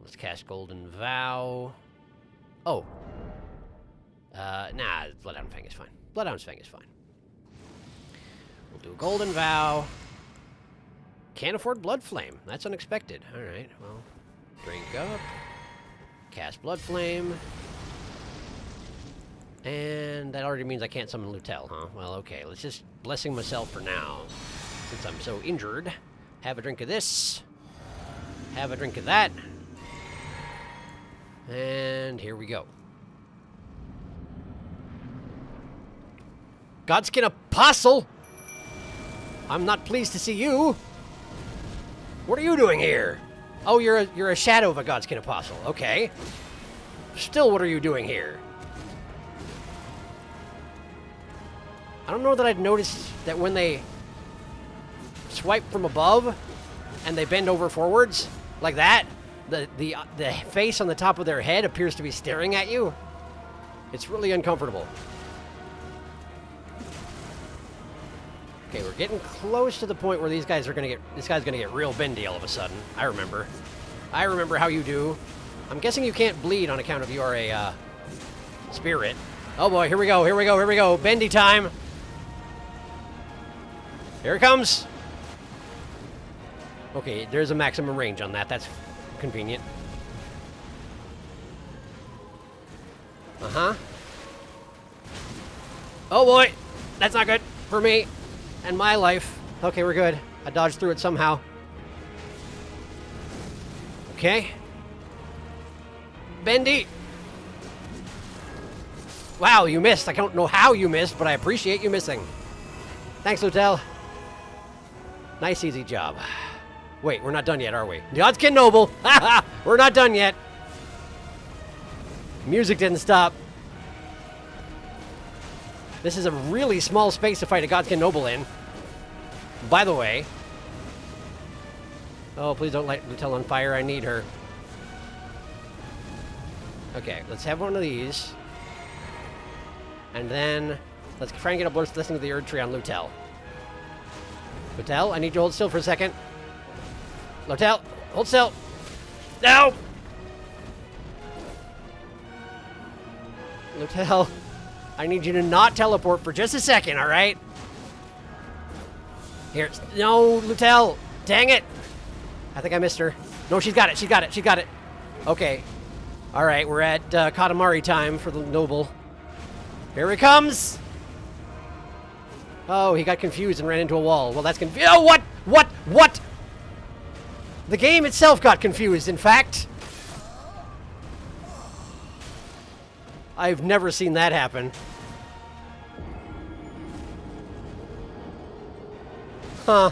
Let's cast Golden Vow. Oh. Nah, Bloodhound Fang is fine. Bloodhound Fang is fine. We'll do a Golden Vow. Can't afford Blood Flame. That's unexpected. All right, well, drink up. Cast Blood Flame. And that already means I can't summon Lutel, huh? Well, okay, let's just blessing myself for now. Since I'm so injured. Have a drink of this. Have a drink of that. And here we go. Godskin Apostle! I'm not pleased to see you. What are you doing here? Oh, you're a shadow of a Godskin Apostle. Okay. Still, what are you doing here? I don't know that I'd noticed that when they swipe from above and they bend over forwards like that, the face on the top of their head appears to be staring at you. It's really uncomfortable. Okay, we're getting close to the point where this guy's gonna get real bendy all of a sudden. I remember. I remember how you do. I'm guessing you can't bleed on account of you are a spirit. Oh boy, here we go, here we go, here we go. Bendy time. Here it comes. Okay, there's a maximum range on that. That's convenient. Uh-huh. Oh boy, that's not good for me and my life. Okay, we're good. I dodged through it somehow. Okay. Bendy. Wow, you missed. I don't know how you missed, but I appreciate you missing. Thanks, Hotel. Nice, easy job. Wait, we're not done yet, are we? Godskin Noble! Haha! We're not done yet. Music didn't stop. This is a really small space to fight a Godskin Noble in. By the way. Oh, please don't light Lutel on fire. I need her. Okay, let's have one of these. And then, let's try and get a blessing of the Erd Tree on Lutel. Lutel, I need you to hold still for a second. Lutel, hold still. No! Lutel, I need you to not teleport for just a second, alright? Here, no, Lutel, dang it! I think I missed her. No, she's got it, she's got it, she's got it. Okay. Alright, we're at Katamari time for the Noble. Here it comes! Oh, he got confused and ran into a wall. Well, that's confused. Oh, what? What? What? The game itself got confused, in fact. I've never seen that happen. Huh.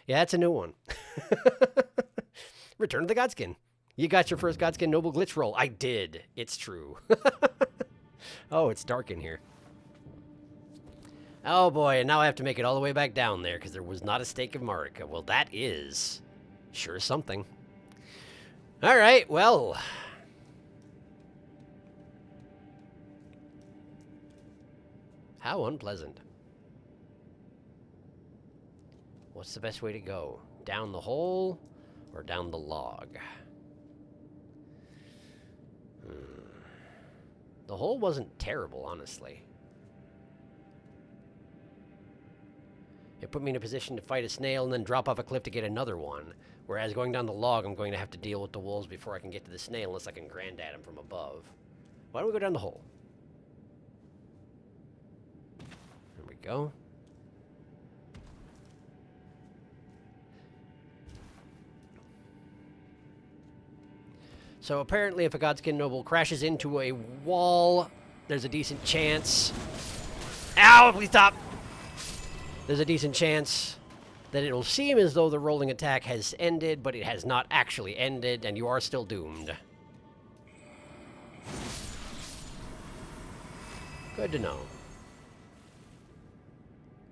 Yeah, that's a new one. Return to the Godskin. You got your first Godskin Noble glitch roll. I did. It's true. Oh, it's dark in here. Oh boy, and now I have to make it all the way back down there because there was not a stake of Marika. Well, that is sure something. All right, well. How unpleasant. What's the best way to go? Down the hole or down the log? The hole wasn't terrible, honestly. It put me in a position to fight a snail and then drop off a cliff to get another one. Whereas going down the log, I'm going to have to deal with the wolves before I can get to the snail unless I can granddad him from above. Why don't we go down the hole? There we go. So apparently if a Godskin Noble crashes into a wall, there's a decent chance... Ow! Please stop! There's a decent chance that it'll seem as though the rolling attack has ended, but it has not actually ended, and you are still doomed. Good to know.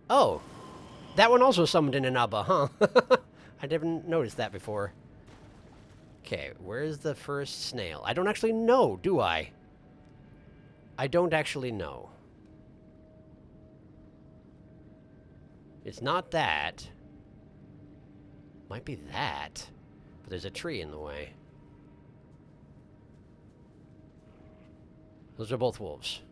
Oh! That one also summoned an Inaba, huh? I didn't notice that before. Okay, where's the first snail? I don't actually know, do I? I don't actually know. It's not that. Might be that. But there's a tree in the way. Those are both wolves.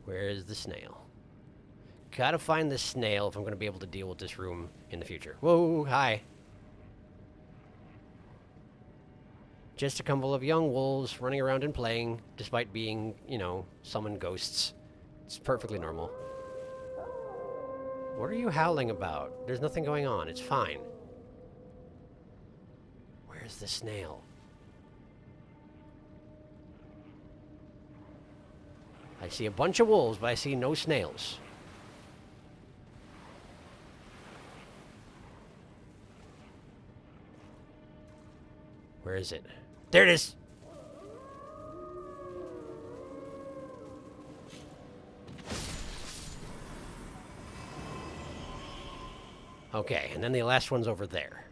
Where is the snail? Gotta find the snail if I'm gonna be able to deal with this room in the future. Whoa, hi. Just a couple of young wolves running around and playing, despite being, you know, summoned ghosts. It's perfectly normal. What are you howling about? There's nothing going on. It's fine. Where's the snail? I see a bunch of wolves, but I see no snails. Where is it? There it is! Okay, and then the last one's over there.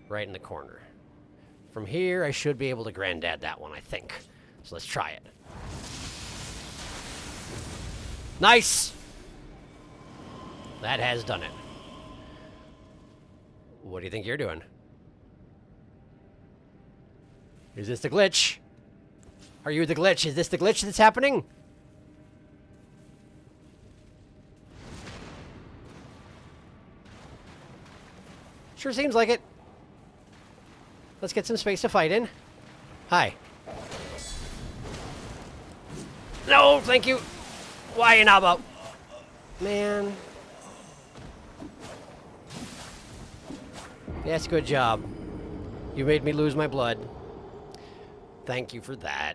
right in the corner. From here, I should be able to granddad that one, I think. So let's try it. Nice! That has done it. What do you think you're doing? Is this the glitch? Are you the glitch? Is this the glitch that's happening? Sure seems like it. Let's get some space to fight in. Hi. No, thank you. Why Inaba? Man. Yes, good job. You made me lose my blood. Thank you for that.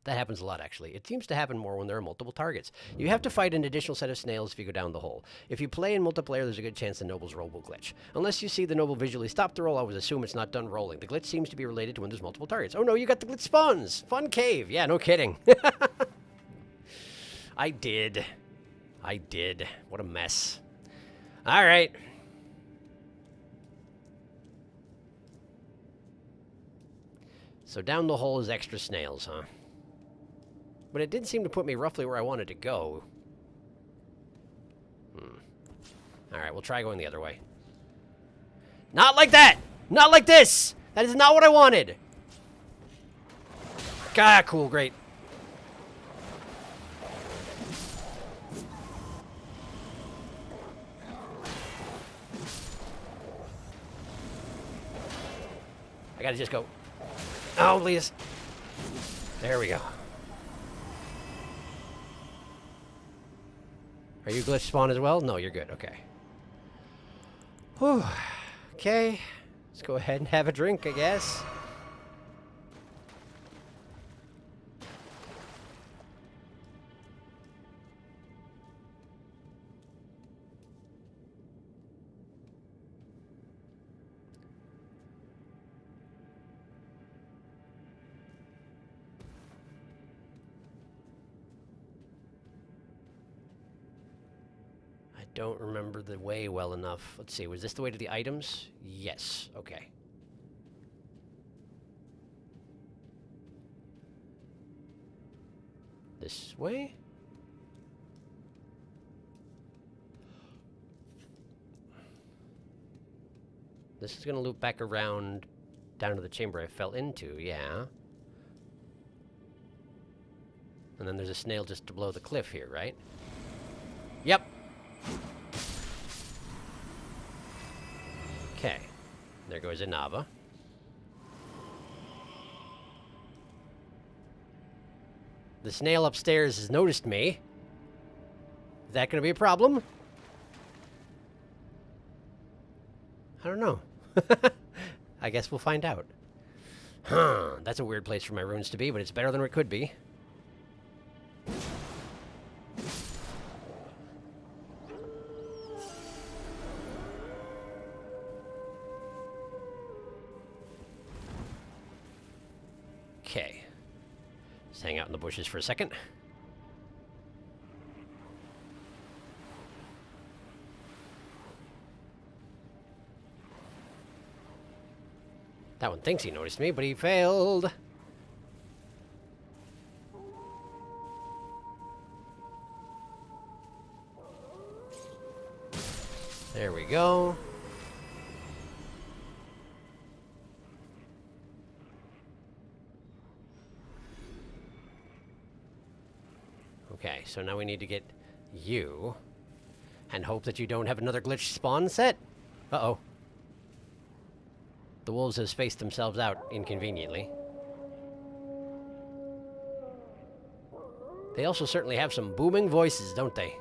That happens a lot, actually. It seems to happen more when there are multiple targets. You have to fight an additional set of snails if you go down the hole. If you play in multiplayer, there's a good chance the noble's roll will glitch. Unless you see the noble visually stop the roll, I always assume it's not done rolling. The glitch seems to be related to when there's multiple targets. Oh no, you got the glitch spawns! Fun cave! Yeah, no kidding. I did. What a mess. Alright. So down the hole is extra snails, huh? But it did seem to put me roughly where I wanted to go. Alright, we'll try going the other way. Not like that! Not like this! That is not what I wanted! Ah, cool, great. I gotta just go. Oh, please. There we go. Are you glitch spawn as well? No, you're good. Okay. Whew. Okay. Let's go ahead and have a drink, I guess. Don't remember the way well enough. Let's see, was this the way to the items? Yes, okay. This way? This is gonna loop back around down to the chamber I fell into, yeah. And then there's a snail just below the cliff here, right? Yep. Okay, there goes Inaba. The snail upstairs has noticed me. Is that going to be a problem? I don't know. I guess we'll find out. Huh, that's a weird place for my runes to be, but it's better than it could be. Okay. Just hang out in the bushes for a second. That one thinks he noticed me, but he failed. There we go. Okay, so now we need to get you and hope that you don't have another glitch spawn set. Uh-oh. The wolves have spaced themselves out inconveniently. They also certainly have some booming voices, don't they?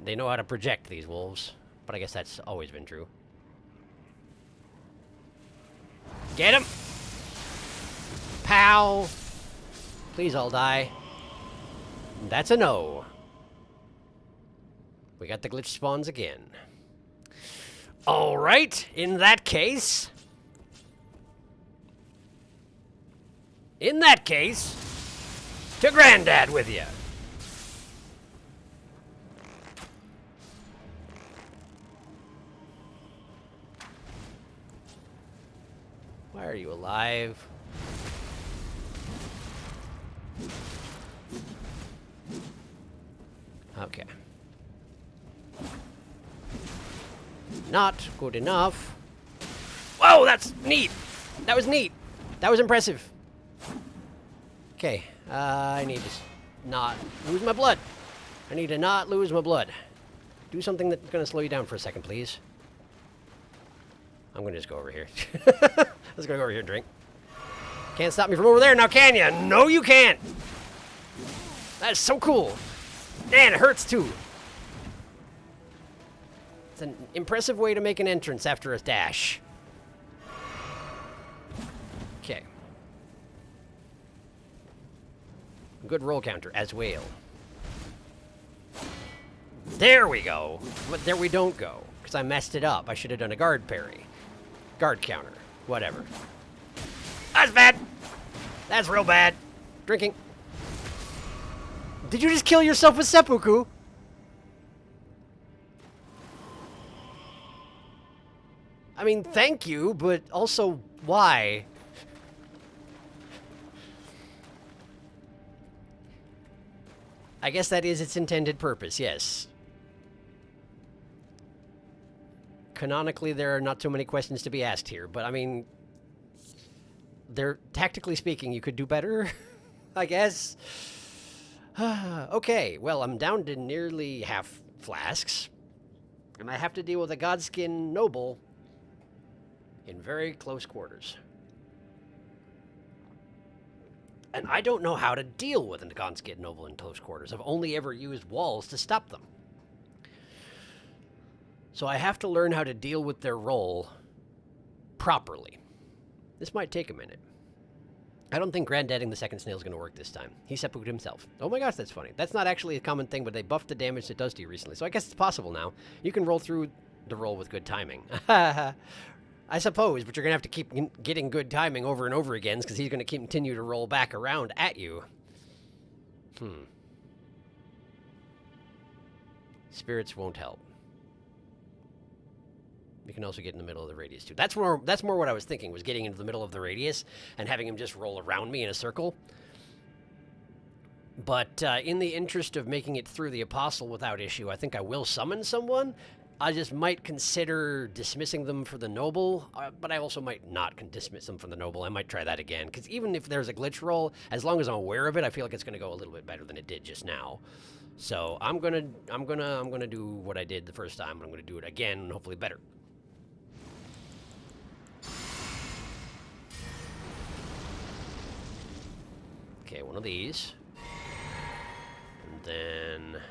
They know how to project, these wolves, but I guess that's always been true. Get him! Pow! Please all die. That's a no. We got the glitch spawns again. All right, in that case, to Granddad with you. Are you alive? Okay. Not good enough. Whoa, that's neat! That was neat! That was impressive. Okay, I need to not lose my blood. I need to not lose my blood. Do something that's gonna slow you down for a second, please. I'm gonna just go over here. Let's go over here and drink. Can't stop me from over there now, can ya? No, you can't! That is so cool. Man, it hurts too. It's an impressive way to make an entrance after a dash. Okay. Good roll counter as well. There we go. But there we don't go. Because I messed it up. I should have done a guard parry. Guard counter. Whatever. That's bad. That's real bad. Drinking. Did you just kill yourself with seppuku? I mean, thank you, but also, why? I guess that is its intended purpose, yes. Canonically, there are not so many questions to be asked here, but I mean, tactically speaking, you could do better, I guess. Okay, well, I'm down to nearly half flasks, and I have to deal with a Godskin noble in very close quarters. And I don't know how to deal with a Godskin noble in close quarters. I've only ever used walls to stop them. So I have to learn how to deal with their role properly. This might take a minute. I don't think Granddadding the Second Snail is going to work this time. He seppuku'd himself. Oh my gosh, that's funny. That's not actually a common thing, but they buffed the damage it does to you recently. So I guess it's possible now. You can roll through the roll with good timing. I suppose, but you're going to have to keep getting good timing over and over again because he's going to continue to roll back around at you. Spirits won't help. You can also get in the middle of the radius, too. That's more what I was thinking, was getting into the middle of the radius and having him just roll around me in a circle. But in the interest of making it through the Apostle without issue, I think I will summon someone. I just might consider dismissing them for the Noble, but I also might not dismiss them from the Noble. I might try that again, because even if there's a glitch roll, as long as I'm aware of it, I feel like it's going to go a little bit better than it did just now. So I'm gonna do what I did the first time, but I'm gonna do it again, and hopefully better. Okay, one of these. And then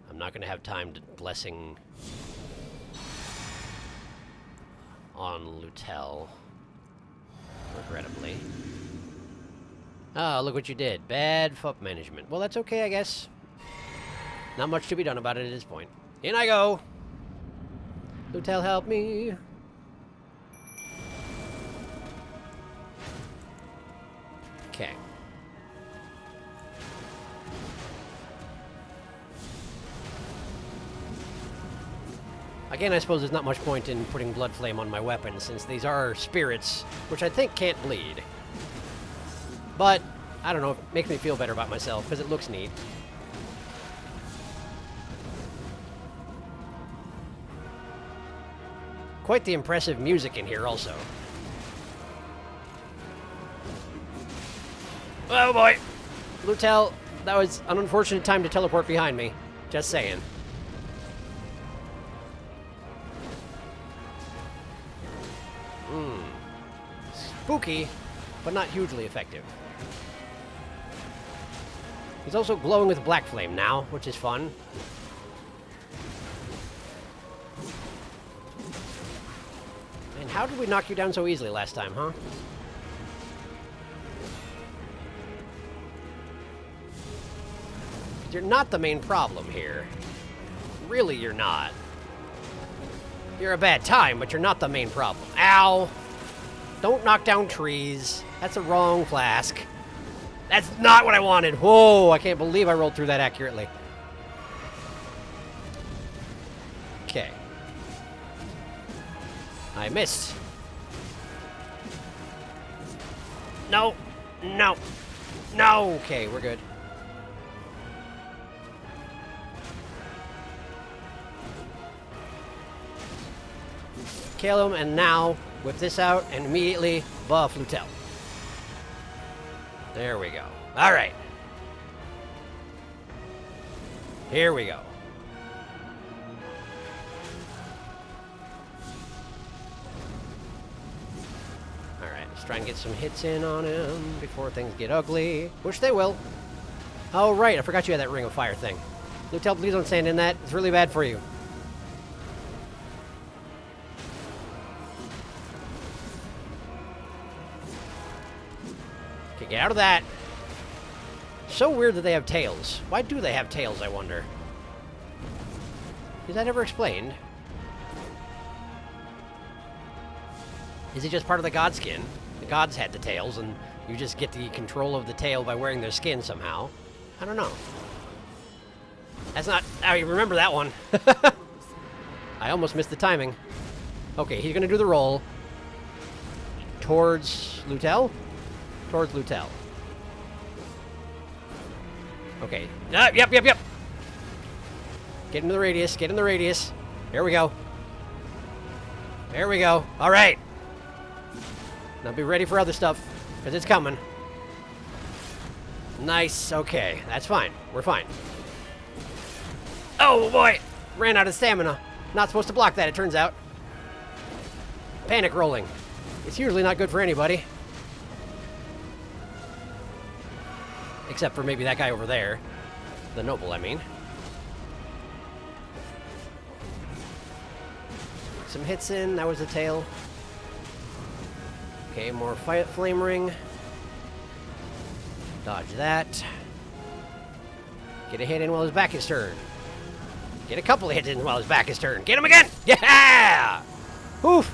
I'm not going to have time to blessing on Lutel, regrettably. Oh, look what you did. Bad FUP management. Well, that's okay, I guess. Not much to be done about it at this point. In I go! Lutel, help me! Okay. Again, I suppose there's not much point in putting Blood Flame on my weapon, since these are spirits, which I think can't bleed. But, I don't know, it makes me feel better about myself, because it looks neat. Quite the impressive music in here, also. Oh boy! Lutel, that was an unfortunate time to teleport behind me. Just saying. Spooky, but not hugely effective. He's also glowing with black flame now, which is fun. Man, how did we knock you down so easily last time, huh? You're not the main problem here. Really, you're not. You're a bad time, but you're not the main problem. Ow! Don't knock down trees. That's a wrong flask. That's not what I wanted. Whoa, I can't believe I rolled through that accurately. Okay. I missed. No. No. No. Okay, we're good. Kill him, and now whip this out and immediately buff Lutel. There we go. All right. Here we go. All right, let's try and get some hits in on him before things get ugly, which they will. Oh, right, I forgot you had that Ring of Fire thing. Lutel, please don't stand in that. It's really bad for you. Okay, get out of that. So weird that they have tails. Why do they have tails, I wonder? Is that ever explained? Is it just part of the god skin? The gods had the tails, and you just get the control of the tail by wearing their skin somehow. I don't know. That's not... I remember that one. I almost missed the timing. Okay, he's gonna do the roll. Towards Lutel? Towards Lutel. Okay. Yep. Get into the radius. Get in the radius. There we go. There we go. All right. Now be ready for other stuff, because it's coming. Nice. Okay. That's fine. We're fine. Oh, boy. Ran out of stamina. Not supposed to block that, it turns out. Panic rolling. It's usually not good for anybody. Except for maybe that guy over there. The noble, I mean. Some hits in. That was the tail. Okay, more flame ring. Dodge that. Get a hit in while his back is turned. Get a couple of hits in while his back is turned. Get him again! Yeah! Oof!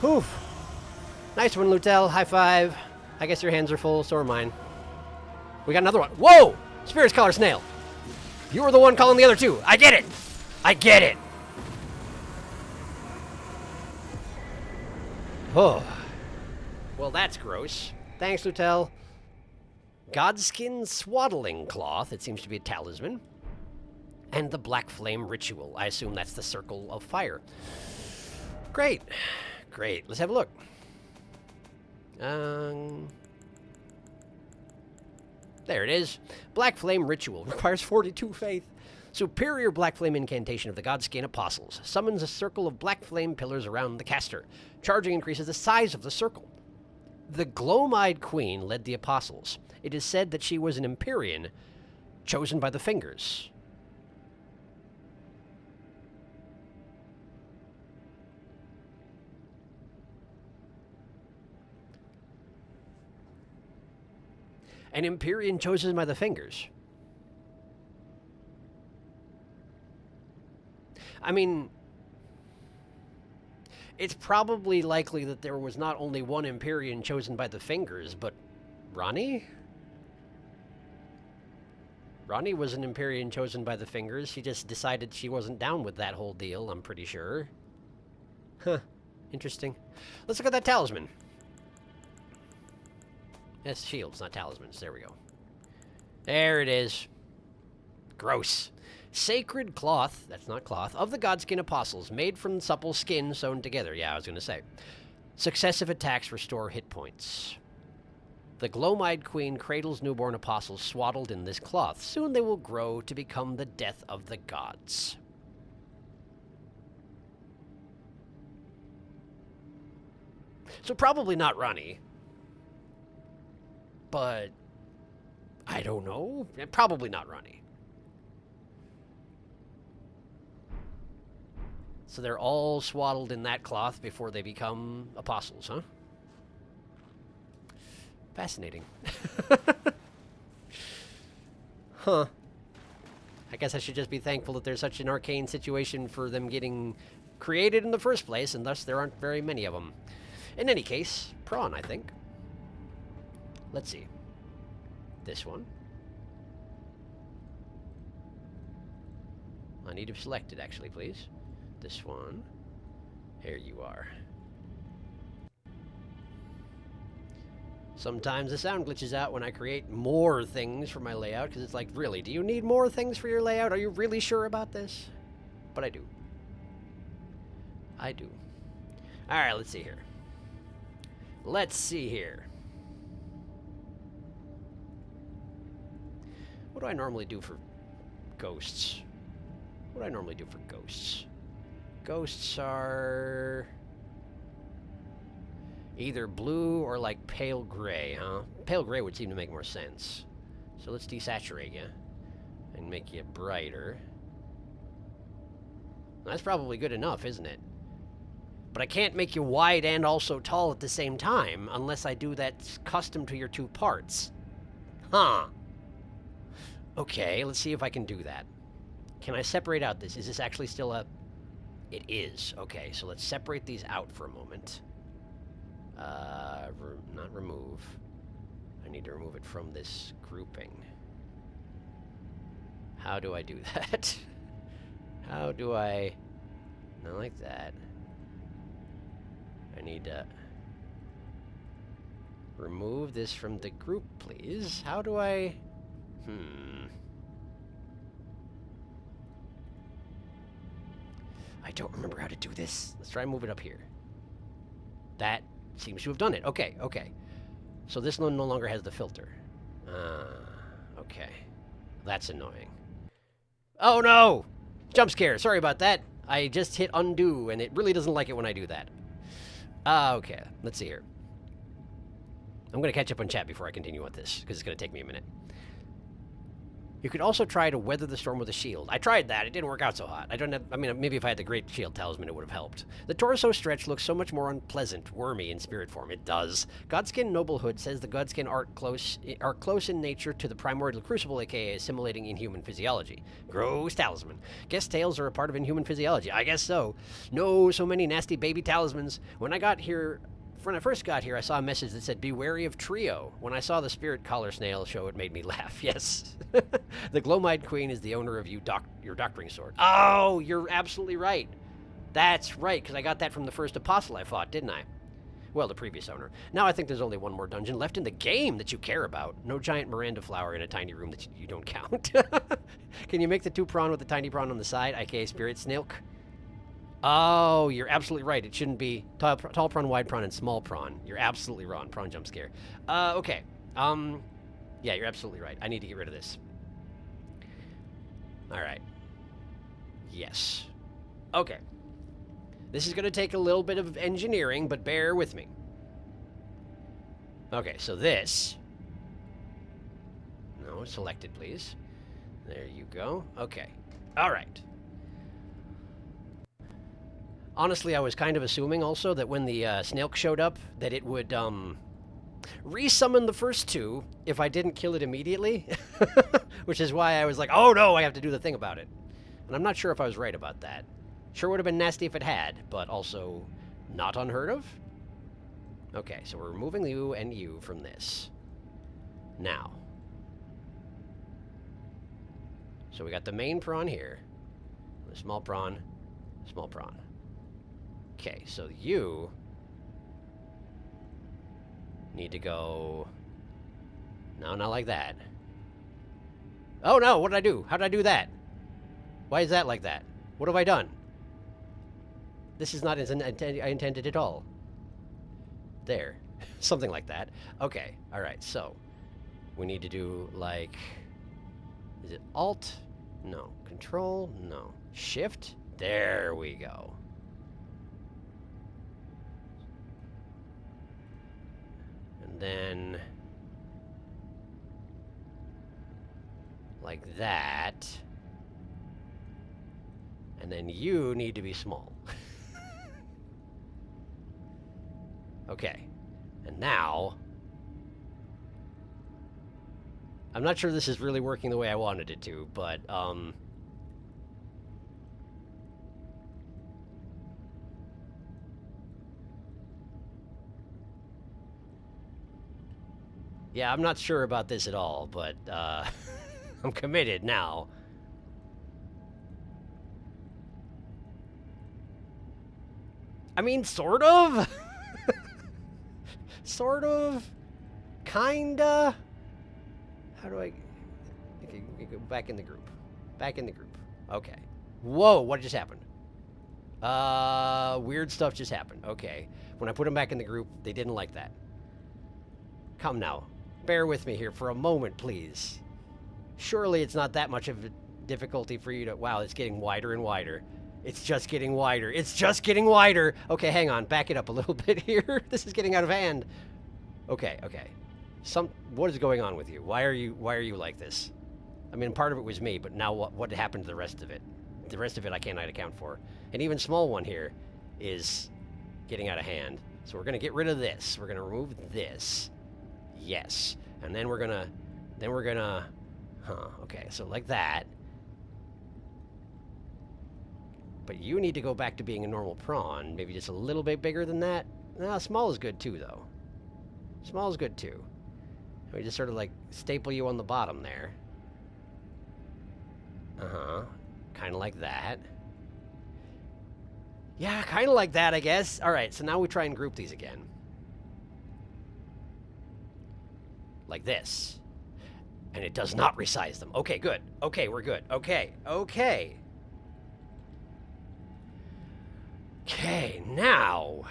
Oof! Nice one, Lutel. High five. I guess your hands are full, so are mine. We got another one. Whoa! Spirit's Collar Snail. You were the one calling the other two. I get it! I get it! Oh. Well, that's gross. Thanks, Lutel. Godskin Swaddling Cloth. It seems to be a talisman. And the Black Flame Ritual. I assume that's the Circle of Fire. Great. Great. Let's have a look. There it is. Black Flame Ritual. Requires 42 faith. Superior Black Flame incantation of the Godskin Apostles. Summons a circle of black flame pillars around the caster. Charging increases the size of the circle. The Gloam-Eyed Queen led the Apostles. It is said that she was an Empyrean chosen by the Fingers. An Empyrean chosen by the Fingers. I mean, it's probably likely that there was not only one Empyrean chosen by the Fingers, but Ranni? Ranni was an Empyrean chosen by the Fingers. She just decided she wasn't down with that whole deal, I'm pretty sure. Huh. Interesting. Let's look at that talisman. Yes, shields, not talismans. There we go. There it is. Gross. Sacred cloth, that's not cloth, of the Godskin Apostles, made from supple skin sewn together. Yeah, I was going to say. Successive attacks restore hit points. The Gloam-Eyed Queen cradles newborn apostles swaddled in this cloth. Soon they will grow to become the death of the gods. So probably not Ranni. But I don't know. Probably not Ranni. So they're all swaddled in that cloth before they become apostles, huh? Fascinating. Huh. I guess I should just be thankful that there's such an arcane situation for them getting created in the first place, and thus there aren't very many of them. In any case, prawn, I think. Let's see. This one. I need to select it, actually, please. This one. Here you are. Sometimes the sound glitches out when I create more things for my layout, because it's like, really, do you need more things for your layout? Are you really sure about this? But I do. I do. Alright, let's see here. Let's see here. What do I normally do for ghosts? What do I normally do for ghosts? Ghosts are either blue or like pale gray, huh? Pale gray would seem to make more sense. So let's desaturate you and make you brighter. That's probably good enough, isn't it? But I can't make you wide and also tall at the same time unless I do that custom to your two parts. Huh. Okay, let's see if I can do that. Can I separate out this? Is this actually still a... It is. Okay, so let's separate these out for a moment. Not remove. I need to remove it from this grouping. How do I do that? How do I... Not like that. I need to remove this from the group, please. How do I... I don't remember how to do this. Let's try and move it up here. That seems to have done it. Okay, okay. So this one no longer has the filter. Okay. That's annoying. Oh no! Jump scare. Sorry about that. I just hit undo, and it really doesn't like it when I do that. Okay. Let's see here. I'm going to catch up on chat before I continue with this, because it's going to take me a minute. You could also try to weather the storm with a shield. I tried that. It didn't work out so hot. I mean, maybe if I had the Great Shield Talisman, it would have helped. The torso stretch looks so much more unpleasant, wormy in spirit form. It does. Godskin Noblehood says the Godskin are close in nature to the primordial crucible, aka assimilating inhuman physiology. Gross talisman. Guess tails are a part of inhuman physiology. I guess so. No, so many nasty baby talismans. When I first got here, I saw a message that said, "Be wary of Trio." When I saw the spirit collar snail show, it made me laugh. Yes. The Glowmide Queen is the owner of your doctoring sword. Oh, you're absolutely right. That's right, because I got that from the first apostle I fought, didn't I? Well, the previous owner. Now I think there's only one more dungeon left in the game that you care about. No giant Miranda flower in a tiny room that you don't count. Can you make the two prawn with the tiny prawn on the side, aka spirit snilk? Oh, you're absolutely right. It shouldn't be tall prawn, wide prawn, and small prawn. You're absolutely wrong. Prawn jump scare. Okay. Yeah, you're absolutely right. I need to get rid of this. All right. Yes. Okay. This is going to take a little bit of engineering, but bear with me. Okay, so this... No, selected, please. There you go. Okay. All right. Honestly, I was kind of assuming also that when the Snilk showed up, that it would resummon the first two if I didn't kill it immediately. Which is why I was like, oh no, I have to do the thing about it. And I'm not sure if I was right about that. Sure would have been nasty if it had, but also not unheard of. Okay, so we're removing you and you from this. Now. So we got the main prawn here. The small prawn, small prawn. Okay, so you need to go... No, not like that. Oh no, what did I do? How did I do that? Why is that like that? What have I done? This is not as I intended at all. There. Something like that. Okay, alright, so we need to do like... Is it Alt? No. Control? No. Shift? There we go. And then... like that. And then you need to be small. Okay. And now... I'm not sure this is really working the way I wanted it to, but, yeah, I'm not sure about this at all, but, I'm committed now. I mean, sort of? Sort of? kinda. How do I? Okay, go back in the group. Back in the group. Okay. Whoa! What just happened? Weird stuff just happened. Okay. When I put them back in the group, they didn't like that. Come now. Bear with me here for a moment, please. Surely it's not that much of a difficulty for you to... Wow, it's getting wider and wider. It's just getting wider. It's just getting wider. Okay, hang on. Back it up a little bit here. This is getting out of hand. Okay, okay. What is going on with you? Why are you like this? I mean, part of it was me, but now what happened to the rest of it? The rest of it I cannot account for. An even small one here is getting out of hand. So we're going to get rid of this. We're going to remove this. Yes. And then we're going to... Huh, okay, so like that. But you need to go back to being a normal prawn. Maybe just a little bit bigger than that. No, small is good too, though. Small is good too. We just sort of like staple you on the bottom there. Uh-huh. Kind of like that. Yeah, kind of like that, I guess. All right, so now we try and group these again. Like this. And it does not resize them. Okay, good. Okay, we're good. Okay, okay. Okay, now...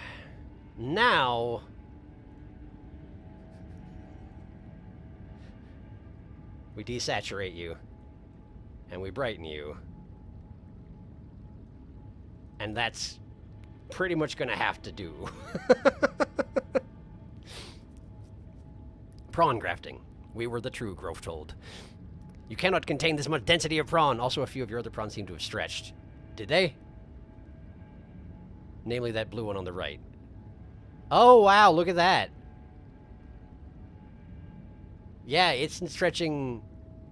we desaturate you. And we brighten you. And that's pretty much gonna have to do. Prawn grafting. We were the true, Grove told. You cannot contain this much density of prawn. Also, a few of your other prawns seem to have stretched. Did they? Namely, that blue one on the right. Oh, wow, look at that. Yeah, it's stretching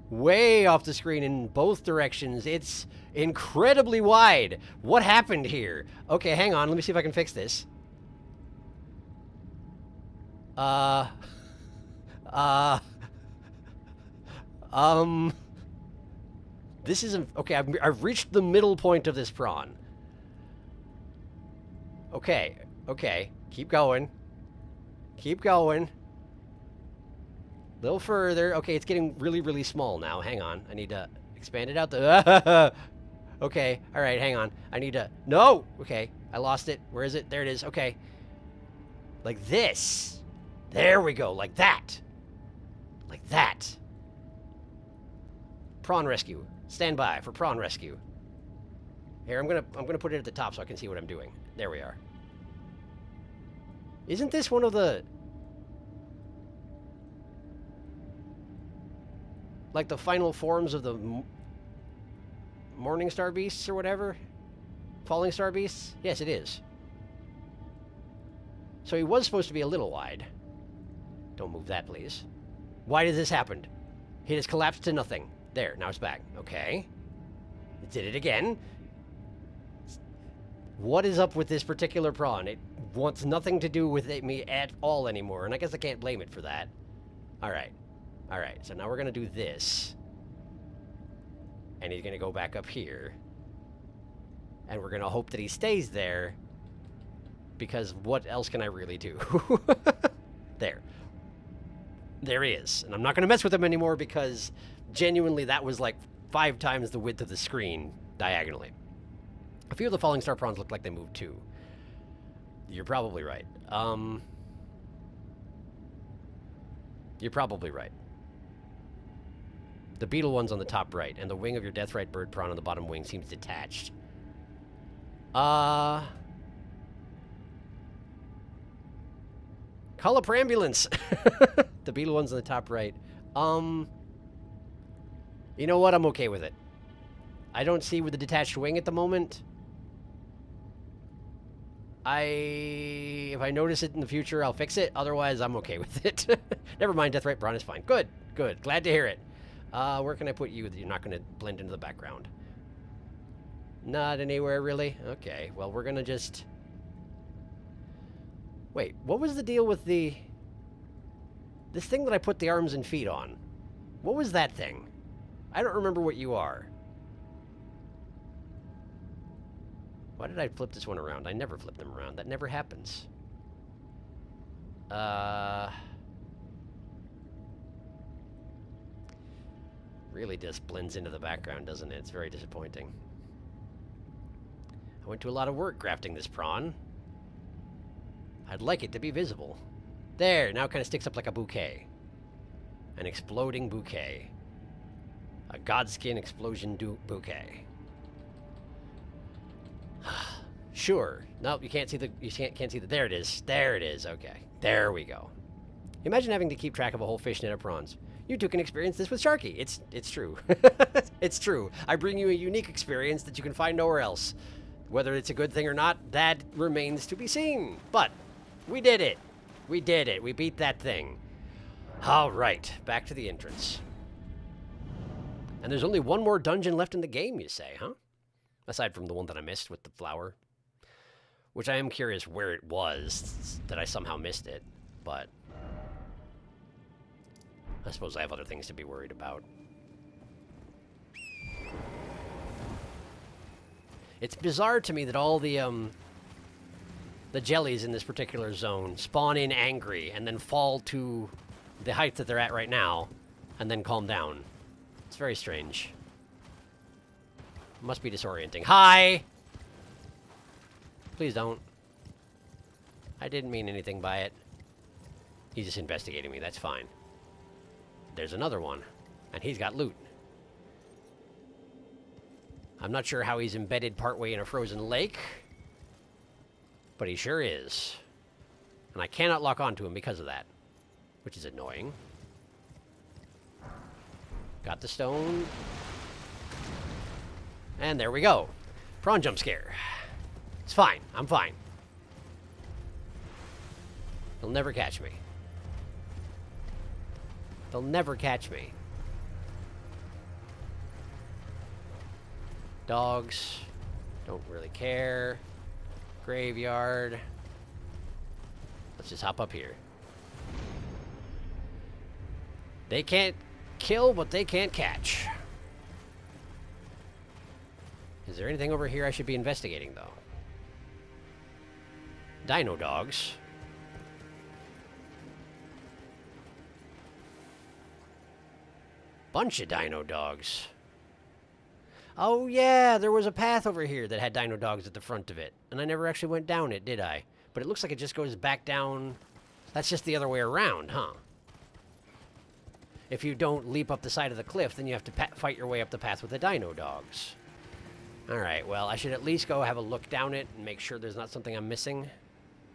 way off the screen in both directions. It's incredibly wide. What happened here? Okay, hang on. Let me see if I can fix this. This isn't... Okay, I've reached the middle point of this prawn. Okay, okay. Keep going. Keep going. A little further. Okay, it's getting really, really small now. Hang on. I need to expand it out. Okay, all right, hang on. I need to... No! Okay, I lost it. Where is it? There it is. Okay. Like this. There we go. Like that. Like that. Prawn rescue. Stand by for prawn rescue. Here, I'm gonna put it at the top so I can see what I'm doing. There we are. Isn't this one of the... like the final forms of the Morning Star Beasts or whatever? Falling Star Beasts? Yes, it is. So he was supposed to be a little wide. Don't move that, please. Why did this happen? It has collapsed to nothing. There, now it's back. Okay. It did it again. What is up with this particular prawn? It wants nothing to do with me at all anymore, and I guess I can't blame it for that. Alright. Alright, so now we're going to do this. And he's going to go back up here. And we're going to hope that he stays there. Because what else can I really do? There. There he is. And I'm not going to mess with him anymore because genuinely that was like 5 times the width of the screen diagonally. A few of the falling star prawns look like they moved too. You're probably right. You're probably right. The beetle one's on the top right, and the wing of your deathrite bird prawn on the bottom wing seems detached. Call a perambulance. The beetle one's on the top right. You know what? I'm okay with it. I don't see with the detached wing at the moment. If I notice it in the future, I'll fix it. Otherwise, I'm okay with it. Never mind, deathrite prawn is fine. Good, good. Glad to hear it. Where can I put you that you're not going to blend into the background? Not anywhere, really? Okay, well, we're going to just... Wait, what was the deal with the... this thing that I put the arms and feet on? What was that thing? I don't remember what you are. Why did I flip this one around? I never flip them around. That never happens. Really just blends into the background, doesn't it? It's very disappointing. I went to a lot of work crafting this prawn. I'd like it to be visible. There, now it kind of sticks up like a bouquet. An exploding bouquet. A godskin explosion bouquet. Sure. Nope, you can't see the. Can't see the. There it is. There it is. Okay. There we go. Imagine having to keep track of a whole fishnet of prawns. You two can experience this with Sharky. It's true. It's true. I bring you a unique experience that you can find nowhere else. Whether it's a good thing or not, that remains to be seen. But we did it. We did it. We beat that thing. All right, back to the entrance. And there's only one more dungeon left in the game, you say, huh? Aside from the one that I missed with the flower. Which I am curious where it was, that I somehow missed it. But I suppose I have other things to be worried about. It's bizarre to me that all the jellies in this particular zone spawn in angry and then fall to the height that they're at right now and then calm down. It's very strange. Must be disorienting. Hi! Please don't. I didn't mean anything by it. He's just investigating me. That's fine. There's another one. And he's got loot. I'm not sure how he's embedded partway in a frozen lake. But he sure is. And I cannot lock onto him because of that. Which is annoying. Got the stone. And there we go. Prawn jump scare. It's fine. I'm fine. They'll never catch me. They'll never catch me. Dogs. Don't really care. Graveyard. Let's just hop up here. They can't kill, but they can't catch. Is there anything over here I should be investigating, though? Dino dogs. Bunch of dino dogs. Oh, yeah, there was a path over here that had dino dogs at the front of it. And I never actually went down it, did I? But it looks like it just goes back down. That's just the other way around, huh? If you don't leap up the side of the cliff, then you have to fight your way up the path with the dino dogs. Alright, well, I should at least go have a look down it and make sure there's not something I'm missing.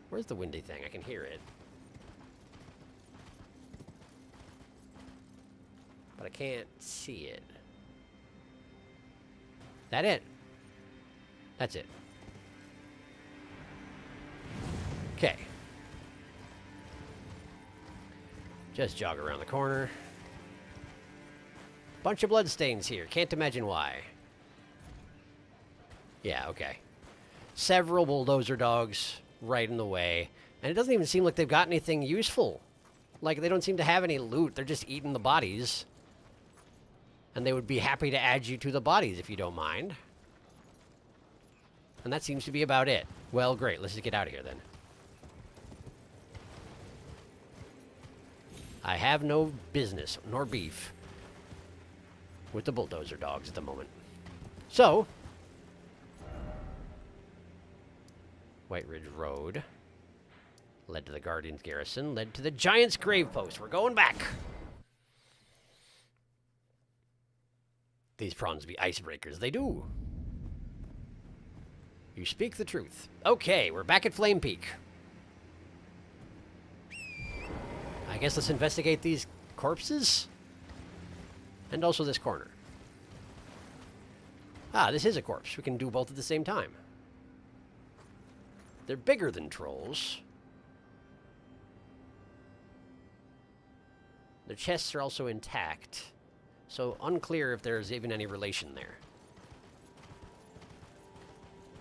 Where's the windy thing? I can hear it. But I can't see it. That it? That's it. Okay. Just jog around the corner. Bunch of bloodstains here. Can't imagine why. Yeah, okay. Several bulldozer dogs right in the way. And it doesn't even seem like they've got anything useful. Like, they don't seem to have any loot. They're just eating the bodies. And they would be happy to add you to the bodies if you don't mind. And that seems to be about it. Well, great. Let's just get out of here then. I have no business, nor beef, with the bulldozer dogs at the moment. So, White Ridge Road led to the Guardian's Garrison, led to the Giant's Grave Post. We're going back. These prawns be icebreakers. They do. You speak the truth. Okay, we're back at Flame Peak. I guess let's investigate these corpses. And also this corner. Ah, this is a corpse. We can do both at the same time. They're bigger than trolls. Their chests are also intact. So unclear if there's even any relation there.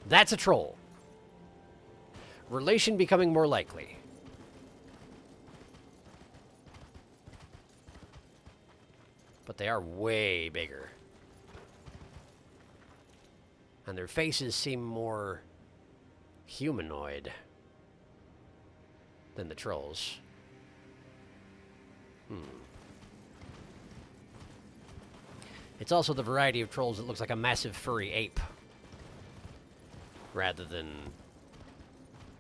That's a troll. Relation becoming more likely. But they are way bigger. And their faces seem more humanoid than the trolls. It's also the variety of trolls that looks like a massive furry ape. Rather than...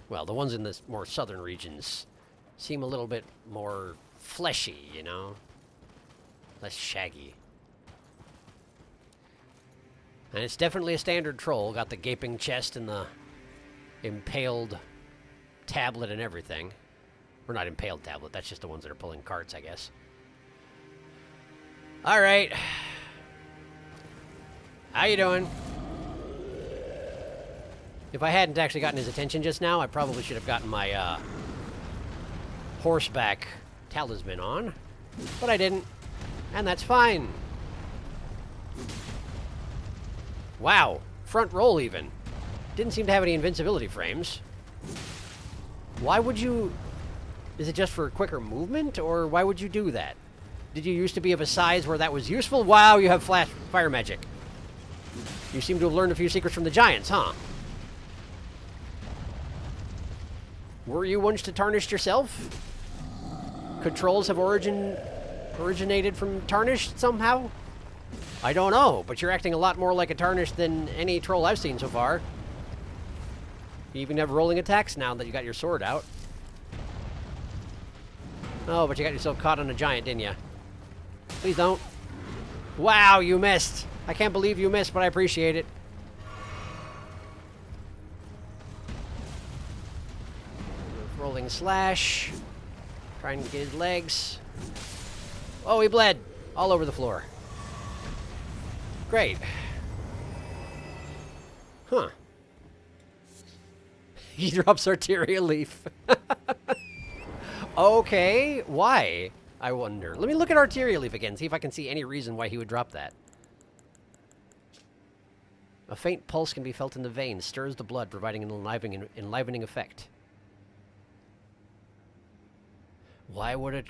Well, the ones in the more southern regions seem a little bit more fleshy, you know? Less shaggy. And it's definitely a standard troll. Got the gaping chest and the impaled tablet and everything. Or not impaled tablet, that's just the ones that are pulling carts, I guess. Alright. How you doing? If I hadn't actually gotten his attention just now, I probably should have gotten my horseback talisman on. But I didn't. And that's fine. Wow. Front roll even. Didn't seem to have any invincibility frames. Why would you... Is it just for quicker movement, or why would you do that? Did you used to be of a size where that was useful? Wow, you have flash fire magic. You seem to have learned a few secrets from the giants, huh? Were you once to Tarnished yourself? Could trolls have originated from Tarnished somehow? I don't know, but you're acting a lot more like a Tarnished than any troll I've seen so far. You even have rolling attacks now that you got your sword out. Oh, but you got yourself caught on a giant, didn't you? Please don't. Wow, you missed. I can't believe you missed, but I appreciate it. Rolling slash. Trying to get his legs. Oh, he bled. All over the floor. Great. Huh. He drops Arteria Leaf. Okay, why? I wonder. Let me look at Arteria Leaf again, see if I can see any reason why he would drop that. A faint pulse can be felt in the veins, stirs the blood, providing an enlivening effect. Why would a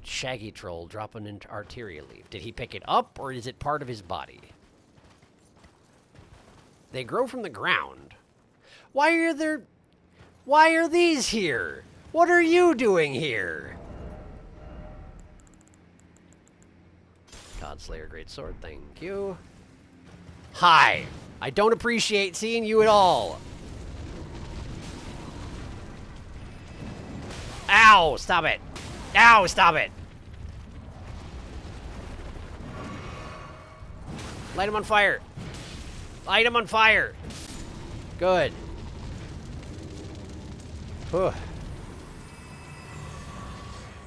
shaggy troll drop an Arteria Leaf? Did he pick it up, or is it part of his body? They grow from the ground. Why are these here? What are you doing here? Godslayer Greatsword, thank you. Hi! I don't appreciate seeing you at all. Ow! Stop it! Ow! Stop it! Light him on fire! Light him on fire! Good. Whew.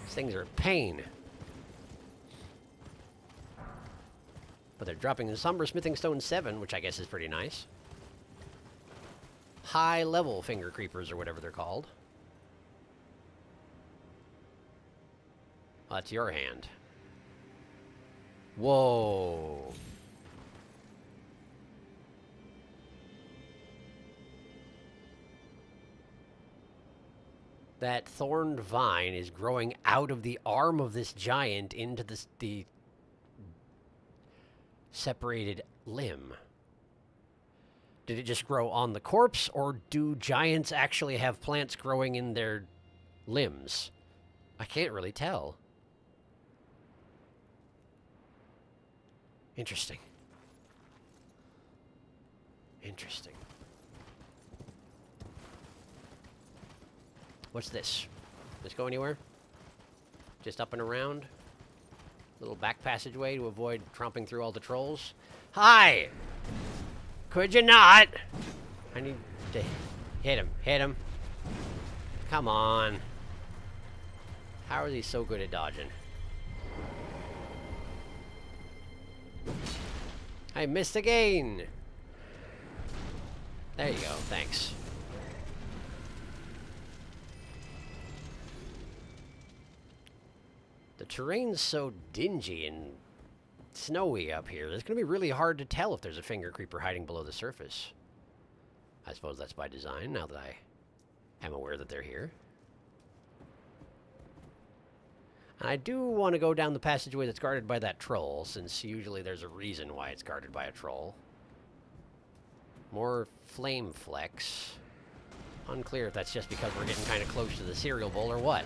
These things are a pain. But they're dropping the Somber Smithing Stone 7, which I guess is pretty nice. High-level finger creepers, or whatever they're called. Oh, that's your hand. Whoa. That thorned vine is growing out of the arm of this giant into the separated limb. Did it just grow on the corpse, or do giants actually have plants growing in their limbs? I can't really tell. Interesting. Interesting. What's this? This go anywhere? Just up and around? Little back passageway to avoid tromping through all the trolls? Hi! Could you not? I need to hit him. Hit him. Come on. How is he so good at dodging? I missed again! There you go, thanks. The terrain's so dingy and snowy up here, it's going to be really hard to tell if there's a finger creeper hiding below the surface. I suppose that's by design, now that I am aware that they're here. And I do want to go down the passageway that's guarded by that troll, since usually there's a reason why it's guarded by a troll. More flame flecks. Unclear if that's just because we're getting kind of close to the cereal bowl or what.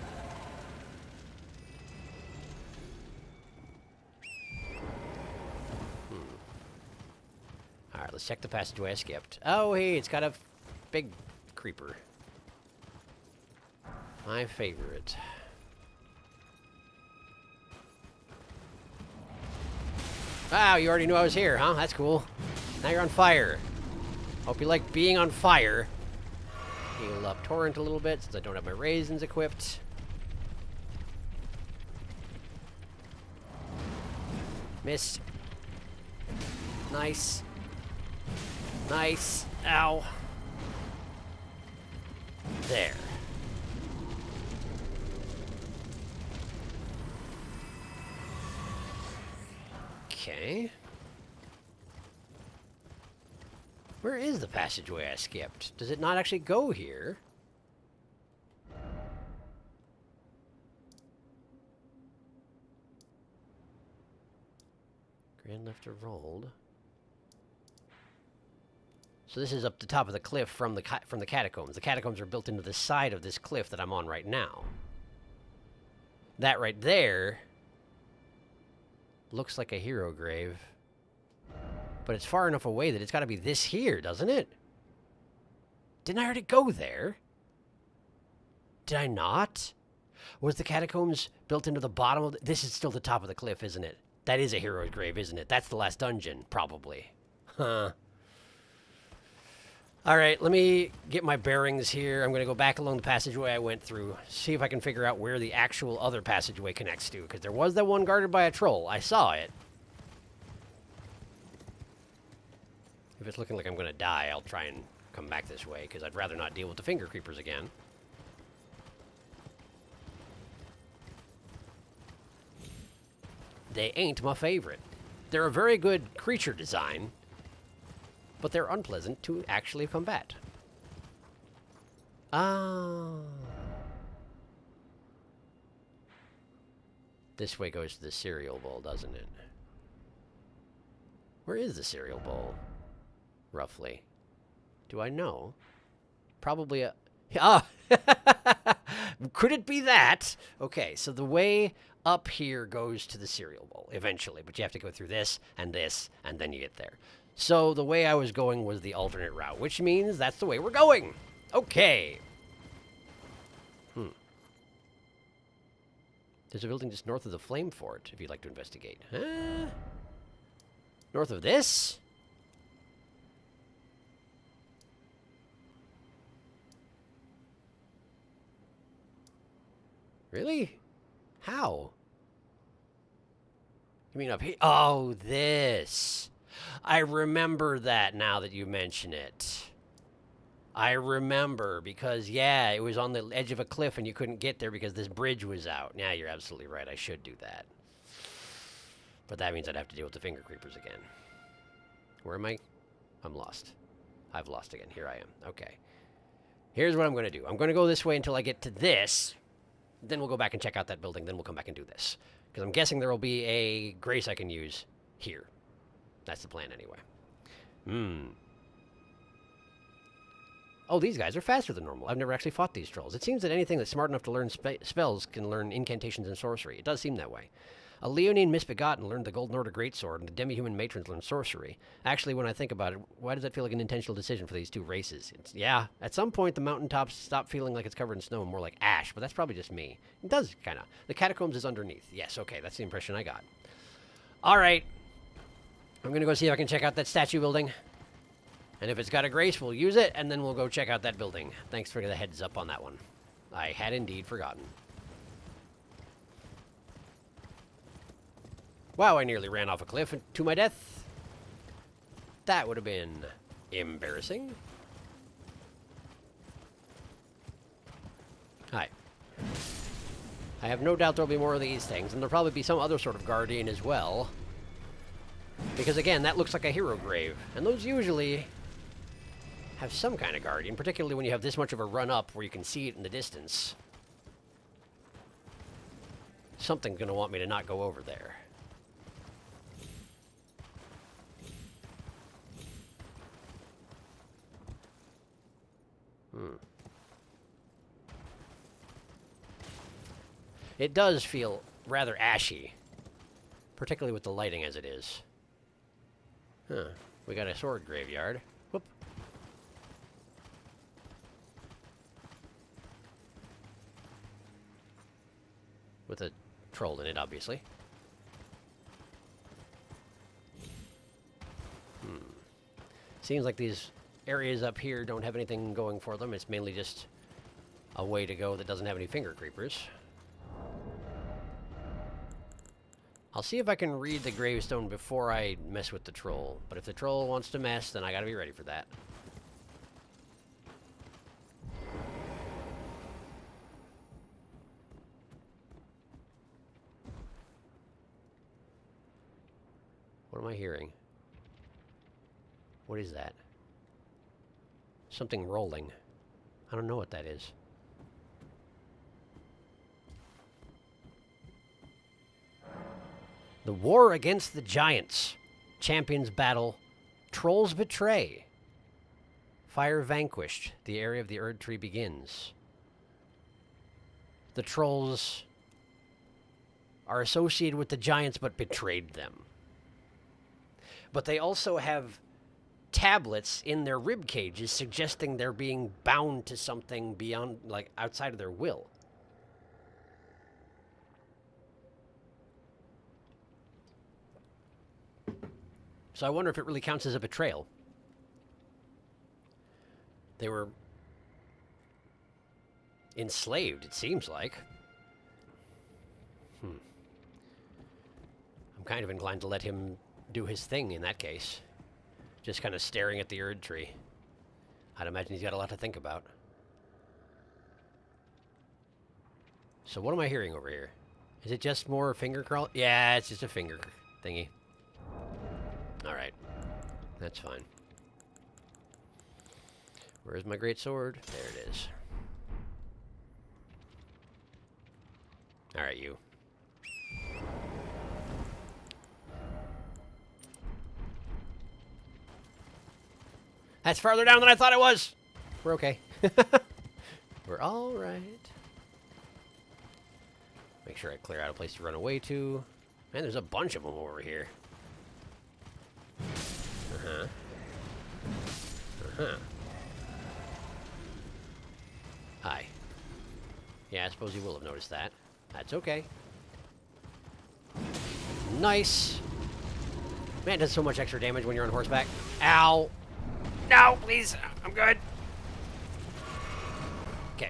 Alright, let's check the passageway I skipped. Oh, hey, it's got a big creeper. My favorite. Wow, you already knew I was here, huh? That's cool. Now you're on fire. Hope you like being on fire. Heal up Torrent a little bit since I don't have my raisins equipped. Missed. Nice. Nice. Ow. There. Okay. Where is the passageway I skipped? Does it not actually go here? Grand left or rolled. So this is up the top of the cliff from the catacombs. The catacombs are built into the side of this cliff that I'm on right now. That right there looks like a hero grave. But it's far enough away that it's got to be this here, doesn't it? Didn't I already go there? Did I not? Was the catacombs built into the bottom of this is still the top of the cliff, isn't it? That is a hero's grave, isn't it? That's the last dungeon, probably. Huh. Alright, let me get my bearings here. I'm going to go back along the passageway I went through. See if I can figure out where the actual other passageway connects to. Because there was that one guarded by a troll. I saw it. If it's looking like I'm going to die, I'll try and come back this way. Because I'd rather not deal with the finger creepers again. They ain't my favorite. They're a very good creature design. But they're unpleasant to actually combat. Ah. This way goes to the cereal bowl, doesn't it? Where is the cereal bowl? Roughly. Do I know? Probably a... Ah! Could it be that? Okay, so the way up here goes to the cereal bowl, eventually. But you have to go through this, and then you get there. So the way I was going was the alternate route, which means that's the way we're going. Okay. There's a building just north of the flame fort, if you'd like to investigate. North of this? Really? How? You mean up here? Oh, this. I remember that now that you mention it. I remember because, yeah, it was on the edge of a cliff and you couldn't get there because this bridge was out. Yeah, you're absolutely right. I should do that. But that means I'd have to deal with the finger creepers again. Where am I? I'm lost. I've lost again. Here I am. Okay. Here's what I'm going to do. I'm going to go this way until I get to this. Then we'll go back and check out that building. Then we'll come back and do this. Because I'm guessing there will be a grace I can use here. That's the plan anyway. Oh, these guys are faster than normal. I've never actually fought these trolls. It seems that anything that's smart enough to learn spells can learn incantations and sorcery. It does seem that way. A Leonine misbegotten learned the Golden Order Greatsword, and the demi-human matrons learned sorcery. Actually, when I think about it, why does that feel like an intentional decision for these two races? Yeah, at some point the mountaintops stop feeling like it's covered in snow and more like ash, but that's probably just me. It does, kind of. The catacombs is underneath. Yes, okay, that's the impression I got. All right. I'm going to go see if I can check out that statue building. And if it's got a grace, we'll use it, and then we'll go check out that building. Thanks for the heads up on that one. I had indeed forgotten. Wow, I nearly ran off a cliff to my death. That would have been embarrassing. Hi. I have no doubt there'll be more of these things, and there'll probably be some other sort of guardian as well. Because again, that looks like a hero grave, and those usually have some kind of guardian, particularly when you have this much of a run up where you can see it in the distance. Something's going to want me to not go over there. It does feel rather ashy, particularly with the lighting as it is. Huh. We got a sword graveyard. Whoop. With a troll in it, obviously. Seems like these areas up here don't have anything going for them. It's mainly just a way to go that doesn't have any finger creepers. I'll see if I can read the gravestone before I mess with the troll. But if the troll wants to mess, then I gotta be ready for that. What am I hearing? What is that? Something rolling. I don't know what that is. The war against the giants. Champions battle. Trolls betray. Fire vanquished. The area of the Erd Tree begins. The trolls are associated with the giants but betrayed them. But they also have tablets in their rib cages suggesting they're being bound to something beyond, like, outside of their will. So I wonder if it really counts as a betrayal. They were enslaved, it seems like. I'm kind of inclined to let him do his thing in that case. Just kind of staring at the Erd Tree. I'd imagine he's got a lot to think about. So what am I hearing over here? Is it just more finger crawl? Yeah, it's just a finger thingy. Alright. That's fine. Where's my great sword? There it is. Alright, you. That's farther down than I thought it was. We're okay. We're all right. Make sure I clear out a place to run away to. Man, there's a bunch of them over here. Hi. Yeah, I suppose you will have noticed that. That's okay. Nice. Man, it does so much extra damage when you're on horseback. Ow. No, please. I'm good. Okay.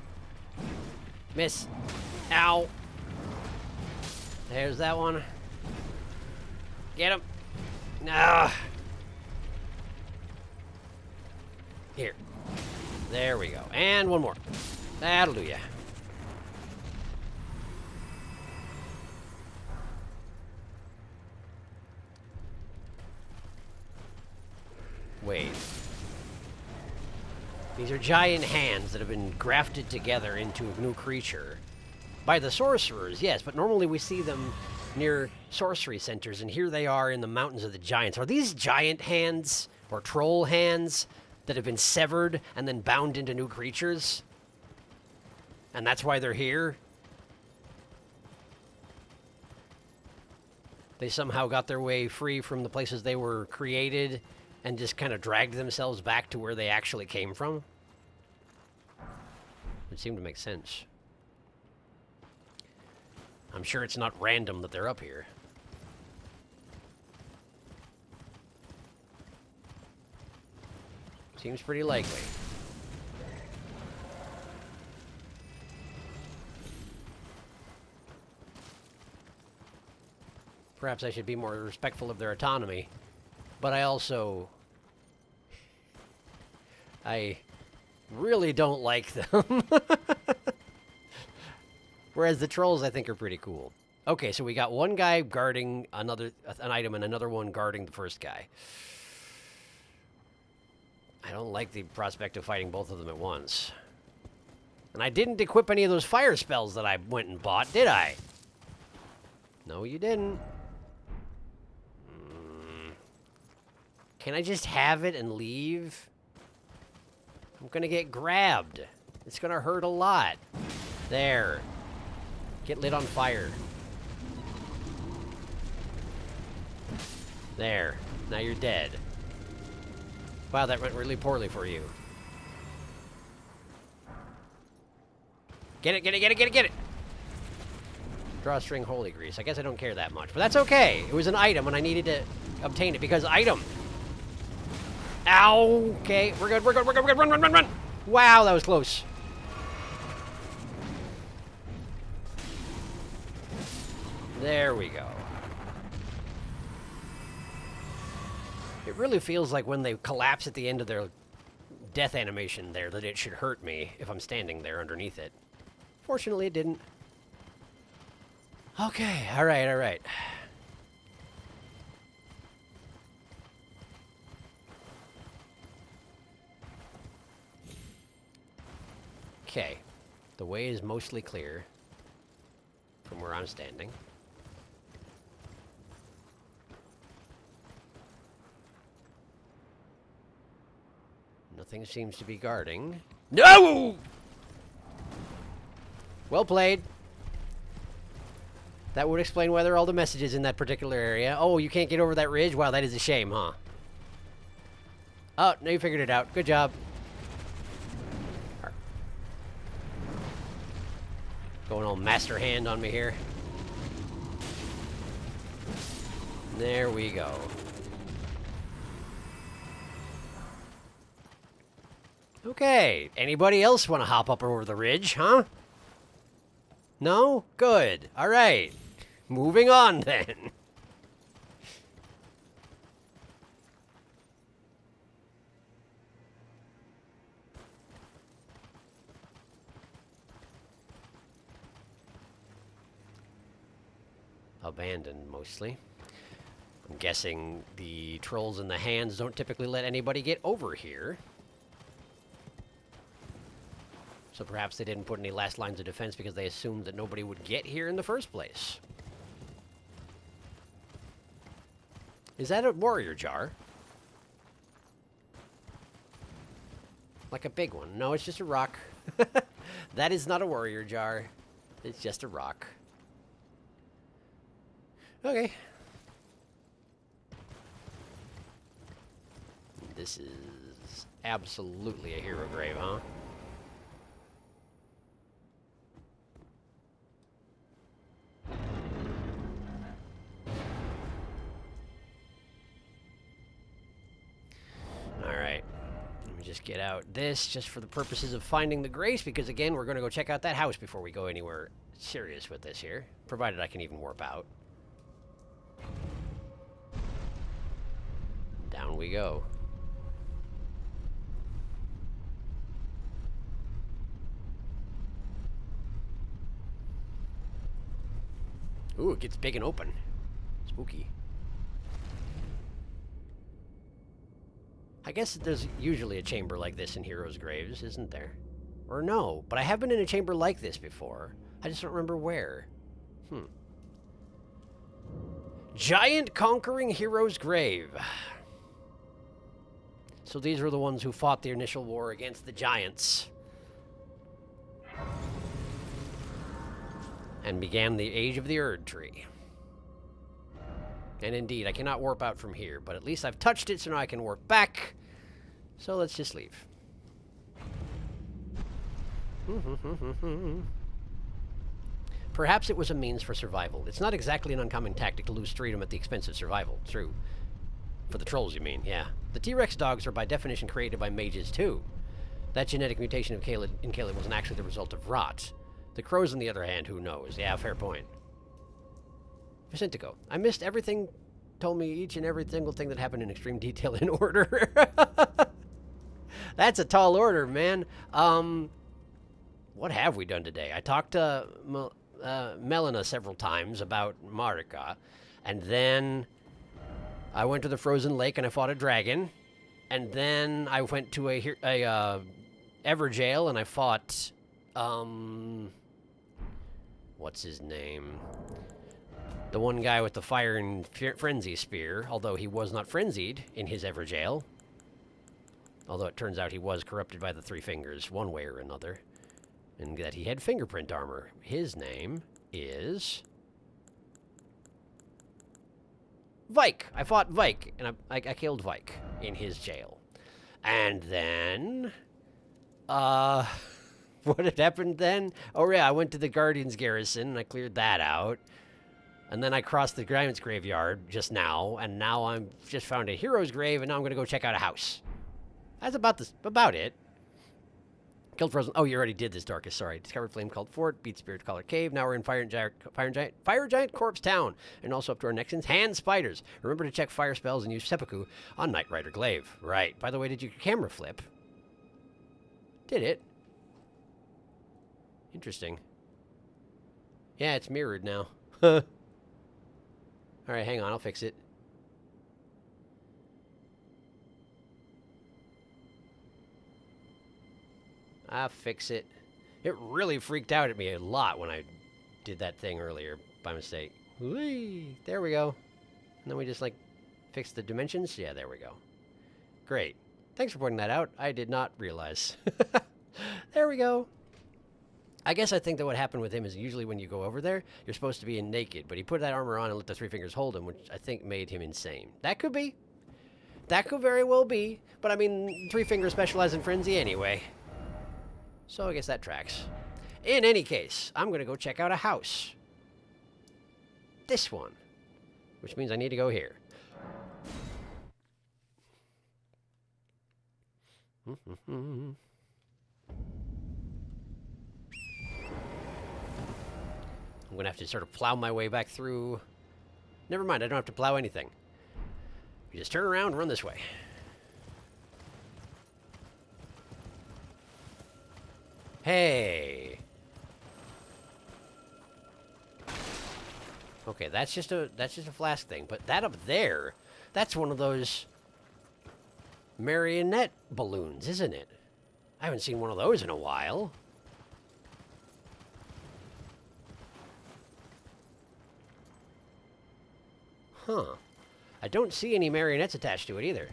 Miss. Ow. There's that one. Get him. No. Here. There we go. And one more. That'll do ya. Wait. These are giant hands that have been grafted together into a new creature. By the sorcerers, yes, but normally we see them near sorcery centers, and here they are in the mountains of the giants. Are these giant hands, or troll hands, that have been severed and then bound into new creatures? And that's why they're here? They somehow got their way free from the places they were created and just kind of dragged themselves back to where they actually came from? It seemed to make sense. I'm sure it's not random that they're up here. Seems pretty likely. Perhaps I should be more respectful of their autonomy, but I also... I really don't like them. Whereas the trolls, I think, are pretty cool. Okay, so we got one guy guarding an item and another one guarding the first guy. I don't like the prospect of fighting both of them at once. And I didn't equip any of those fire spells that I went and bought, did I? No, you didn't. Can I just have it and leave? I'm gonna get grabbed. It's gonna hurt a lot. There. Get lit on fire. There. Now you're dead. Wow, that went really poorly for you. Get it, get it, get it, get it, get it! Drawstring holy grease. I guess I don't care that much, but that's okay. It was an item and I needed to obtain it because item. Ow! Okay, we're good, we're good, we're good, we're good. Run, run, run, run! Wow, that was close. There we go. It really feels like when they collapse at the end of their death animation there that it should hurt me if I'm standing there underneath it. Fortunately, it didn't. Okay, alright, alright. Okay, the way is mostly clear from where I'm standing. Nothing seems to be guarding. No! Well played. That would explain why there are all the messages in that particular area. Oh, you can't get over that ridge? Wow, that is a shame, huh? Oh, no, you figured it out. Good job. Going all master hand on me here. There we go. Okay, anybody else want to hop up over the ridge, huh? No? Good. All right. Moving on, then. Abandoned, mostly. I'm guessing the trolls in the hands don't typically let anybody get over here. So perhaps they didn't put any last lines of defense because they assumed that nobody would get here in the first place. Is that a warrior jar? Like a big one. No, it's just a rock. That is not a warrior jar. It's just a rock. Okay. This is absolutely a hero grave, huh? Just get out this just for the purposes of finding the grace, because again, we're going to go check out that house before we go anywhere serious with this here, provided I can even warp out. Down we go. Ooh, it gets big and open. Spooky. I guess there's usually a chamber like this in heroes' graves, isn't there? Or no, but I have been in a chamber like this before. I just don't remember where. Giant conquering hero's grave. So these were the ones who fought the initial war against the giants. And began the age of the Erd tree. And indeed, I cannot warp out from here, but at least I've touched it, so now I can warp back. So let's just leave. Perhaps it was a means for survival. It's not exactly an uncommon tactic to lose freedom at the expense of survival. True. For the trolls, you mean, yeah. The T-Rex dogs are by definition created by mages, too. That genetic mutation of in Caleb wasn't actually the result of rot. The crows, on the other hand, who knows? Yeah, fair point. Vicentico, I missed everything, told me each and every single thing that happened in extreme detail in order. That's a tall order, man. What have we done today? I talked to Melina several times about Marika, and then I went to the frozen lake and I fought a dragon, and then I went to a Everjail and I fought, what's his name? The one guy with the fire and frenzy spear, although he was not frenzied in his Everjail. Although it turns out he was corrupted by the three fingers, one way or another. And that he had fingerprint armor. His name is Vike. I fought Vike, and I killed Vike in his jail. And then, what had happened then? Oh yeah, I went to the Guardian's Garrison and I cleared that out. And then I crossed the Giant's Graveyard just now, and now I'm just found a hero's grave, and now I'm gonna go check out a house. That's about it. Killed Frozen. Oh, you already did this, Darkest. Sorry. Discovered Flame Called Fort. Beat Spirit Collar Cave. Now we're in Fire Giant Corpse Town. And also up to our next one's Hand Spiders. Remember to check fire spells and use Seppuku on Knight Rider Glaive. Right. By the way, did your camera flip? Did it? Interesting. Yeah, it's mirrored now. Alright, hang on. I'll fix it. I'll fix it. It really freaked out at me a lot when I did that thing earlier by mistake. Whee! There we go. And then we just, like, fix the dimensions. Yeah, there we go. Great. Thanks for pointing that out. I did not realize. There we go. I guess I think that what happened with him is usually when you go over there, you're supposed to be naked, but he put that armor on and let the Three Fingers hold him, which I think made him insane. That could be. That could very well be. But, I mean, Three Fingers specialize in frenzy anyway. So I guess that tracks. In any case, I'm going to go check out a house. This one. Which means I need to go here. I'm going to have to sort of plow my way back through. Never mind, I don't have to plow anything. We just turn around and run this way. Hey. Okay, that's just a flask thing, but that up there, that's one of those marionette balloons, isn't it? I haven't seen one of those in a while. Huh. I don't see any marionettes attached to it either.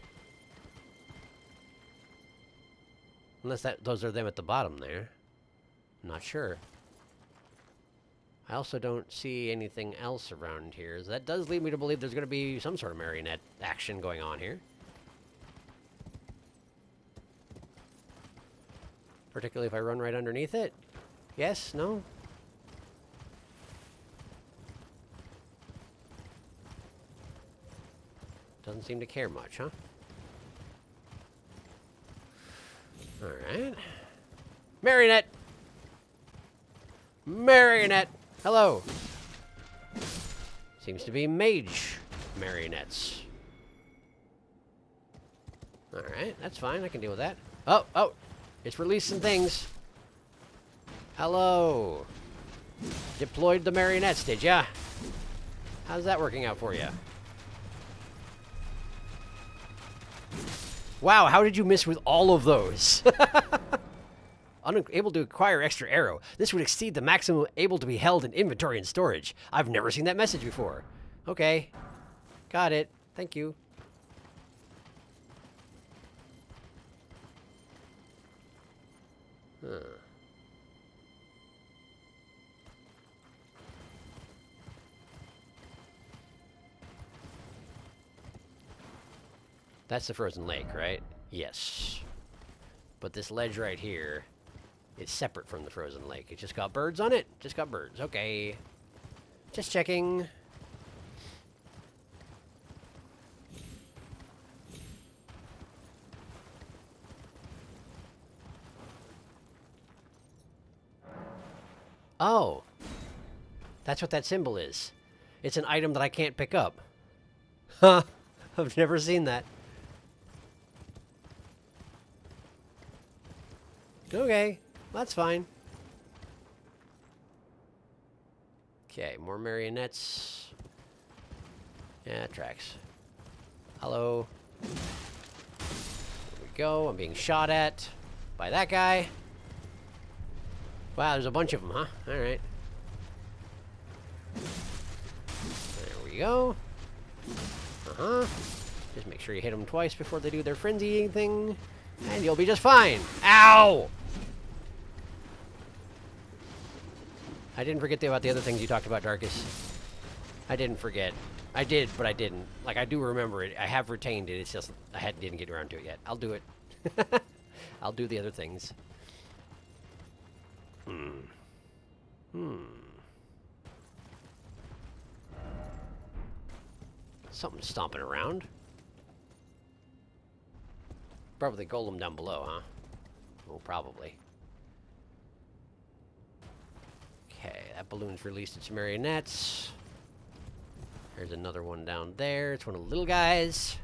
Unless those are them at the bottom there. I'm not sure. I also don't see anything else around here. So that does lead me to believe there's going to be some sort of marionette action going on here. Particularly if I run right underneath it. Yes? No? Doesn't seem to care much, huh? Alright. Marionette! Marionette! Hello! Seems to be mage marionettes. Alright, that's fine. I can deal with that. Oh, oh! It's released some things. Hello! Deployed the marionettes, did ya? How's that working out for you? Wow, how did you miss with all of those? Unable to acquire extra arrow. This would exceed the maximum able to be held in inventory and storage. I've never seen that message before. Okay. Got it. Thank you. Huh. That's the frozen lake, right? Yes. But this ledge right here is separate from the frozen lake. It just got birds on it? Just got birds. Okay. Just checking. Oh. That's what that symbol is. It's an item that I can't pick up. Huh. I've never seen that. Okay, that's fine. Okay, more marionettes. Yeah, it tracks. Hello. There we go. I'm being shot at by that guy. Wow, there's a bunch of them, huh? Alright. There we go. Uh-huh. Just make sure you hit them twice before they do their frenzying thing. And you'll be just fine. Ow! I didn't forget about the other things you talked about, Darkest. I didn't forget. I did, but I didn't. Like, I do remember it. I have retained it. It's just I didn't get around to it yet. I'll do it. I'll do the other things. Something's stomping around. Probably the golem down below, huh? Oh, probably. Okay, that balloon's released its marionettes. There's another one down there. It's one of the little guys.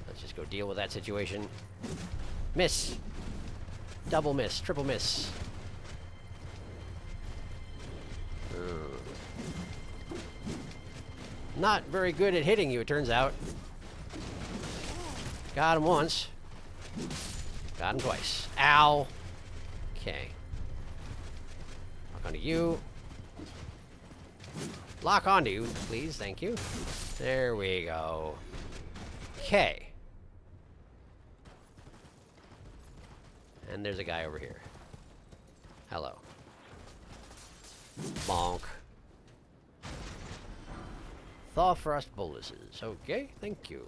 Let's just go deal with that situation. Miss. Double miss. Triple miss. Not very good at hitting you, it turns out. Got him once. Got him twice. Ow. Okay. Lock onto you. Lock onto you, please. Thank you. There we go. Okay. And there's a guy over here. Hello. Bonk. Thaw frost boluses. Okay, thank you.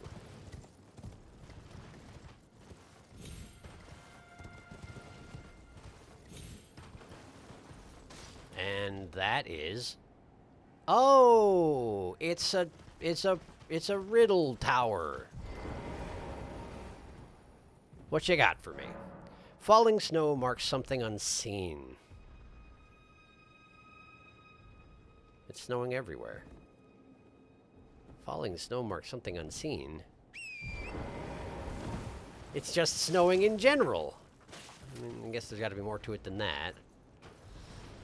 And that is... Oh! It's a riddle tower. What you got for me? Falling snow marks something unseen. It's snowing everywhere. Falling snow marks something unseen. It's just snowing in general. I mean, I guess there's got to be more to it than that.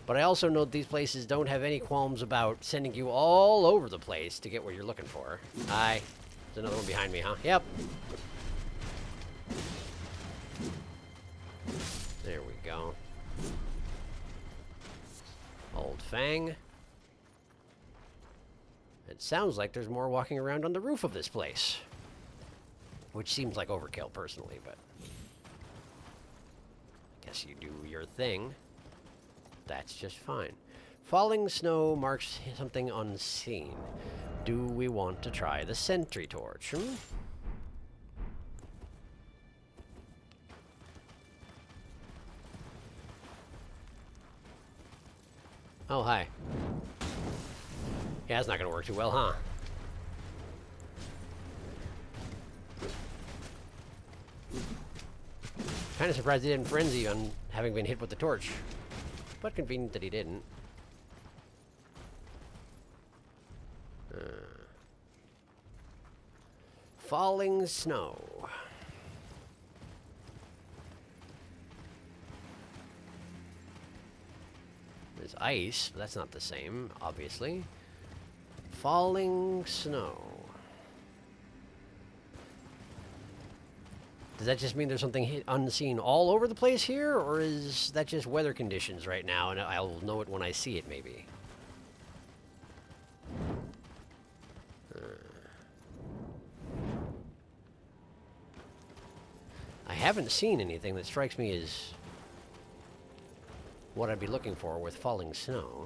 But I also know these places don't have any qualms about sending you all over the place to get what you're looking for. Hi. There's another one behind me, huh? Yep. There we go. Old Fang. It sounds like there's more walking around on the roof of this place. Which seems like overkill, personally, but... I guess you do your thing. That's just fine. Falling snow marks something unseen. Do we want to try the sentry torch? Oh, hi. Yeah, that's not gonna work too well, huh? Kind of surprised he didn't frenzy on having been hit with the torch. But convenient that he didn't. Falling snow. There's ice, but that's not the same, obviously. Falling snow. Does that just mean there's something unseen all over the place here, or is that just weather conditions right now, and I'll know it when I see it, maybe? I haven't seen anything that strikes me as what I'd be looking for with falling snow.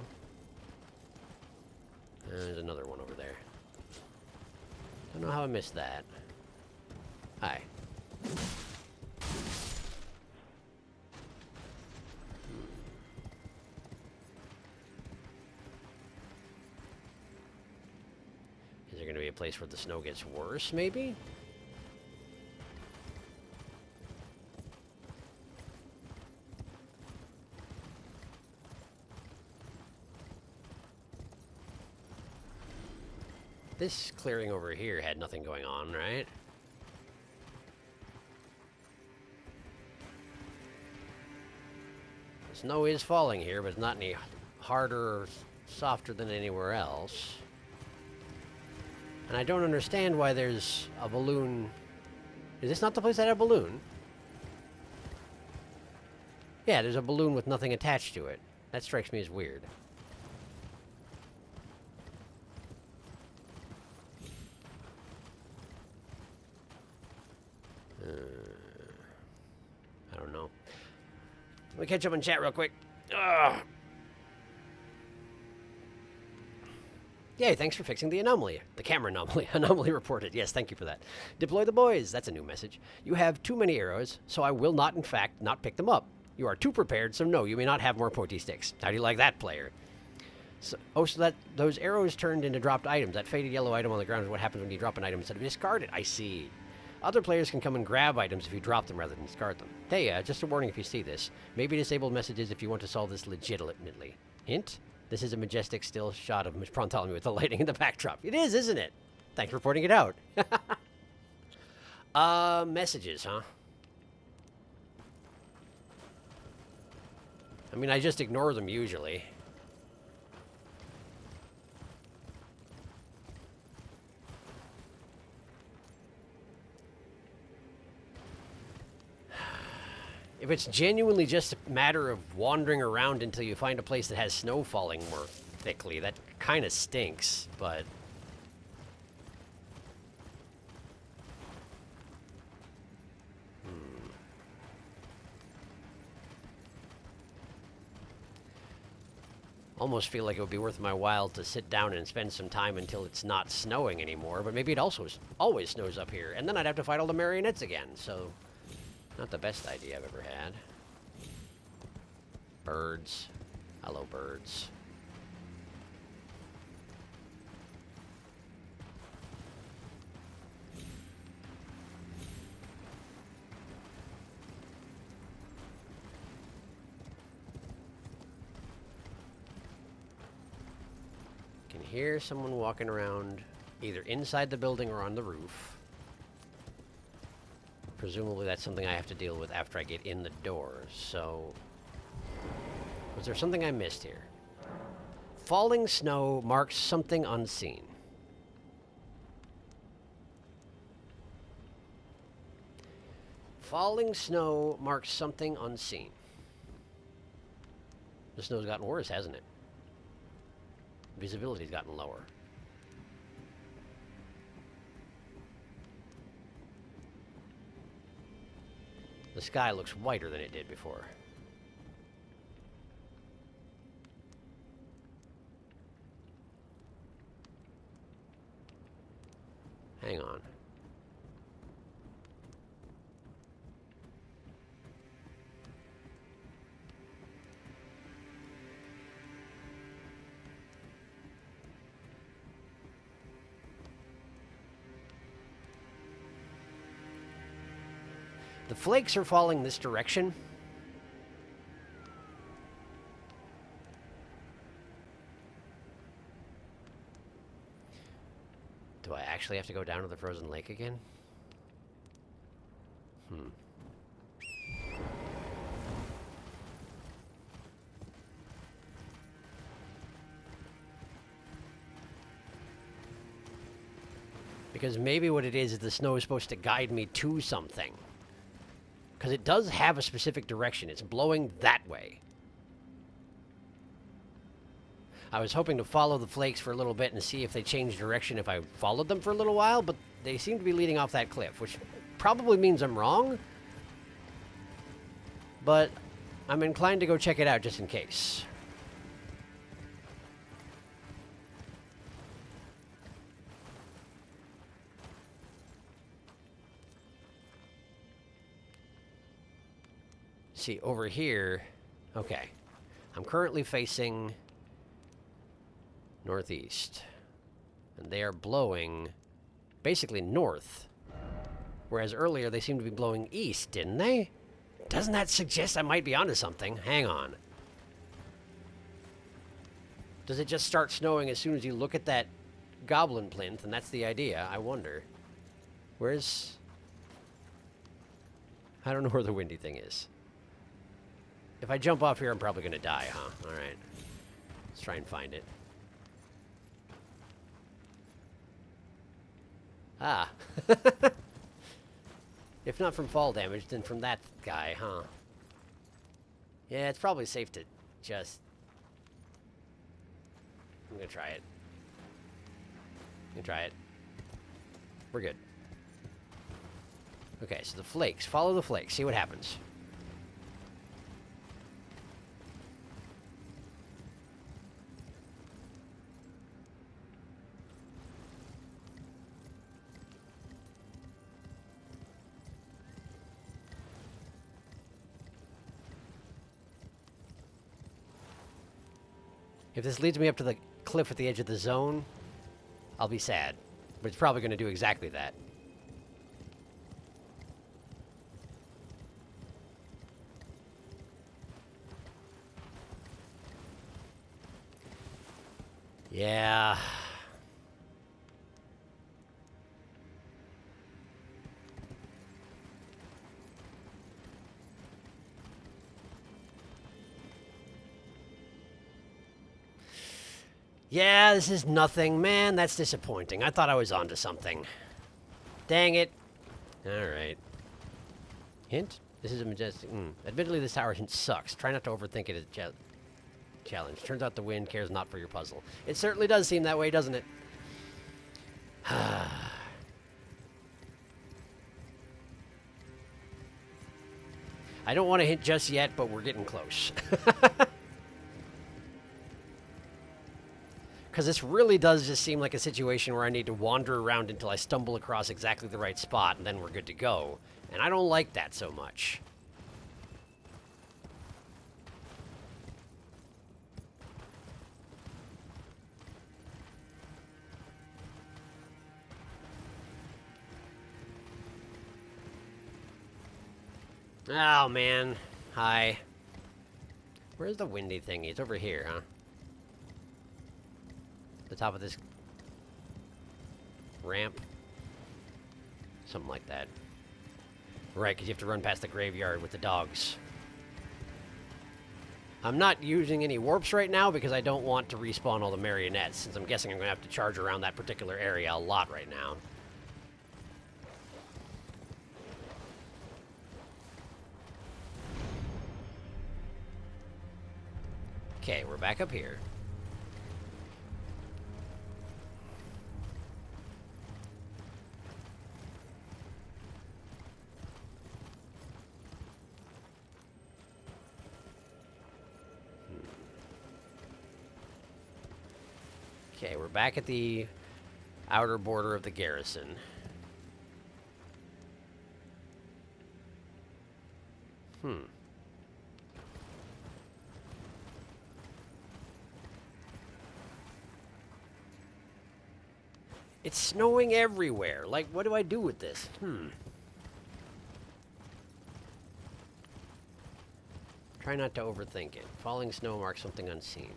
There's another one over there. Don't know how I missed that. Hi. Is there going to be a place where the snow gets worse, maybe? This clearing over here had nothing going on, right? Snow is falling here, but it's not any harder or softer than anywhere else. And I don't understand why there's a balloon. Is this not the place that had a balloon? Yeah, there's a balloon with nothing attached to it. That strikes me as weird. I don't know. Let me catch up on chat real quick. Ugh. Yay, thanks for fixing the anomaly. The camera anomaly. Anomaly reported. Yes, thank you for that. Deploy the boys. That's a new message. You have too many arrows, so I will not, in fact, not pick them up. You are too prepared, so no, you may not have more pointy sticks. How do you like that, player? So, so that those arrows turned into dropped items. That faded yellow item on the ground is what happens when you drop an item instead of discard it. I see. Other players can come and grab items if you drop them rather than discard them. Hey, just a warning if you see this. Maybe disable messages if you want to solve this legitimately. Hint? This is a majestic still shot of Bartholomew with the lighting in the backdrop. It is, isn't it? Thanks for pointing it out. Messages, huh? I mean, I just ignore them usually. If it's genuinely just a matter of wandering around until you find a place that has snow falling more thickly, that kind of stinks, but... Almost feel like it would be worth my while to sit down and spend some time until it's not snowing anymore, but maybe it also always snows up here, and then I'd have to fight all the marionettes again, so... Not the best idea I've ever had. Birds. Hello, birds. Can hear someone walking around either inside the building or on the roof. Presumably that's something I have to deal with after I get in the door, so... Was there something I missed here? Falling snow marks something unseen. Falling snow marks something unseen. The snow's gotten worse, hasn't it? Visibility's gotten lower. The sky looks whiter than it did before. Hang on. The flakes are falling this direction. Do I actually have to go down to the frozen lake again? Because maybe what it is the snow is supposed to guide me to something. Because it does have a specific direction. It's blowing that way. I was hoping to follow the flakes for a little bit and see if they changed direction if I followed them for a little while, but they seem to be leading off that cliff, which probably means I'm wrong. But I'm inclined to go check it out just in case. See, over here, okay, I'm currently facing northeast, and they are blowing basically north, whereas earlier they seemed to be blowing east, didn't they? Doesn't that suggest I might be onto something? Hang on. Does it just start snowing as soon as you look at that goblin plinth, and that's the idea? I wonder. Where's... I don't know where the windy thing is. If I jump off here, I'm probably going to die, huh? Alright. Let's try and find it. Ah. If not from fall damage, then from that guy, huh? Yeah, it's probably safe to just... I'm going to try it. I'm going to try it. We're good. Okay, so the flakes. Follow the flakes. See what happens. If this leads me up to the cliff at the edge of the zone, I'll be sad. But it's probably going to do exactly that. Yeah. Yeah, this is nothing. Man, that's disappointing. I thought I was onto something. Dang it. Alright. Hint? This is a majestic... Admittedly, this tower hint sucks. Try not to overthink it as a challenge. Turns out the wind cares not for your puzzle. It certainly does seem that way, doesn't it? I don't want to hint just yet, but we're getting close. Because this really does just seem like a situation where I need to wander around until I stumble across exactly the right spot, and then we're good to go. And I don't like that so much. Oh, man. Hi. Where's the windy thingy? It's over here, huh? The top of this ramp. Something like that. Right, because you have to run past the graveyard with the dogs. I'm not using any warps right now because I don't want to respawn all the marionettes, since I'm guessing I'm going to have to charge around that particular area a lot right now. Okay, we're back up here. Okay, we're back at the outer border of the garrison. It's snowing everywhere. Like, what do I do with this? Try not to overthink it. Falling snow marks something unseen.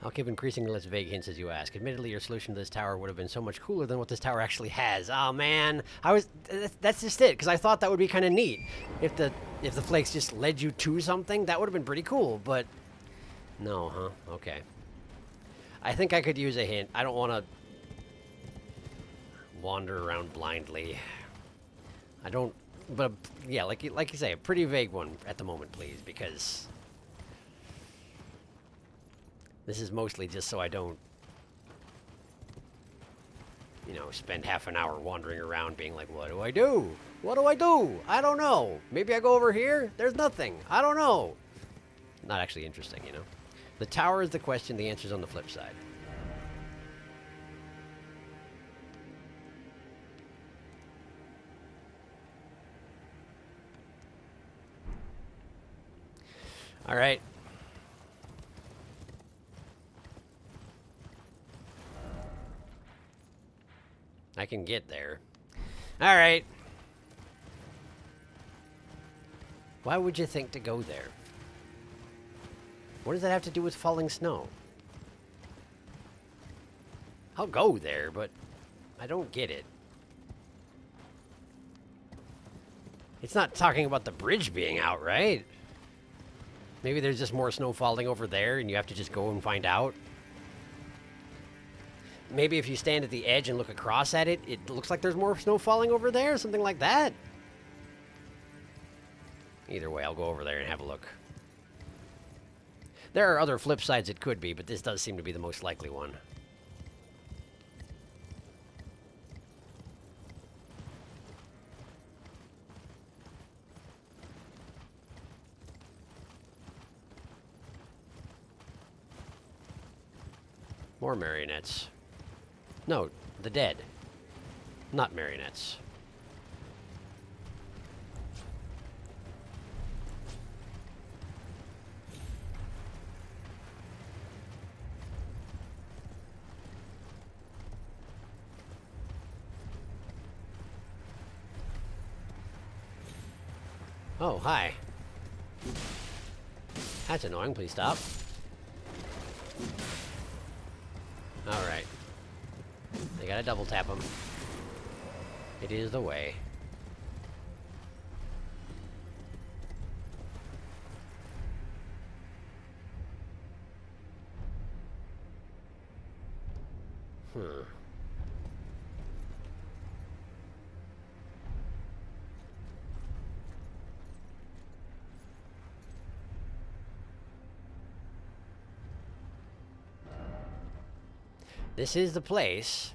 I'll keep increasingly less vague hints as you ask. Admittedly, your solution to this tower would have been so much cooler than what this tower actually has. Oh man, that's just it. Because I thought that would be kind of neat if the flakes just led you to something. That would have been pretty cool. But no, huh? Okay. I think I could use a hint. I don't want to wander around blindly. I don't. But yeah, like you say, a pretty vague one at the moment, please, because. This is mostly just so I don't, you know, spend half an hour wandering around being like, what do I do? What do I do? I don't know. Maybe I go over here? There's nothing. I don't know. Not actually interesting, you know. The tower is the question. The answer's on the flip side. All right. I can get there. All right. Why would you think to go there? What does that have to do with falling snow? I'll go there, but I don't get it. It's not talking about the bridge being out, right? Maybe there's just more snow falling over there and you have to just go and find out. maybe if you stand at the edge and look across at it, it looks like there's more snow falling over there, something like that. Either way, I'll go over there and have a look. There are other flip sides it could be, but this does seem to be the most likely one. More marionettes. No, the dead. Not marionettes. Oh, hi. That's annoying. Please stop. Alright. They gotta double tap him. It is the way. This is the place.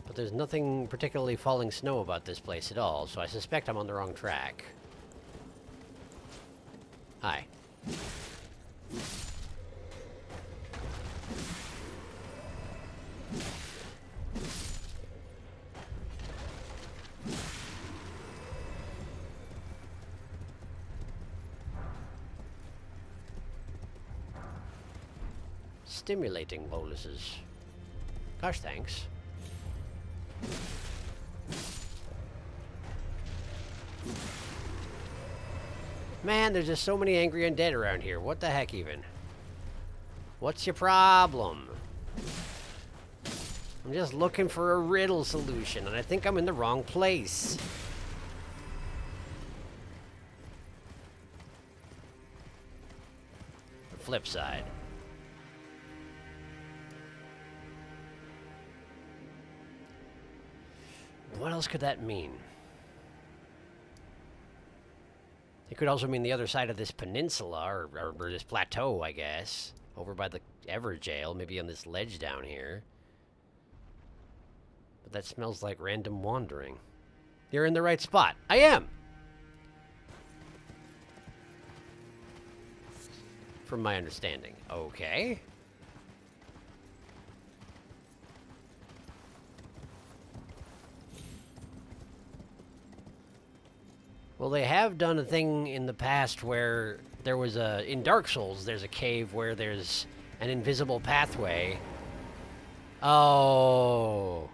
But there's nothing particularly falling snow about this place at all, so I suspect I'm on the wrong track. Hi. Stimulating boluses. Gosh, thanks. Man, there's just so many angry undead around here. What the heck even? What's your problem? I'm just looking for a riddle solution, and I think I'm in the wrong place. The flip side. What else could that mean? It could also mean the other side of this peninsula, or this plateau, I guess. Over by the Everjail, maybe on this ledge down here. But that smells like random wandering. You're in the right spot. I am! From my understanding. Okay. Well, they have done a thing in the past where there was a... In Dark Souls, there's a cave where there's an invisible pathway. Oh.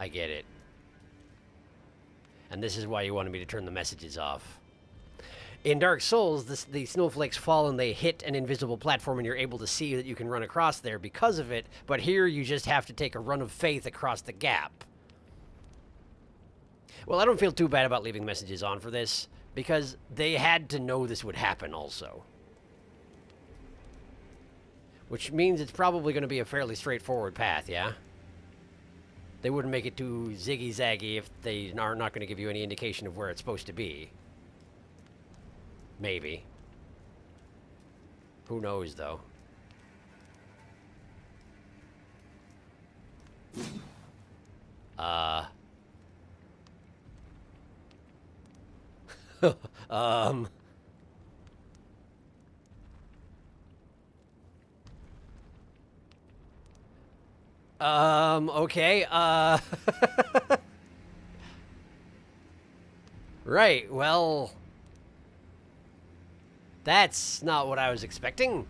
I get it. And this is why you wanted me to turn the messages off. In Dark Souls, the snowflakes fall and they hit an invisible platform and you're able to see that you can run across there because of it, but here you just have to take a run of faith across the gap. Well, I don't feel too bad about leaving messages on for this, because they had to know this would happen also. Which means it's probably going to be a fairly straightforward path, yeah? They wouldn't make it too ziggy-zaggy if they are not going to give you any indication of where it's supposed to be. Maybe. Who knows, though? Okay, Right, well... That's not what I was expecting.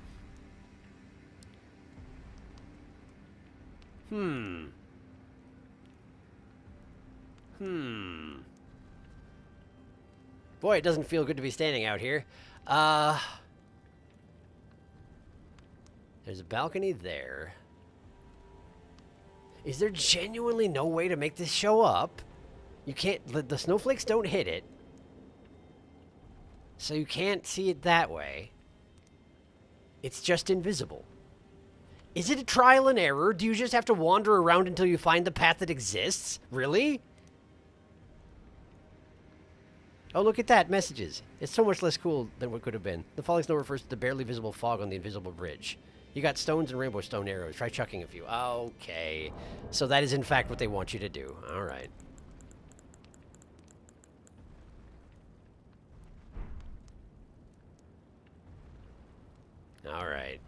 Boy, it doesn't feel good to be standing out here. There's a balcony there. Is there genuinely no way to make this show up? You can't... The snowflakes don't hit it. So you can't see it that way. It's just invisible. Is it a trial and error? Do you just have to wander around until you find the path that exists? Really? Oh, look at that. Messages. It's so much less cool than what could have been. The falling snow refers to the barely visible fog on the invisible bridge. You got stones and rainbow stone arrows. Try chucking a few. Okay. So that is in fact what they want you to do. All right. All right.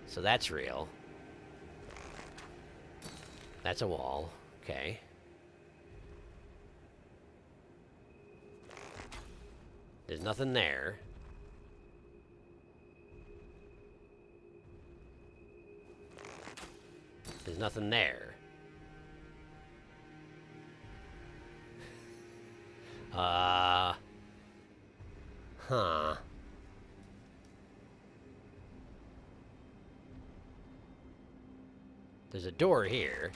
So that's real. That's a wall. Okay. There's nothing there. There's nothing there. Huh. There's a door here.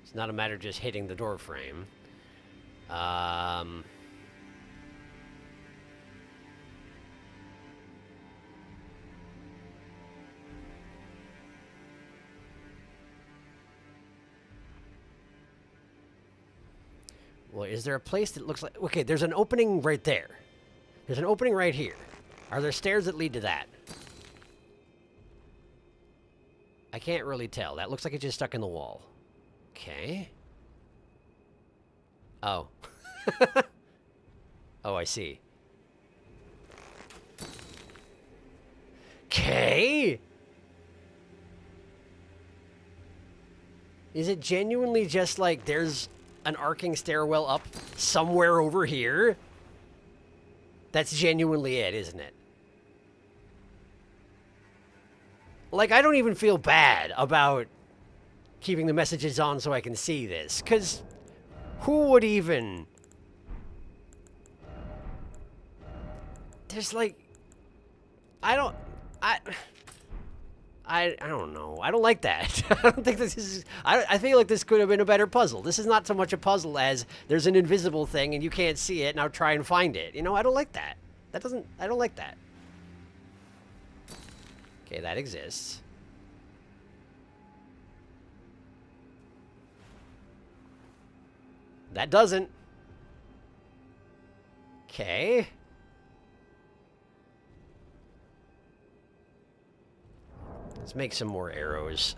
It's not a matter of just hitting the door frame. Well, is there a place that looks like... Okay, there's an opening right there. There's an opening right here. Are there stairs that lead to that? I can't really tell. That looks like it's just stuck in the wall. Okay. Oh. Oh, I see. Okay. Is it genuinely just like there's an arcing stairwell up somewhere over here? That's genuinely it, isn't it? Like, I don't even feel bad about keeping the messages on so I can see this, because who would even... There's like... I don't know. I don't like that. I don't think this is... I feel like this could have been a better puzzle. This is not so much a puzzle as there's an invisible thing and you can't see it, now try and find it. You know, I don't like that. I don't like that. Okay, that exists. That doesn't. Okay. Let's make some more arrows.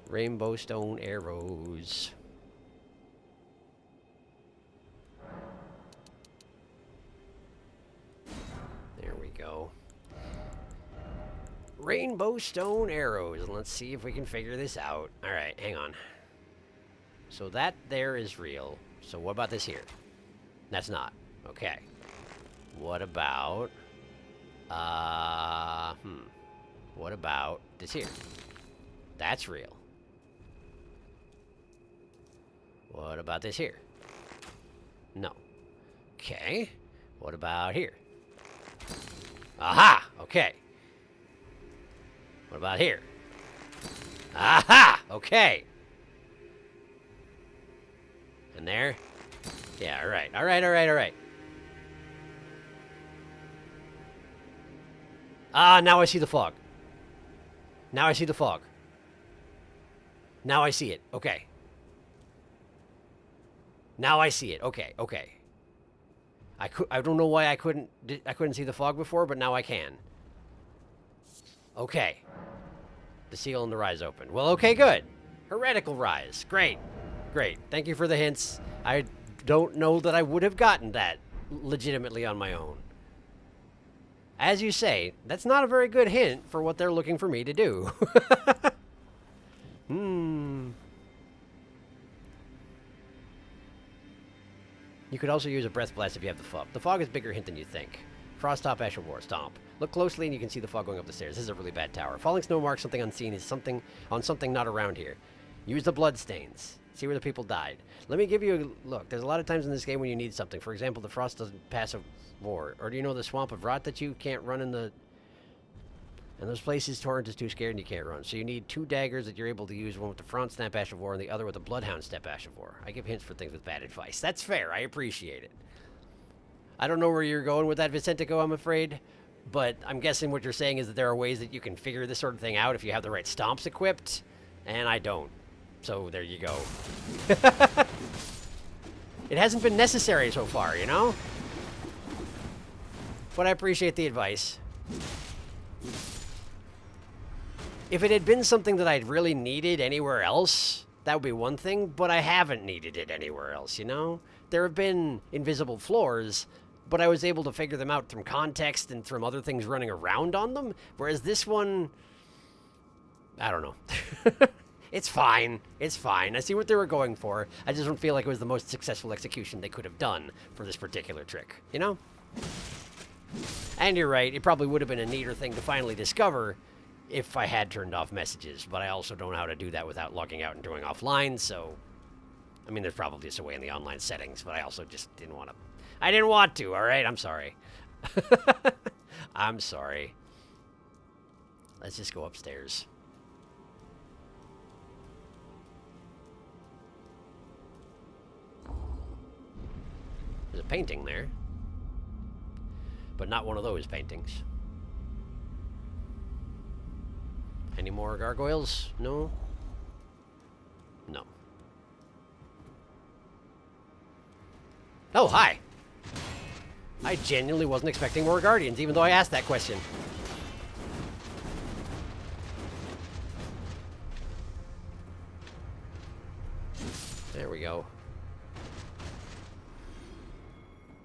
Rainbow stone arrows. There we go. Rainbow stone arrows. Let's see if we can figure this out. All right, hang on. So that there is real. So what about this here? That's not. Okay. What about... What about this here? That's real. What about this here? No. Okay. What about here? Aha! Okay. What about here? Aha! Okay. And there? Yeah, alright. Alright. Ah, now I see the fog. Now I see the fog. Now I see it. Okay. Now I see it. Okay. I don't know why I couldn't see the fog before, but now I can. Okay. The seal and the rise open. Well, okay, good. Heretical rise. Great. Thank you for the hints. I don't know that I would have gotten that legitimately on my own. As you say, that's not a very good hint for what they're looking for me to do. You could also use a breath blast if you have the fog. The fog is a bigger hint than you think. Frost top, Asher War, stomp. Look closely and you can see the fog going up the stairs. This is a really bad tower. Falling snow marks something unseen is something on something not around here. Use the bloodstains. See where the people died. Let me give you a look. There's a lot of times in this game when you need something. For example, the frost doesn't pass a war. Or do you know the swamp of rot that you can't run in the... In those places, Torrent is too scared and you can't run. So you need 2 daggers that you're able to use, one with the front Snap Ash of War and the other with the Bloodhound Step Ash of War. I give hints for things with bad advice. That's fair. I appreciate it. I don't know where you're going with that, Vicentico, I'm afraid. But I'm guessing what you're saying is that there are ways that you can figure this sort of thing out if you have the right stomps equipped. And I don't. So there you go. It hasn't been necessary so far, you know? But I appreciate the advice. If it had been something that I'd really needed anywhere else, that would be one thing, but I haven't needed it anywhere else, you know? There have been invisible floors, but I was able to figure them out from context and from other things running around on them, whereas this one, I don't know. It's fine. It's fine. I see what they were going for. I just don't feel like it was the most successful execution they could have done for this particular trick, you know? And you're right, it probably would have been a neater thing to finally discover if I had turned off messages, but I also don't know how to do that without logging out and going offline, so... I mean, there's probably just a way in the online settings, but I also just didn't want to... I didn't want to, alright? I'm sorry. I'm sorry. Let's just go upstairs. There's a painting there. But not one of those paintings. Any more gargoyles? No? No. Oh, hi! I genuinely wasn't expecting more guardians, even though I asked that question. There we go.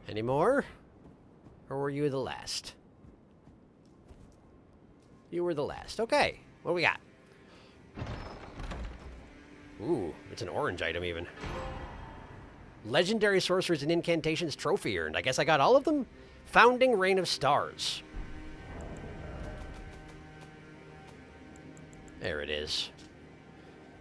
Any more? Or were you the last? You were the last. Okay. What do we got? Ooh, it's an orange item even. Legendary Sorcerers and Incantations trophy earned. I guess I got all of them? Founding Reign of Stars. There it is.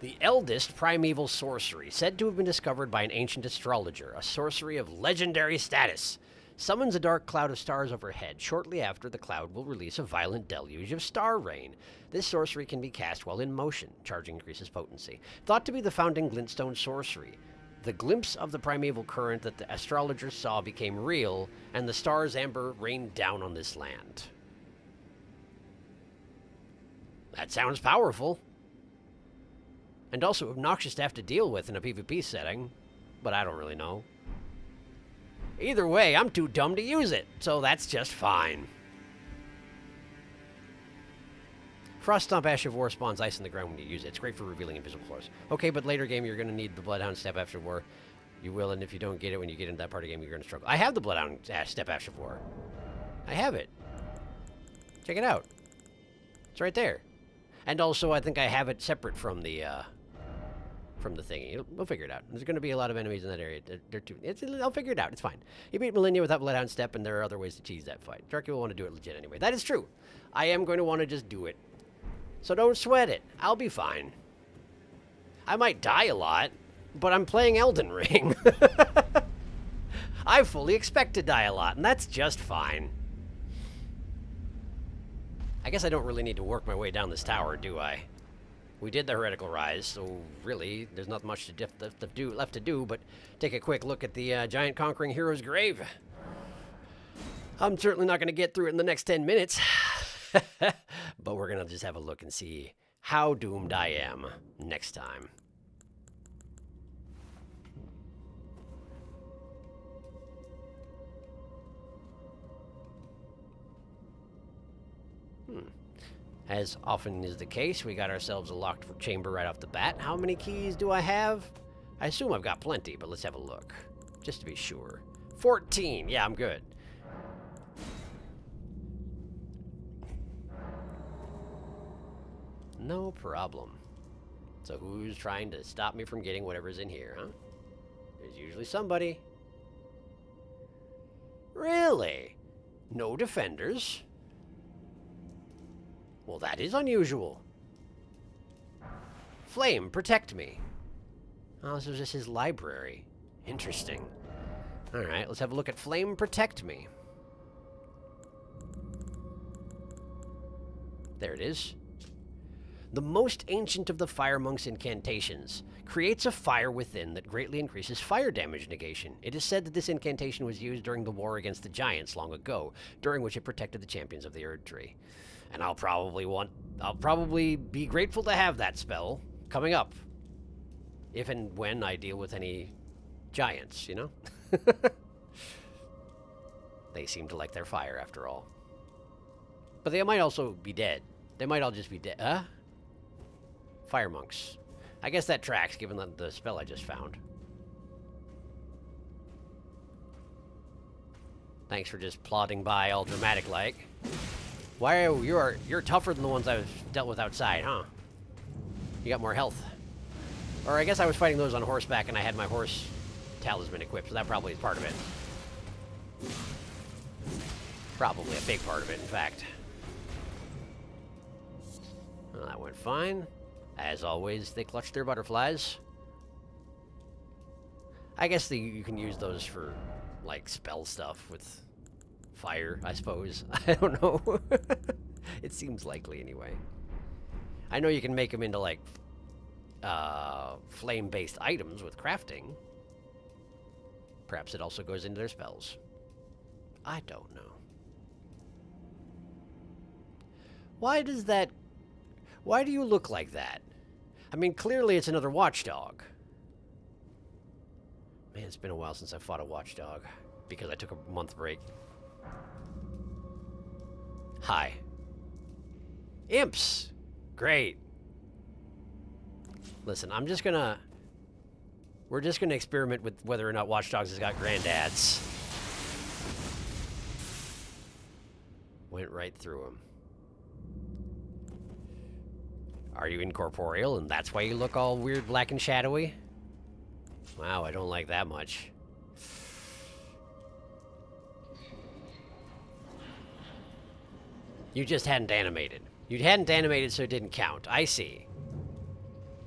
The eldest primeval sorcery, said to have been discovered by an ancient astrologer, a sorcery of legendary status. Summons a dark cloud of stars overhead. Shortly after, the cloud will release a violent deluge of star rain. This sorcery can be cast while in motion. Charge increases potency. Thought to be the founding glintstone sorcery. The glimpse of the primeval current that the astrologer saw became real, and the stars amber rained down on this land. That sounds powerful. And also obnoxious to have to deal with in a PvP setting, but I don't really know. Either way, I'm too dumb to use it, so that's just fine. Frost Stomp Ash of War spawns ice in the ground when you use it. It's great for revealing invisible floors. Okay, but later game you're going to need the Bloodhound Step Ash of War. You will, and if you don't get it when you get into that part of the game, you're going to struggle. I have the Bloodhound Step Ash of War. I have it. Check it out. It's right there. And also, I think I have it separate from the thingy. We'll figure it out. There's going to be a lot of enemies in that area. I'll figure it out. It's fine. You beat Millennia without Bloodhound Step, and there are other ways to cheese that fight. Sharky will want to do it legit anyway. That is true. I am going to want to just do it. So don't sweat it. I'll be fine. I might die a lot, but I'm playing Elden Ring. I fully expect to die a lot, and that's just fine. I guess I don't really need to work my way down this tower, do I? We did the Heretical Rise, so really, there's not much left to do, but take a quick look at the Giant Conquering Hero's Grave. I'm certainly not going to get through it in the next 10 minutes, but we're going to just have a look and see how doomed I am next time. As often is the case, we got ourselves a locked chamber right off the bat. How many keys do I have? I assume I've got plenty, but let's have a look. Just to be sure. 14! Yeah, I'm good. No problem. So who's trying to stop me from getting whatever's in here, huh? There's usually somebody. Really? No defenders? Well, that is unusual. Flame, protect me. Oh, this was just his library. Interesting. Alright, let's have a look at Flame, protect me. There it is. The most ancient of the Fire Monk's incantations creates a fire within that greatly increases fire damage negation. It is said that this incantation was used during the war against the Giants long ago, during which it protected the champions of the Erd Tree. And I'll probably be grateful to have that spell coming up. If and when I deal with any giants, you know? They seem to like their fire after all. But they might also be dead. They might all just be dead. Huh? Fire monks. I guess that tracks, given the spell I just found. Thanks for just plodding by all dramatic-like. Why you're tougher than the ones I've dealt with outside, huh? You got more health. Or I guess I was fighting those on horseback and I had my horse talisman equipped, so that probably is part of it. Probably a big part of it, in fact. Well, that went fine. As always, they clutch their butterflies. I guess you can use those for, like, spell stuff with fire, I suppose. I don't know. It seems likely, anyway. I know you can make them into, like, flame-based items with crafting. Perhaps it also goes into their spells. I don't know. Why do you look like that? I mean, clearly it's another watchdog. Man, it's been a while since I fought a watchdog. Because I took a month break. Hi. Imps! Great. Listen, we're just gonna experiment with whether or not Watchdogs has got granddads. Went right through him. Are you incorporeal, and that's why you look all weird, black, and shadowy? Wow, I don't like that much. You just hadn't animated. You hadn't animated, so it didn't count. I see.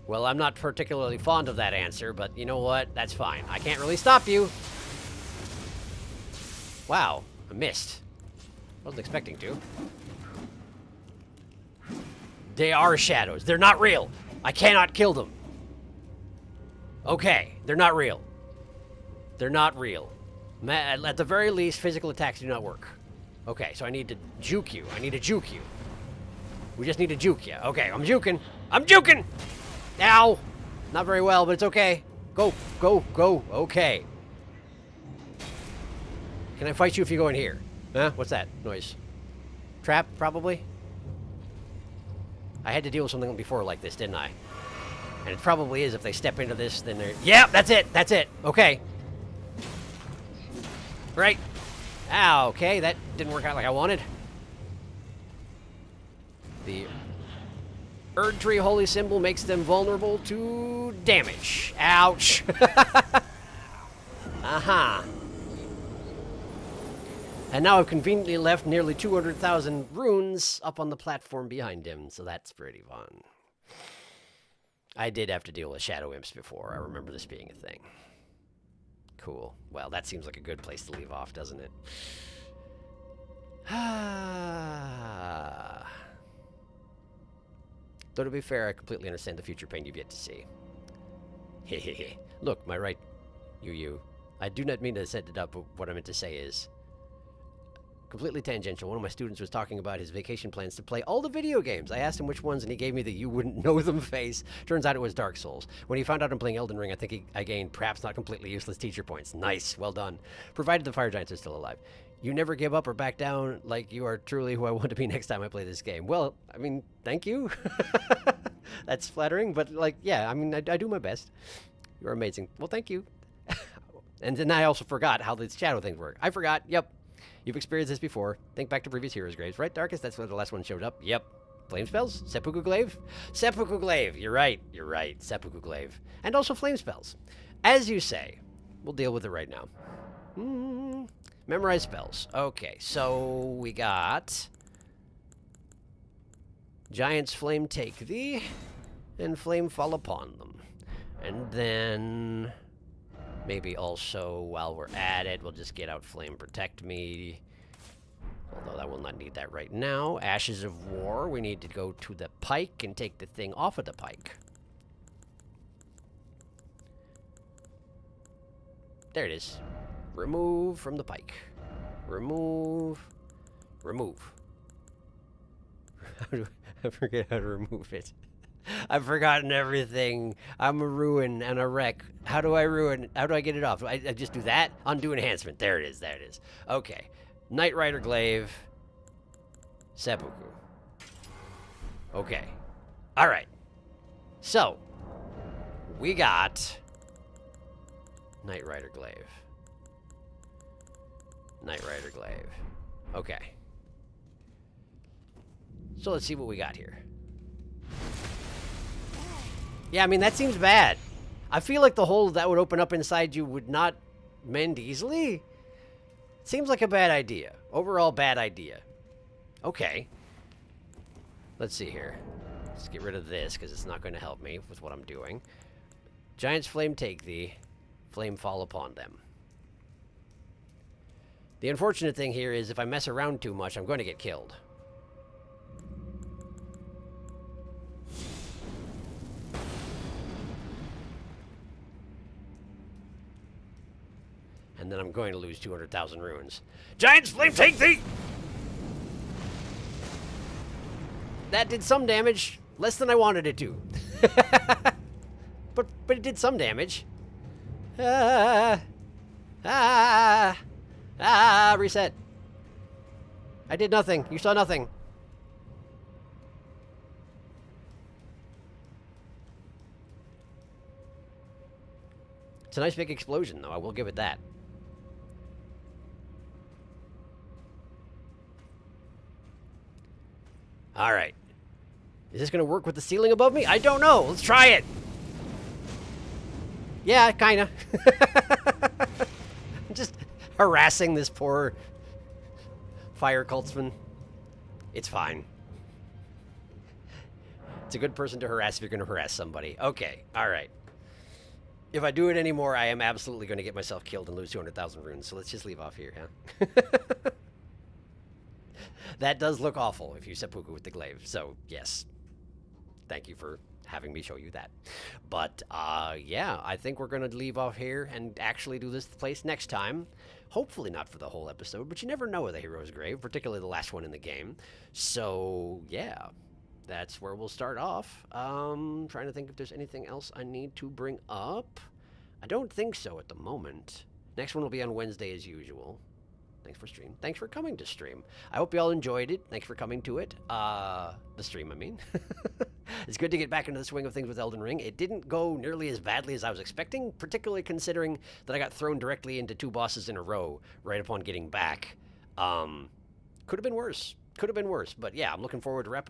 Well, I'm not particularly fond of that answer, but you know what? That's fine. I can't really stop you. Wow, I missed. Wasn't expecting to. They are shadows. They're not real. I cannot kill them. Okay, they're not real. They're not real. At the very least, physical attacks do not work. Okay, so I need to juke you. I need to juke you. We just need to juke you. Okay, I'm juking. I'm juking! Ow! Not very well, but it's okay. Go, go, go. Okay. Can I fight you if you go in here? Huh? What's that noise? Trap, probably? I had to deal with something before like this, didn't I? And it probably is. If they step into this, then they're... Yeah, that's it! That's it! Okay. Right. Ah, okay, that didn't work out like I wanted. The Erd Tree Holy Symbol makes them vulnerable to damage. Ouch! Aha. And now I've conveniently left nearly 200,000 runes up on the platform behind him, so that's pretty fun. I did have to deal with shadow imps before. I remember this being a thing. Cool. Well, that seems like a good place to leave off, doesn't it? Though to be fair, I completely understand the future pain you've yet to see. Hehehe. Look, my right, you. I do not mean to set it up, but what I meant to say is... completely tangential. One of my students was talking about his vacation plans to play all the video games. I asked him which ones, and he gave me the "you wouldn't know them" face. Turns out it was Dark Souls. When he found out I'm playing Elden Ring, I think I gained perhaps not completely useless teacher points. Nice. Well done. Provided the fire giants are still alive. You never give up or back down, like you are truly who I want to be next time I play this game. Well, I mean, thank you. That's flattering, but like, yeah, I mean, I do my best. You're amazing. Well, thank you. And then I also forgot how the shadow things work. I forgot. Yep. You've experienced this before. Think back to previous heroes' graves, right, Darkest? That's where the last one showed up. Yep. Flame spells? Seppuku Glaive? Seppuku Glaive. You're right. You're right. Seppuku Glaive. And also flame spells. As you say. We'll deal with it right now. Memorize spells. Okay, so we got... Giant's Flame, take thee. and flame fall upon them. And then maybe also while we're at it, we'll just get out flame protect me. Although I will not need that right now. Ashes of War, we need to go to the pike and take the thing off of the pike. There it is. Remove from the pike. Remove. Remove. I forget how to remove it. I've forgotten everything. I'm a ruin and a wreck. How do I ruin? How do I get it off? I just do that? Undo enhancement. There it is. There it is. Okay. Knight Rider Glaive. Seppuku. Okay. Alright. So. We got Knight Rider Glaive. Knight Rider Glaive. Okay. So let's see what we got here. Yeah, I mean, that seems bad. I feel like the hole that would open up inside you would not mend easily. Seems like a bad idea. Overall, bad idea. Okay. Let's see here. Let's get rid of this, because it's not going to help me with what I'm doing. Giant's flame take thee. Flame fall upon them. The unfortunate thing here is if I mess around too much, I'm going to get killed. And then I'm going to lose 200,000 runes. Giant's flame take thee! That did some damage. Less than I wanted it to. but it did some damage. Reset. I did nothing. You saw nothing. It's a nice big explosion, though. I will give it that. All right. Is this going to work with the ceiling above me? I don't know. Let's try it. Yeah, kind of. Just harassing this poor fire cultsman. It's fine. It's a good person to harass if you're going to harass somebody. Okay. All right. If I do it anymore, I am absolutely going to get myself killed and lose 200,000 runes. So let's just leave off here, huh? That does look awful if you seppuku with the glaive. So, yes. Thank you for having me show you that. But, yeah, I think we're going to leave off here and actually do this place next time. Hopefully not for the whole episode, but you never know with a hero's grave, particularly the last one in the game. So, yeah. That's where we'll start off. Trying to think if there's anything else I need to bring up. I don't think so at the moment. Next one will be on Wednesday as usual. Thanks for stream. Thanks for coming to stream. I hope you all enjoyed it. Thanks for coming to it. The stream, I mean. It's good to get back into the swing of things with Elden Ring. It didn't go nearly as badly as I was expecting, particularly considering that I got thrown directly into 2 bosses in a row right upon getting back. Could have been worse. Could have been worse. But yeah, I'm looking forward to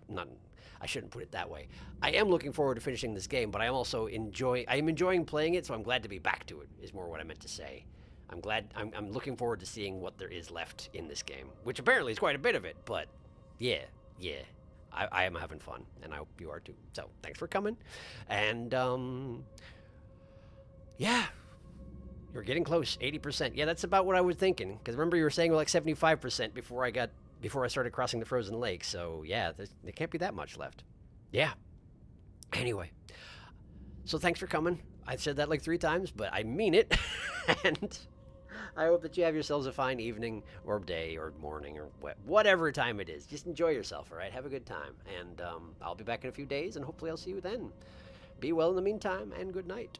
I shouldn't put it that way. I am looking forward to finishing this game, but I am also enjoying playing it, so I'm glad to be back to it, is more what I meant to say. I'm looking forward to seeing what there is left in this game, which apparently is quite a bit of it, but yeah. I am having fun, and I hope you are too. So, thanks for coming, and, yeah, you're getting close, 80%. Yeah, that's about what I was thinking, because remember you were saying we're like 75% before I started crossing the frozen lake, so yeah, there can't be that much left. Yeah. Anyway, so thanks for coming. I've said that like 3 times, but I mean it, and I hope that you have yourselves a fine evening or day or morning or whatever time it is. Just enjoy yourself, all right? Have a good time, and I'll be back in a few days, and hopefully I'll see you then. Be well in the meantime, and good night.